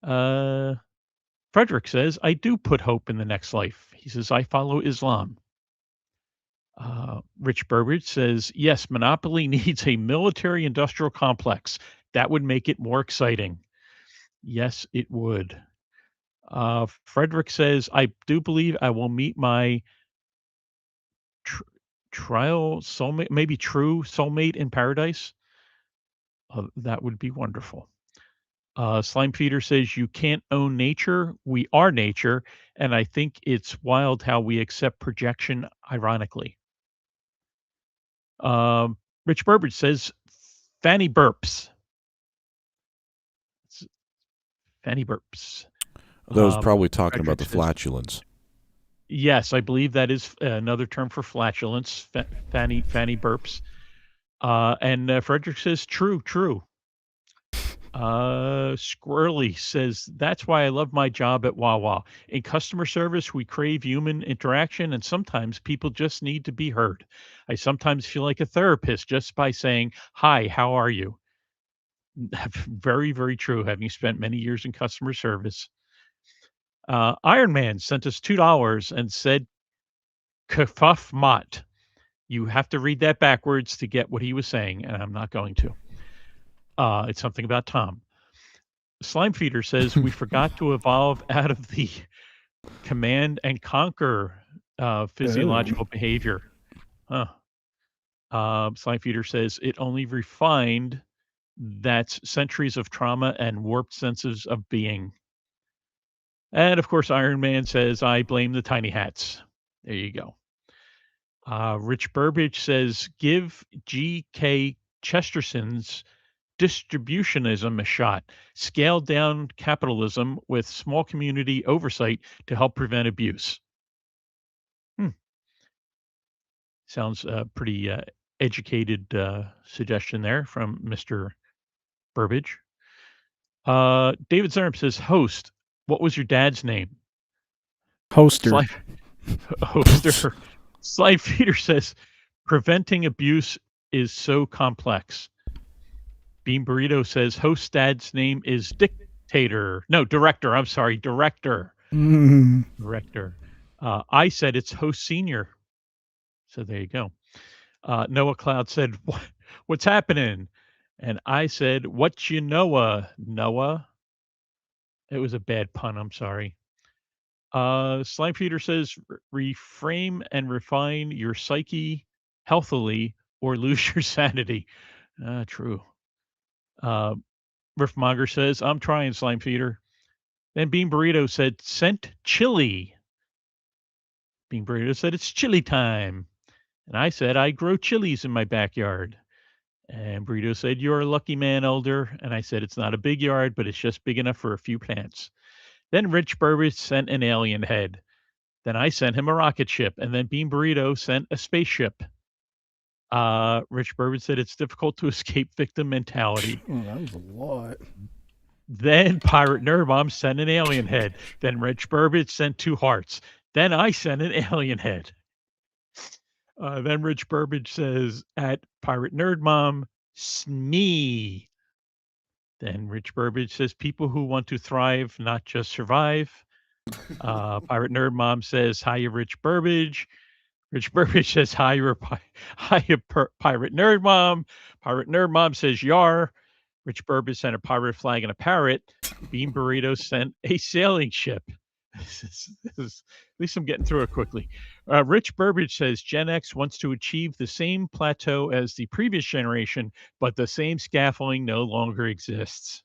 Uh, Frederick says, I do put hope in the next life. He says, I follow Islam. Rich Burbage says, yes, Monopoly needs a military industrial complex. That would make it more exciting. Yes, it would. Frederick says, I do believe I will meet my tr- trial soulmate, maybe true soulmate in paradise. That would be wonderful. Slime Feeder says, you can't own nature. We are nature. And I think it's wild how we accept projection ironically. Um, Rich Burbage says, Fanny burps. S- Fanny burps. That was probably talking about Frederick the says, flatulence. yes, I believe that is another term for flatulence. Fanny burps. And Frederick says, true, true. Squirrely says, that's why I love my job at Wawa. In customer service, we crave human interaction, and sometimes people just need to be heard. I sometimes feel like a therapist just by saying, hi, how are you? Very, very true, having spent many years in customer service. Iron Man sent us $2 and said, Kafuf Mott. You have to read that backwards to get what he was saying, and I'm not going to. It's something about Tom. Slime Feeder says we forgot to evolve out of the command and conquer physiological behavior. Huh. Slime Feeder says it only refined that's centuries of trauma and warped senses of being. And of course, Iron Man says, I blame the tiny hats. There you go. Rich Burbage says, give G.K. Chesterson's distributionism a shot. Scale down capitalism with small community oversight to help prevent abuse. Sounds pretty educated suggestion there from Mr. Burbage. David Zerm says, host, what was your dad's name? Hoster. Hoster. Slide Feeder says, preventing abuse is so complex. Bean Burrito says, host dad's name is Dictator. No, Director. I'm sorry, Director. Director. I said it's Host Senior. So there you go. Noah Cloud said, what's happening? And I said, what you know, Noah? It was a bad pun. I'm sorry. Slime Feeder says, reframe and refine your psyche healthily or lose your sanity. True. Riffmonger says, I'm trying, Slime Feeder. Then Bean Burrito said, scent chili. Bean Burrito said, it's chili time. And I said, I grow chilies in my backyard. And Burrito said, you're a lucky man, Elder. And I said, it's not a big yard, but it's just big enough for a few plants. Then Rich Burbage sent an alien head. Then I sent him a rocket ship. And then Bean Burrito sent a spaceship. Rich Burbage said, it's difficult to escape victim mentality. Oh, that was a lot. Then Pirate Nerdmom sent an alien head. Then Rich Burbage sent 2 hearts. Then I sent an alien head. Then Rich Burbage says at Pirate Nerdmom, Smee. Then Rich Burbage says people who want to thrive, not just survive. Pirate Nerdmom says, hiya, Rich Burbage. Rich Burbage says, hiya, Pirate Nerdmom. Pirate Nerdmom says, yar. Rich Burbage sent a pirate flag and a parrot. Bean Burrito sent a sailing ship. At least I'm getting through it quickly. Rich Burbage says Gen X wants to achieve the same plateau as the previous generation, but the same scaffolding no longer exists.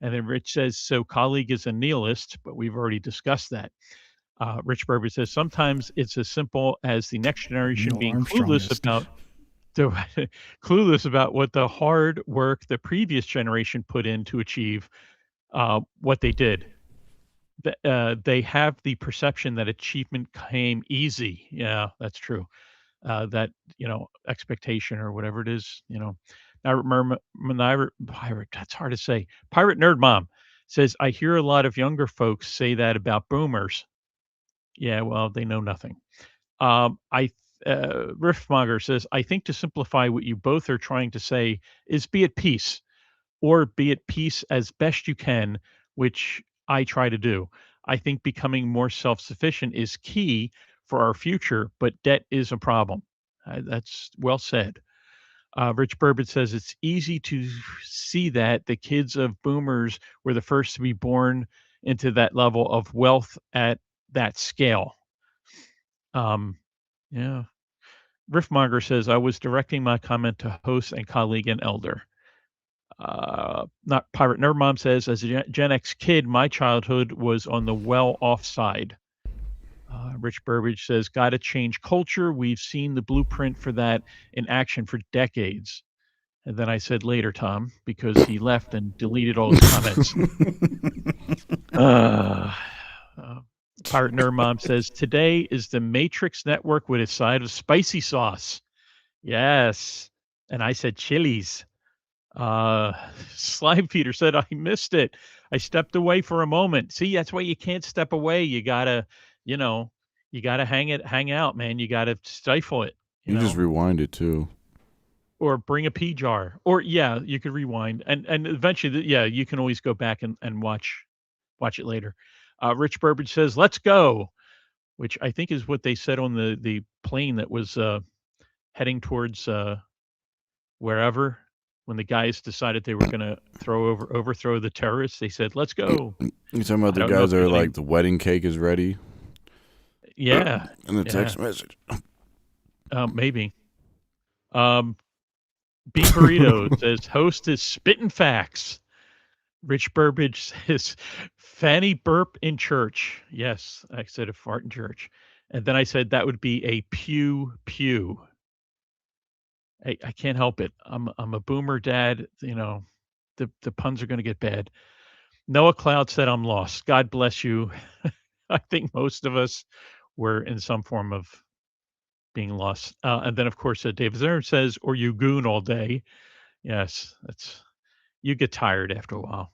And then Rich says, so colleague is a nihilist, but we've already discussed that. Rich Burbage says sometimes it's as simple as the next generation being clueless about what the hard work the previous generation put in to achieve what they did. They have the perception that achievement came easy. Yeah, that's true. That expectation or whatever it is. Pirate, that's hard to say. Pirate Nerd Mom says, I hear a lot of younger folks say that about boomers. Yeah, well, they know nothing. I Riftmonger says, I think to simplify what you both are trying to say is be at peace, or be at peace as best you can, which I try to do. I think becoming more self sufficient is key for our future, but debt is a problem. That's well said. Rich Burbage says it's easy to see that the kids of boomers were the first to be born into that level of wealth at that scale. Yeah. Riffmonger says I was directing my comment to host and colleague and elder. Not Pirate Nerd Mom says, as a Gen X kid, my childhood was on the well off side. Rich Burbage says, got to change culture. We've seen the blueprint for that in action for decades. And then I said later, Tom, because he left and deleted all his comments. Pirate Nerd Mom says, today is the Matrix Network with a side of spicy sauce. Yes. And I said chilies. Slime Peter said, I missed it. I stepped away for a moment. See, that's why you can't step away. You gotta, you know, you gotta hang out, man. You gotta stifle it, You just rewind it too. or bring a pea jar, or yeah, you could rewind and eventually, yeah, you can always go back and watch it later. Rich Burbage says, let's go, which I think is what they said on the plane that was heading towards wherever, when the guys decided they were going to overthrow the terrorists. They said, let's go. You talking about the guys that are like, the wedding cake is ready? Yeah. And the text message. Maybe. Bean Burrito says, host is spitting facts. Rich Burbage says, Fanny burp in church. Yes, I said a fart in church. And then I said that would be a pew pew. I can't help it. I'm a boomer dad. The puns are going to get bad. Noah Cloud said, I'm lost. God bless you. I think most of us were in some form of being lost. And then, of course, David Zern says, or you goon all day. Yes, you get tired after a while.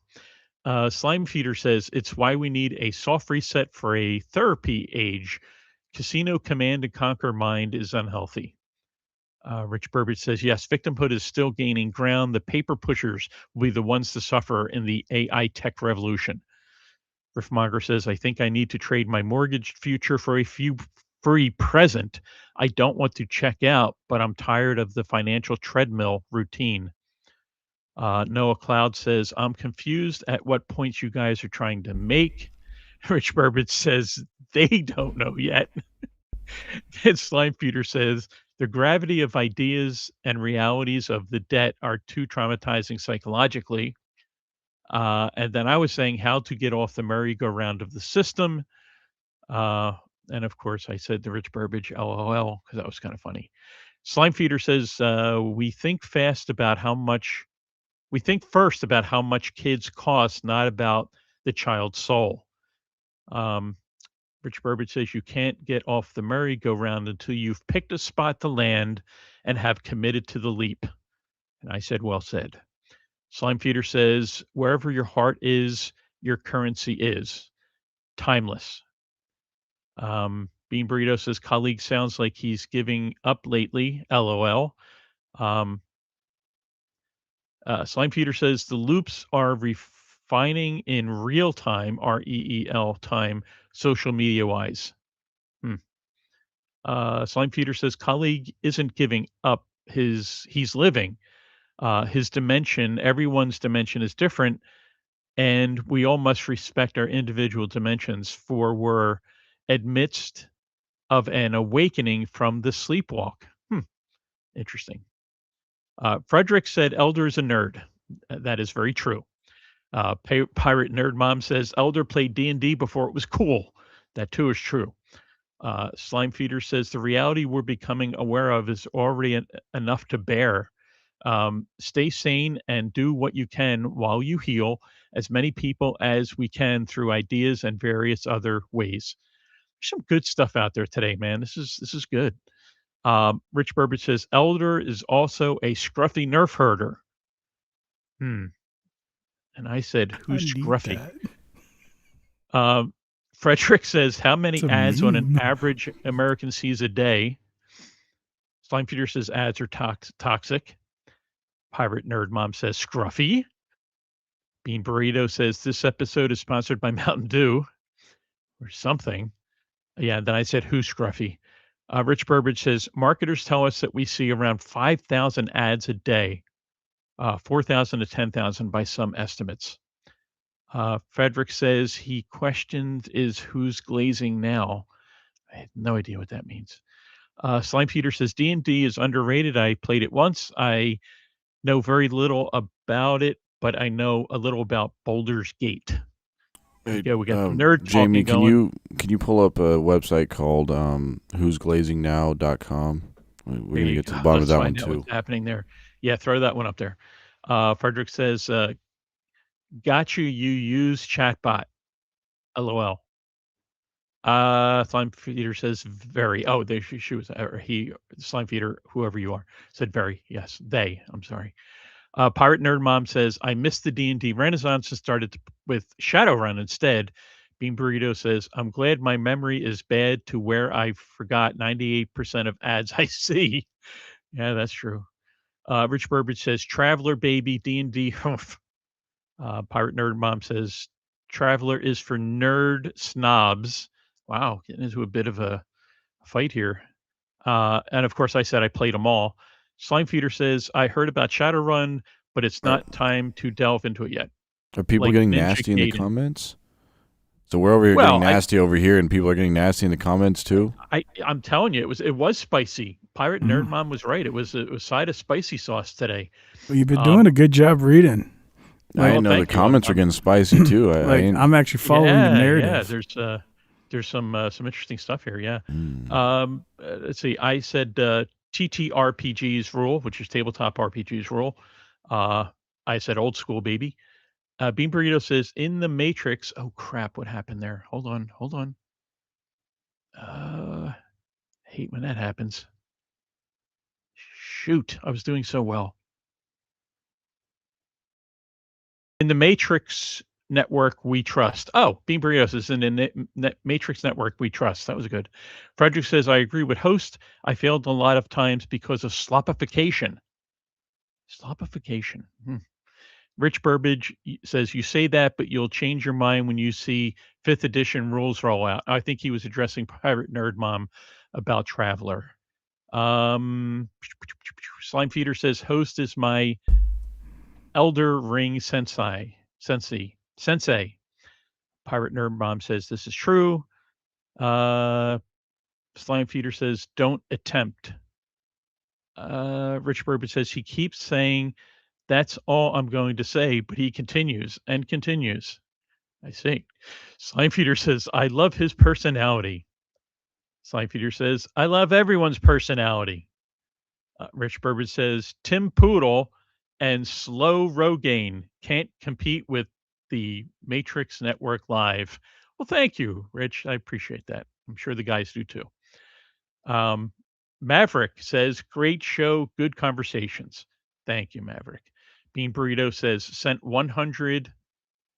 Slime Feeder says, it's why we need a soft reset for a therapy age. Casino command and conquer mind is unhealthy. Rich Burbage says, yes, victimhood is still gaining ground. The paper pushers will be the ones to suffer in the AI tech revolution. Riffmonger says, I think I need to trade my mortgaged future for a free present. I don't want to check out, but I'm tired of the financial treadmill routine. Noah Cloud says, I'm confused at what points you guys are trying to make. Rich Burbage says, they don't know yet. And Slime Peter says, the gravity of ideas and realities of the debt are too traumatizing psychologically. And then I was saying how to get off the merry-go-round of the system. And of course, I said to Rich Burbage, LOL, because that was kind of funny. Slime Feeder says, we think first about how much kids cost, not about the child's soul. Rich Burbage says you can't get off the merry-go-round until you've picked a spot to land and have committed to the leap. And I said, well said. Slime Feeder says, wherever your heart is, your currency is. Timeless. Bean Burrito says, colleague sounds like he's giving up lately. LOL. Slime Feeder says, the loops are refining in real time, REEL time, social media wise. Slime Feeder says, colleague isn't giving up he's living. His dimension, everyone's dimension is different, and we all must respect our individual dimensions, for we're amidst of an awakening from the sleepwalk. Interesting. Frederick said, elder is a nerd. That is very true. Pirate Nerd Mom says, elder played D&D before it was cool. That too is true. Slime Feeder says, the reality we're becoming aware of is already enough to bear. Stay sane and do what you can while you heal as many people as we can through ideas and various other ways. There's some good stuff out there today, man. This is good. Rich Burbage says Elder is also a scruffy nerf herder. And I said, who's I need scruffy? that. Frederick says, how many It's a ads on an meme. average American sees a day? Slime Feeder says ads are toxic. Pirate Nerd Mom says scruffy. Bean Burrito says this episode is sponsored by Mountain Dew or something. Yeah, then I said who's scruffy? Rich Burbage says marketers tell us that we see around 5,000 ads a day, 4,000 to 10,000 by some estimates. Frederick says he questioned is who's glazing now. I have no idea what that means. Slime Peter says D&D is underrated. I played it once. I know very little about it, but I know a little about Boulder's Gate. There you go. We got nerd Jamie, talking going. can you pull up a website called who'sglazingnow.com? We're gonna get to the bottom of that one too. What's happening there? Yeah, throw that one up there. Frederick says, "Got you. You use chatbot." LOL. Slime Feeder says very. Oh, she was, or he, Slime Feeder, whoever you are, said very. Yes, they. I'm sorry. Pirate Nerd Mom says I missed the D&D Renaissance and started with Shadowrun instead. Bean Burrito says I'm glad my memory is bad to where I forgot 98% of ads I see. Yeah, that's true. Rich Burbage says Traveler Baby D&D. Pirate Nerd Mom says Traveler is for nerd snobs. Wow, getting into a bit of a fight here. And of course, I said I played them all. Slime Feeder says I heard about Shadowrun, but it's not time to delve into it yet. Are people Like getting Ninja nasty in the Gaiden. comments? So we're over here getting nasty over here, and people are getting nasty in the comments too. I'm telling you, it was spicy. Pirate Nerd Mom was right. It was a side of spicy sauce today. Well, you've been doing a good job reading. I didn't know the comments are getting spicy too. I'm actually following the narrative. Yeah, there's some interesting stuff here. Yeah. Let's see. I said TTRPG's rule, which is tabletop RPG's rule. I said old school baby. Bean Burrito says in the Matrix. Oh crap! What happened there? Hold on. Hate when that happens. Shoot! I was doing so well. In the Matrix network, we trust. Oh, Bean Burrito says in the Matrix network, we trust. That was good. Frederick says, I agree with host. I failed a lot of times because of slopification. Slopification. Rich Burbage says, you say that, but you'll change your mind when you see 5th edition rules roll out. I think he was addressing Pirate Nerd Mom about Traveler. Slime Feeder says, host is my Elder Ring Sensei. Pirate Nerd Mom says this is true. Slime Feeder says don't attempt. Rich Burbage says he keeps saying that's all I'm going to say, but he continues and continues. I see. Slime Feeder says I love his personality. Slime Feeder says I love everyone's personality. Rich Burbage says Tim Poodle and Slow Rogaine can't compete with the Matrix Network Live. Well, thank you, Rich. I appreciate that. I'm sure the guys do too. Maverick says, great show, good conversations. Thank you, Maverick. Bean Burrito says, sent 100,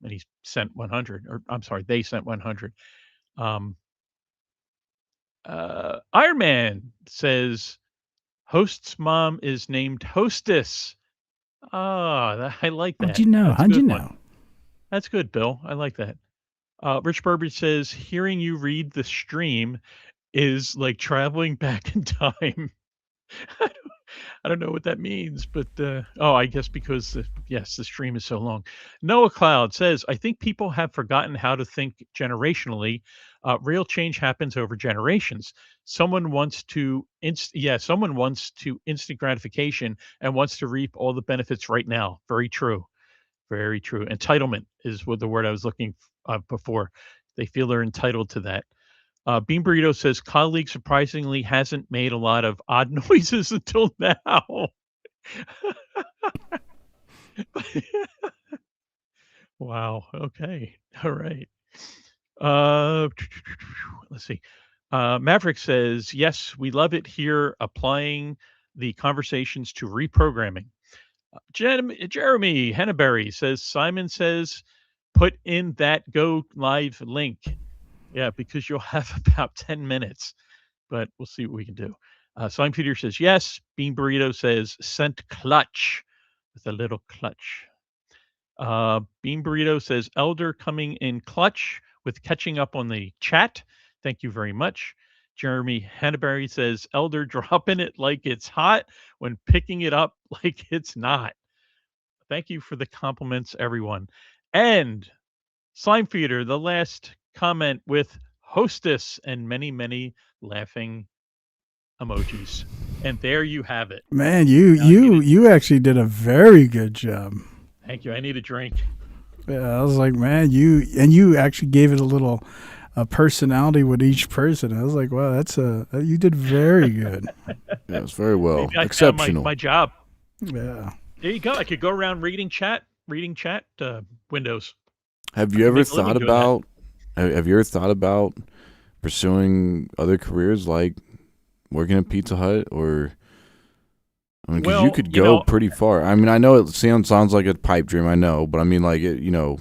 and he sent 100, or I'm sorry, they sent 100. Iron Man says, host's mom is named Hostess. I like that. How'd you know? That's How'd you know? That's good, Bill. I like that. Rich Burbage says, hearing you read the stream is like traveling back in time. I don't know what that means, but I guess because the stream is so long. Noah Cloud says, I think people have forgotten how to think generationally. Real change happens over generations. Someone wants to instant gratification and wants to reap all the benefits right now. Very true. Very true. Entitlement is what the word I was looking before. They feel they're entitled to that. Bean Burrito says, colleague surprisingly hasn't made a lot of odd noises until now. Wow. Okay. All right. Let's see. Maverick says, yes, we love it here, applying the conversations to reprogramming. Jeremy Henneberry says, Simon says, put in that go live link. Yeah, because you'll have about 10 minutes, but we'll see what we can do. Slime Peter says, yes. Bean Burrito says, sent clutch with a little clutch. Bean Burrito says, Elder coming in clutch with catching up on the chat. Thank you very much. Jeremy Henneberry says, Elder dropping it like it's hot when picking it up like it's not. Thank you for the compliments, everyone. And Slime Feeder, the last comment with hostess and many, many laughing emojis. And there you have it. Man, you actually did a very good job. Thank you. I need a drink. Yeah, I was like, man, you actually gave it a little personality with each person. I was like, wow, you did very good. Yeah, it's very well. Maybe I found Exceptional. my job. Yeah. There you go. I could go around reading chat windows. Have you ever Make a living thought doing that. about? Have you ever thought about pursuing other careers like working at Pizza Hut, or? I mean, because Well, you could you go know- pretty far. I mean, I know it sounds like a pipe dream. I know, but I mean, like it, you know.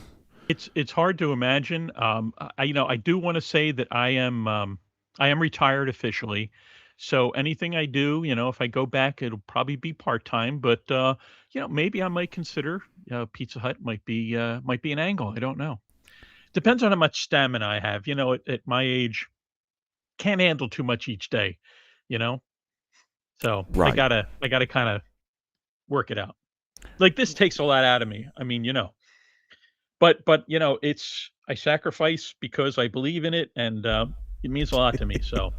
It's hard to imagine. I do want to say that I am retired officially. So anything I do, if I go back, it'll probably be part-time, but maybe I might consider Pizza Hut might be an angle. I don't know. Depends on how much stamina I have. At my age, can't handle too much each day, you know? So I Right. gotta kind of work it out. Like this takes a lot out of me. I mean, but it's I sacrifice because I believe in it, and it means a lot to me. So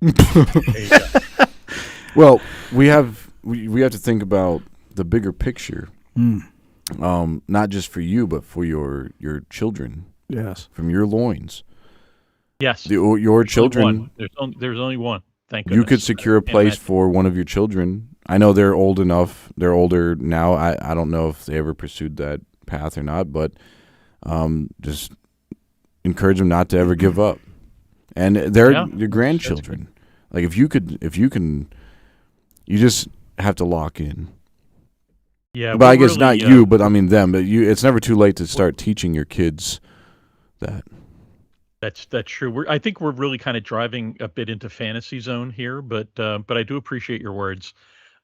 there you go. Well, we have to think about the bigger picture, not just for you, but for your children Yes. from your loins. Yes, Your there's only children. one. There's only one. Thank goodness. You could secure a place for one of your children. I know they're old enough. They're older now. I don't know if they ever pursued that path or not, but just encourage them not to ever give up. And they're your grandchildren. Like if you can, you just have to lock in. Yeah, But I guess not you, but I mean them. But it's never too late to start teaching your kids that. That's true. I think we're really kind of driving a bit into fantasy zone here, but I do appreciate your words.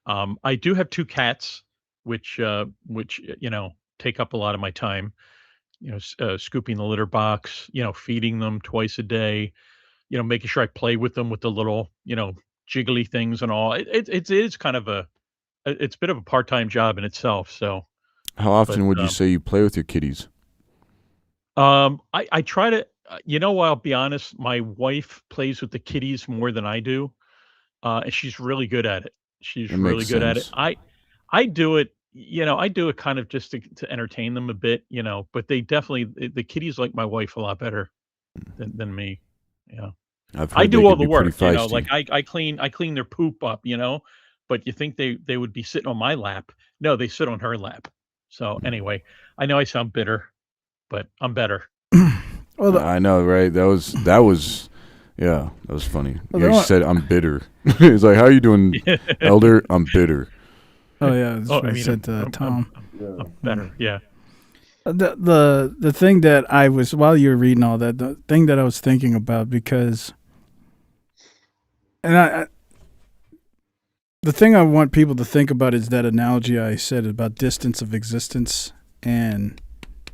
I do have 2 cats, which take up a lot of my time. Scooping the litter box, feeding them twice a day, making sure I play with them with the little, jiggly things and all. It is kind of it's a bit of a part-time job in itself. So, How often would you say you play with your kitties? I try to, I'll be honest, my wife plays with the kitties more than I do. And she's really good at it. She's That really makes good at it. sense. I do it, I do it kind of just to entertain them a bit, but they definitely, the kitties like my wife a lot better than me. Yeah. I've heard I they do all can the be pretty work, feisty. like I clean their poop up, but you think they would be sitting on my lap. No, they sit on her lap. So anyway, I know I sound bitter, but I'm better. Well, I know, right? That was yeah, that was funny. Well, Yeah, the he one- said, "I'm bitter." He's like, "How you doing, Elder? I'm bitter." oh yeah, that's what I mean, said to Tom. I'm better. Yeah. The thing that I was, while you were reading all that, the thing that I was thinking about, because, and the thing I want people to think about is that analogy I said about distance of existence and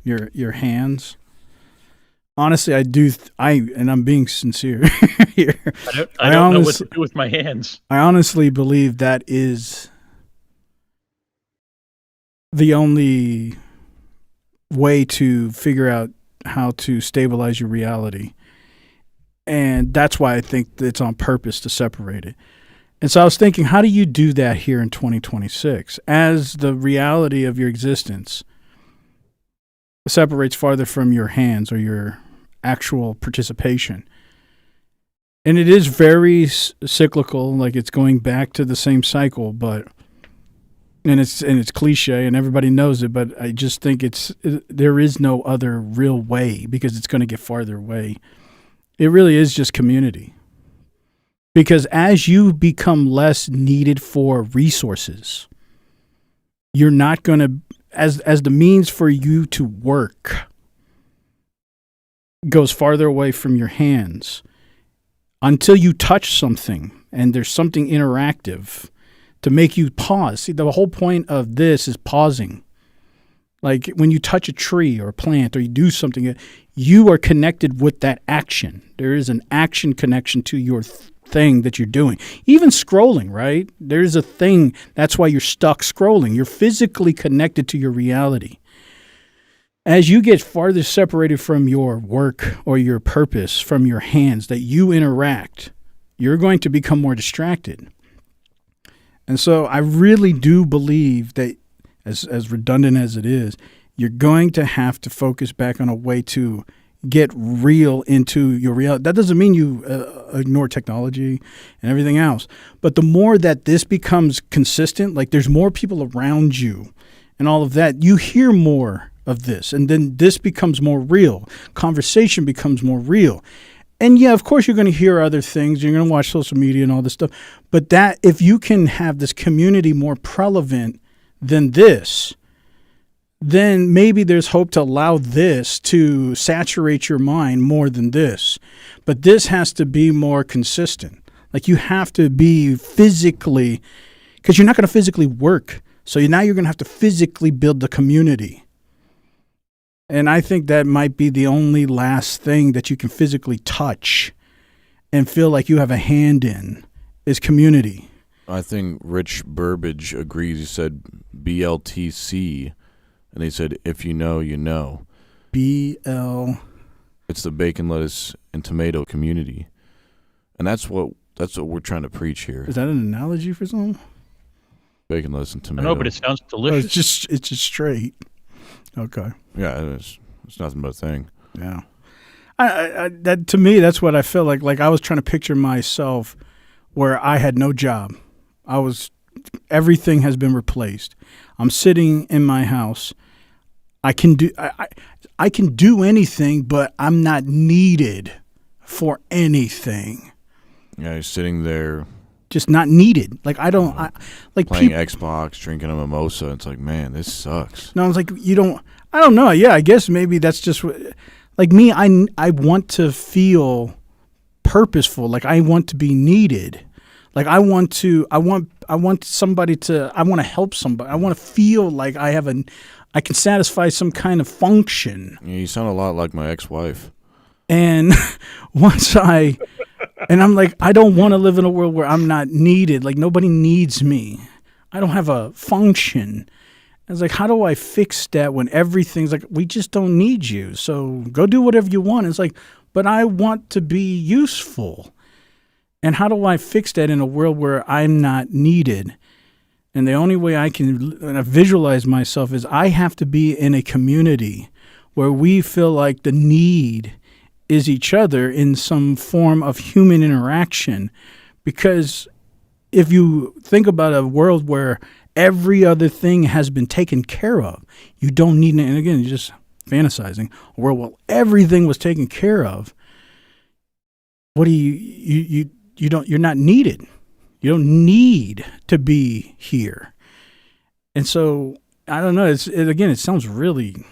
your hands. Honestly, and I'm being sincere here. I don't know what to do with my hands. I honestly believe that is the only way to figure out how to stabilize your reality. And that's why I think it's on purpose to separate it. And so I was thinking, how do you do that here in 2026 as the reality of your existence separates farther from your hands or your actual participation? And it is very cyclical, like it's going back to the same cycle, but and it's cliche and everybody knows it, but I just think there is no other real way, because it's going to get farther away. It really is just community. Because as you become less needed for resources, you're not going to, as the means for you to work goes farther away from your hands, until you touch something and there's something interactive to make you pause. See, the whole point of this is pausing. Like when you touch a tree or a plant or you do something, you are connected with that action. There is an action connection to your thing that you're doing. Even scrolling, right? There's a thing. That's why you're stuck scrolling. You're physically connected to your reality. As you get farther separated from your work or your purpose, from your hands, that you interact, you're going to become more distracted. And so I really do believe that, as redundant as it is, you're going to have to focus back on a way to get real into your reality. That doesn't mean you ignore technology and everything else. But the more that this becomes consistent, like there's more people around you and all of that, you hear more of this. And then this becomes more real. Conversation becomes more real. And yeah, of course, you're going to hear other things. You're going to watch social media and all this stuff. But that, if you can have this community more prevalent than this, then maybe there's hope to allow this to saturate your mind more than this. But this has to be more consistent. Like you have to be physically, because you're not going to physically work. So now you're going to have to physically build the community. And I think that might be the only last thing that you can physically touch and feel like you have a hand in is community. I think Rich Burbage agrees. He said BLTC, and he said, if you know, you know. BL. It's the bacon, lettuce, and tomato community. And that's what we're trying to preach here. Is that an analogy for something? Bacon, lettuce, and tomato. No, but it sounds delicious. It's just straight. Okay. Yeah, it's nothing but a thing. Yeah. That to me, that's what I felt like. Like I was trying to picture myself where I had no job. Everything has been replaced. I'm sitting in my house. I can do anything, but I'm not needed for anything. Yeah, you're sitting there. Just not needed. Like I don't like playing Xbox, drinking a mimosa. It's like, man, this sucks. No, I was like, I don't know. Yeah, I guess maybe that's just like me. I want to feel purposeful. Like I want to be needed. Like I want somebody to. I want to help somebody. I want to feel like I can satisfy some kind of function. Yeah, you sound a lot like my ex-wife. And and I'm like, I don't want to live in a world where I'm not needed. Like nobody needs me. I don't have a function. I was like, how do I fix that when everything's like, we just don't need you. So go do whatever you want. It's like, but I want to be useful. And how do I fix that in a world where I'm not needed? And the only way I can visualize myself is I have to be in a community where we feel like the need is each other in some form of human interaction. Because if you think about a world where every other thing has been taken care of, you don't need, and again, you're just fantasizing, a world where everything was taken care of, what do you're not needed. You don't need to be here. And so, I don't know, it sounds really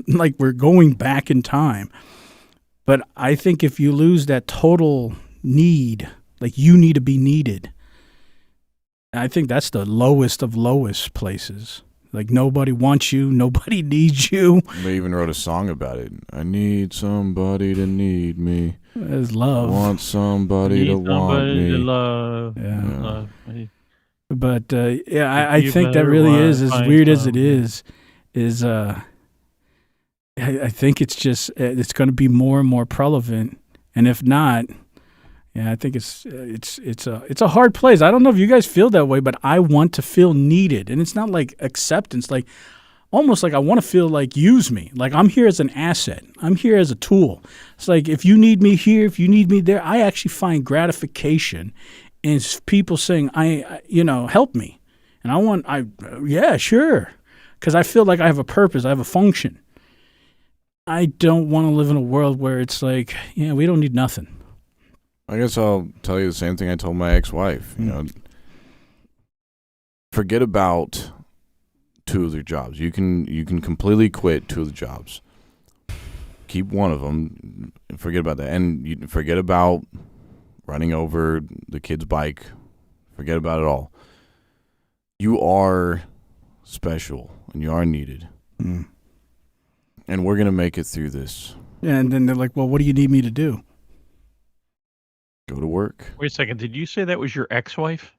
like we're going back in time. But I think if you lose that total need, like you need to be needed, I think that's the lowest of lowest places. Like nobody wants you, nobody needs you. They even wrote a song about it. I need somebody to need me. There's love. I want somebody to want me. To love. Yeah. Love. But I think that really is, as weird as it is I think it's just it's going to be more and more prevalent, and if not, yeah, I think it's a hard place. I don't know if you guys feel that way, but I want to feel needed, and it's not like acceptance, like almost like I want to feel like use me, like I'm here as an asset, I'm here as a tool. It's like if you need me here, if you need me there, I actually find gratification in people saying help me, and yeah, sure, because I feel like I have a purpose, I have a function. I don't want to live in a world where it's like, yeah, we don't need nothing. I guess I'll tell you the same thing I told my ex-wife. You know, forget about 2 of their jobs. You can completely quit 2 of the jobs. Keep one of them. Forget about that, and you forget about running over the kid's bike. Forget about it all. You are special, and you are needed, and we're gonna make it through this. Yeah, and then they're like, well, what do you need me to do? Go to work. Wait a second. Did you say that was your ex-wife?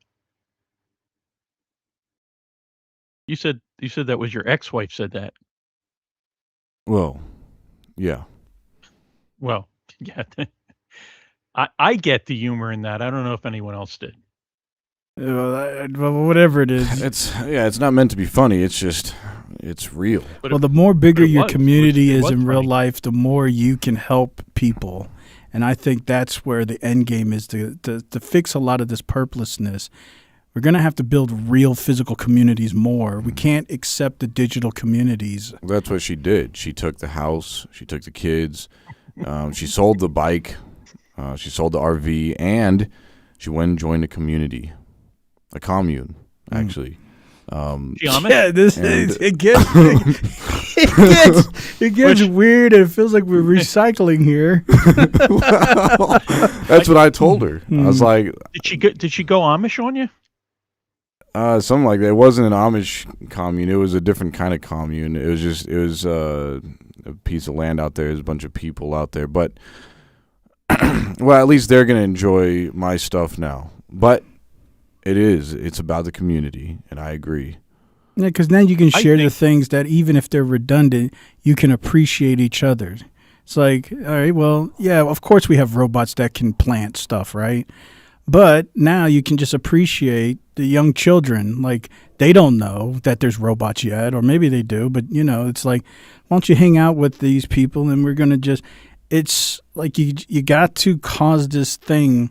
You said that was your ex-wife said that. Well, yeah. Well, yeah. I get the humor in that. I don't know if anyone else did. Well, whatever it is. It's not meant to be funny. It's just, it's real. Well, the more bigger your community It is was in real funny. life, the more you can help people. And I think that's where the end game is to fix a lot of this purposelessness. We're going to have to build real physical communities more. We can't accept the digital communities. That's what she did. She took the house. She took the kids. She sold the bike. She sold the RV. And she went and joined a community. A commune, actually. Yeah, it gets weird, and it feels like we're recycling here. Well, that's what I told her. I was like, Did she go Amish on you? something like that. It wasn't an Amish commune. It was a different kind of commune. It was a piece of land out there. There's a bunch of people out there, but well, at least they're gonna enjoy my stuff now. But it's about the community, and I agree. Yeah, because then you can share the things that even if they're redundant, you can appreciate each other. It's like, all right, well, yeah, of course we have robots that can plant stuff, right? But now you can just appreciate the young children. Like, they don't know that there's robots yet, or maybe they do, but, it's like, why don't you hang out with these people, and we're going to just – it's like you got to cause this thing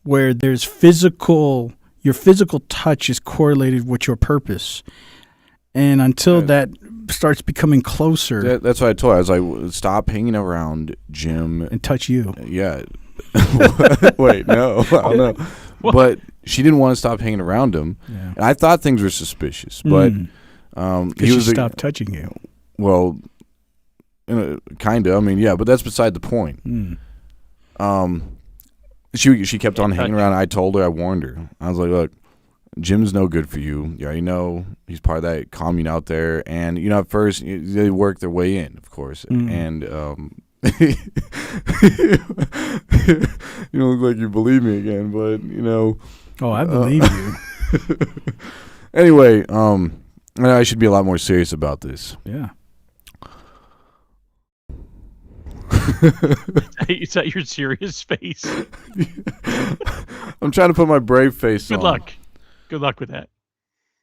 where there's physical – your physical touch is correlated with your purpose. And until that starts becoming closer. That's what I told her. I was like, stop hanging around Jim. And touch you. Yeah. Wait, no. I don't know. But she didn't want to stop hanging around him. Yeah. And I thought things were suspicious. But he stopped touching you. Well, kind of. I mean, yeah, but that's beside the point. She kept on hanging around. I told her, I warned her. I was like, look, Jim's no good for you. You already know he's part of that commune out there. And, at first, they work their way in, of course. And you don't look like you believe me again, but, Oh, I believe you. Anyway, I should be a lot more serious about this. Yeah. Is that your serious face? I'm trying to put my brave face on. Good luck with that.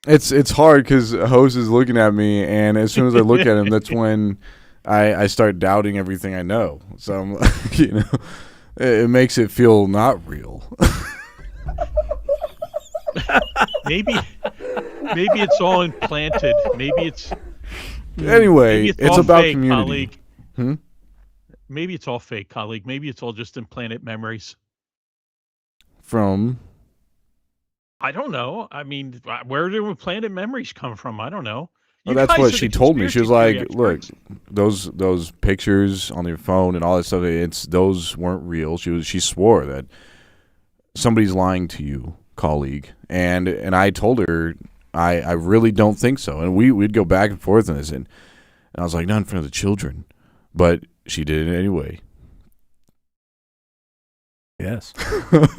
It's hard because host is looking at me, and as soon as I look at him, that's when I start doubting everything I know. So I'm, it makes it feel not real. Maybe it's all implanted. Maybe it's it's all about fake, community. Colleague. Maybe it's all fake, colleague. Maybe it's all just implanted memories. From? I don't know. I mean, where do implanted memories come from? I don't know. Well, that's what she told me. She was like, "Look, those pictures on your phone and all that stuff. Those weren't real." She swore that somebody's lying to you, colleague. And I told her I really don't think so. And we'd go back and forth on this, and I was like, not in front of the children, but she did it anyway. Yes.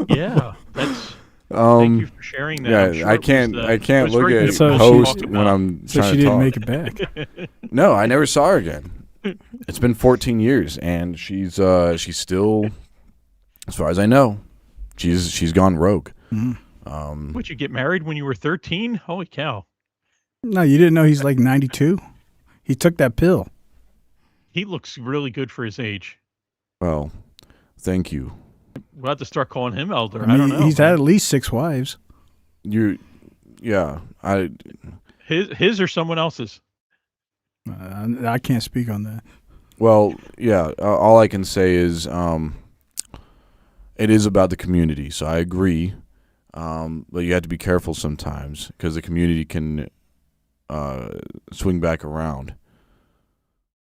Yeah, that's. Thank you for sharing that. Yeah, sure I can't look at So host when I'm so trying she to didn't talk. make it back. No, I never saw her again. It's been 14 years, and she's still, as far as I know, she's gone rogue. Would you get married when you were 13? Holy cow! No, you didn't know he's like 92. He took that pill. He looks really good for his age. Well, thank you. We'll have to start calling him elder. I don't know. He's had at least 6 wives. His or someone else's. I can't speak on that. Well, yeah. All I can say is it is about the community. So I agree, but you have to be careful sometimes because the community can swing back around.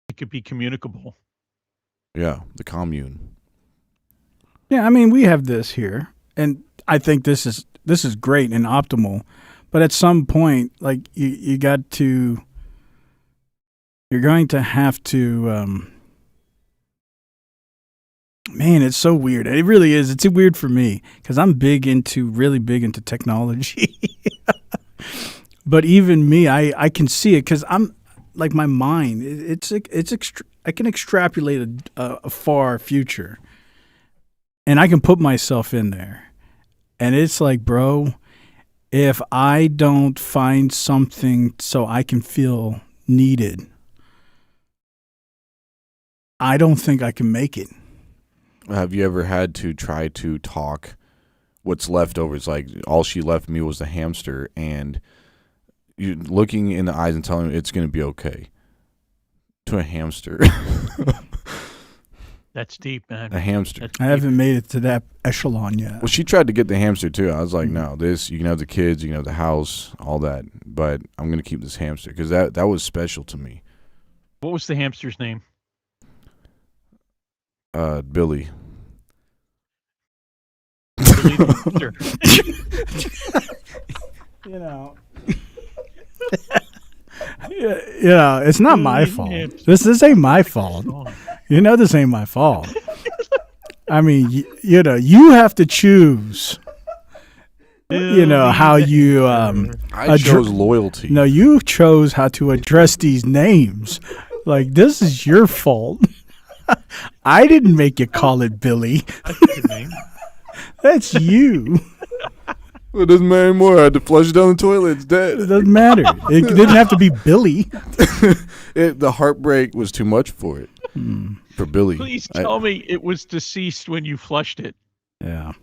It could be communicable. Yeah, the commune. Yeah, I mean, we have this here, and I think this is great and optimal. But at some point, like you got to, you're going to have to. Man, it's so weird. It really is. It's weird for me because I'm really big into technology. But even me, I can see it because I'm like my mind. I can extrapolate a far future, and I can put myself in there, and it's like, bro, if I don't find something so I can feel needed, I don't think I can make it. Have you ever had to try to talk what's left over? It's like all she left me was the hamster, and you looking in the eyes and telling me it's going to be okay to a hamster. That's deep, man. A hamster. I haven't made it to that echelon yet. Well, she tried to get the hamster too. I was like, no, you can have the kids, you can have the house, all that, but I'm going to keep this hamster because that was special to me. What was the hamster's name? Billy. Billy the hamster. You know. Yeah, it's not my fault. This ain't my fault. You know, this ain't my fault. I mean, you have to choose. You know how you. I chose loyalty. No, you chose how to address these names. Like, this is your fault. I didn't make you call it Billy. That's a good name. That's you. It doesn't matter anymore. I had to flush it down the toilet. It's dead. It doesn't matter. It didn't have to be Billy. The heartbreak was too much for it. For Billy. Please tell me it was deceased when you flushed it. Yeah.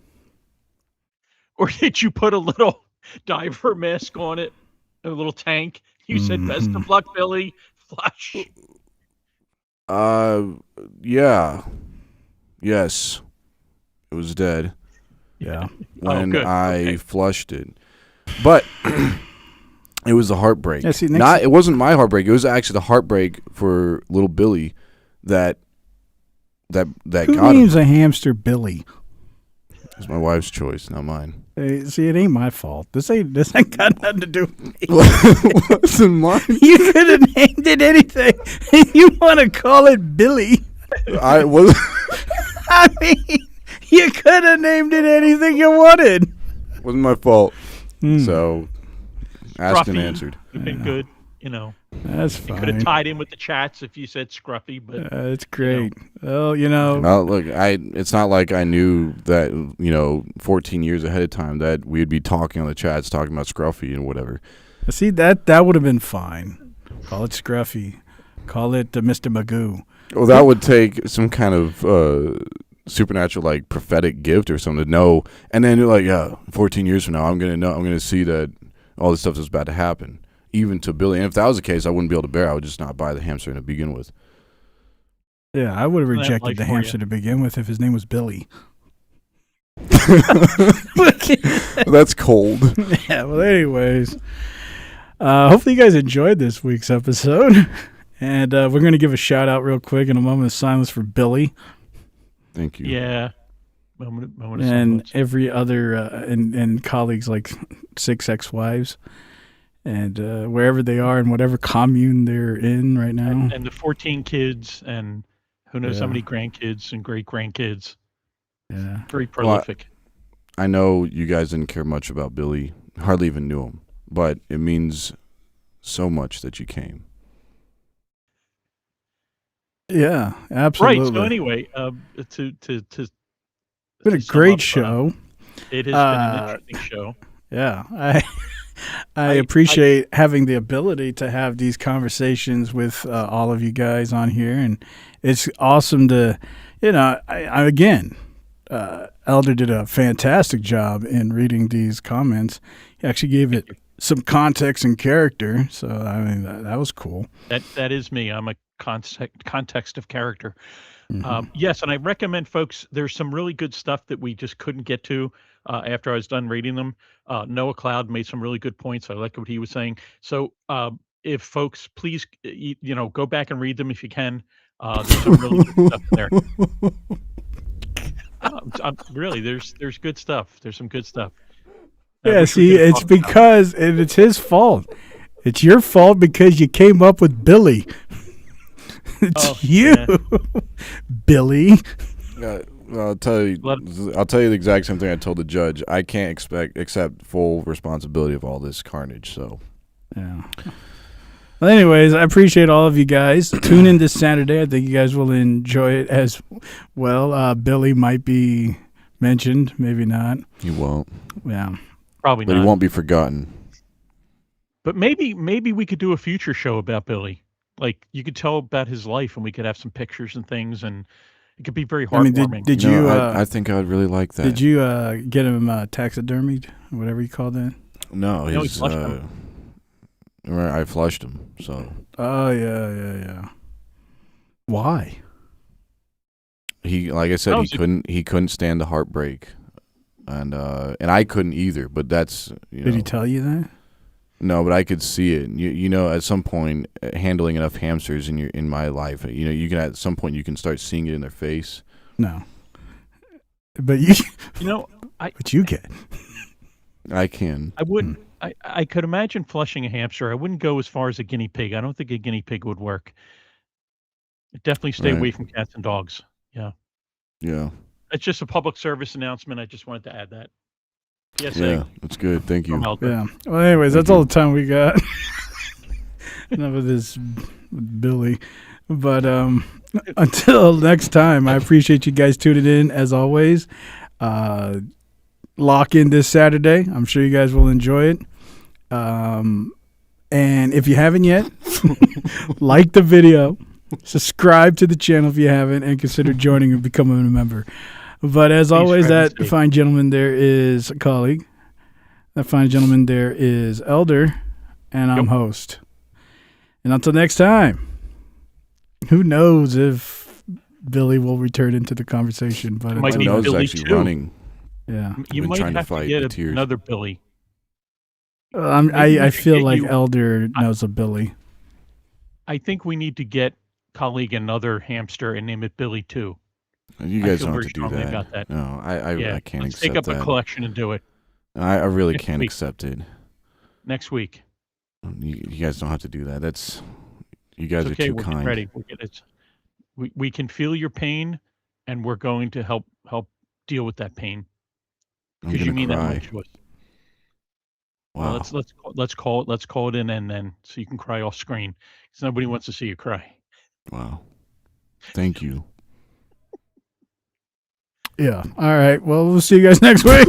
Or did you put a little diver mask on it? A little tank? You said, best of luck, Billy. Flush. Yeah. Yes. It was dead. Yeah. When I flushed it. But it was a heartbreak. Yeah, see, it wasn't my heartbreak. It was actually the heartbreak for little Billy that Who got names him. a hamster Billy? It's my wife's choice, not mine. Hey, see, it ain't my fault. This ain't got nothing to do with me. It wasn't mine. You could have named it anything. You want to call it Billy? I was. I mean, you could have named it anything you wanted. Wasn't my fault. So, asked and Scruffy answered. would have been good, you know. That's You could fine. have tied in with the chats if you said Scruffy, but That's great. Well, you know. Well, look, it's not like I knew that, 14 years ahead of time that we'd be talking on the chats, talking about Scruffy and whatever. See, that would have been fine. Call it Scruffy. Call it Mr. Magoo. Well, that would take some kind of supernatural, like, prophetic gift or something to know. And then you're like, 14 years from now, I'm going to know. I'm going to see that all this stuff is about to happen, even to Billy. And if that was the case, I wouldn't be able to bear it. I would just not buy the hamster to begin with. Yeah, I would have That rejected life the for hamster you. to begin with if his name was Billy. That's cold. Yeah, well, anyways. Hopefully you guys enjoyed this week's episode. And we're going to give a shout out real quick in a moment of silence for Billy. Thank you. yeah. Moment of And silence. every other and colleagues like 6 ex-wives and wherever they are and whatever commune they're in right now. And the 14 kids and who knows how Yeah. many grandkids and great-grandkids. Yeah. Very prolific. I know you guys didn't care much about Billy, hardly even knew him, but it means so much that you came. Yeah, absolutely. Right. So anyway, to been a sum great up, show. It has been an interesting show. Yeah, I appreciate having the ability to have these conversations with all of you guys on here, and it's awesome to, I again, Elder did a fantastic job in reading these comments. He actually gave it some context and character, so I mean that was cool. That is me. I'm a context of character. Mhm. Yes, and I recommend folks. There's some really good stuff that we just couldn't get to after I was done reading them. Noah Cloud made some really good points. I like what he was saying. So if folks, please, go back and read them if you can. There's some really good stuff in there. Really, there's good stuff. There's some good stuff. I Yeah, wish we see, could have it's talked about it. because and it's his fault. It's your fault because you came up with Billy. It's Oh, you, yeah. Billy. I'll tell you. Let- I'll tell you the exact same thing I told the judge. I can't accept full responsibility of all this carnage. So, Yeah. Well, anyways, I appreciate all of you guys. Tune in this Saturday. I think you guys will enjoy it as well. Billy might be mentioned, maybe not. he won't. Yeah. Probably But not. he won't be forgotten. But maybe we could do a future show about Billy. Like you could tell about his life, and we could have some pictures and things, and it could be very I mean, heartwarming. did You know, you? I think I would really like that. Did you get him taxidermied, whatever you call that? No, No, he his. flushed him. I flushed him. So Oh yeah. Why? he, like I said, Oh, he so- couldn't stand the heartbreak, and I couldn't either. But that's Did he tell you that? No, but I could see it. You know, at some point, handling enough hamsters in my life, you can at some point you can start seeing it in their face. No. But you. But you can. I can. I wouldn't. I could imagine flushing a hamster. I wouldn't go as far as a guinea pig. I don't think a guinea pig would work. Definitely stay Right. away from cats and dogs. Yeah, Yeah. it's just a public service announcement. I just wanted to add that. Yes, Yeah. That's good. Thank you. Yeah. Well, anyways, that's all the time we got. Enough of this Billy. But until next time, I appreciate you guys tuning in as always. Lock in this Saturday. I'm sure you guys will enjoy it. And if you haven't yet, like the video, subscribe to the channel if you haven't, and consider joining and becoming a member. But as always, that fine gentleman there is a colleague. That fine gentleman there is Elder, and I'm host. And until next time, who knows if Billy will return into the conversation? But Might My be nose is Billy actually too. running. yeah, You been might trying to have to fight get the tears. another Billy. I we should feel get like you- Elder knows a Billy. I think we need to get colleague another hamster and name it Billy too. You I guys feel don't have very to do strongly that. about that. No, I can't let's accept take up that. a collection and do it I really next can't week. accept it. Next week. You guys don't have to do that. That's you guys It's are okay. too We're getting kind. ready. We can feel your pain, and we're going to help deal with that pain I'm because you gonna mean that cry. much to us. Wow. Well, let's call it an end then, so you can cry off screen because nobody wants to see you cry. Wow. Thank you. Yeah. All right. Well, we'll see you guys next week.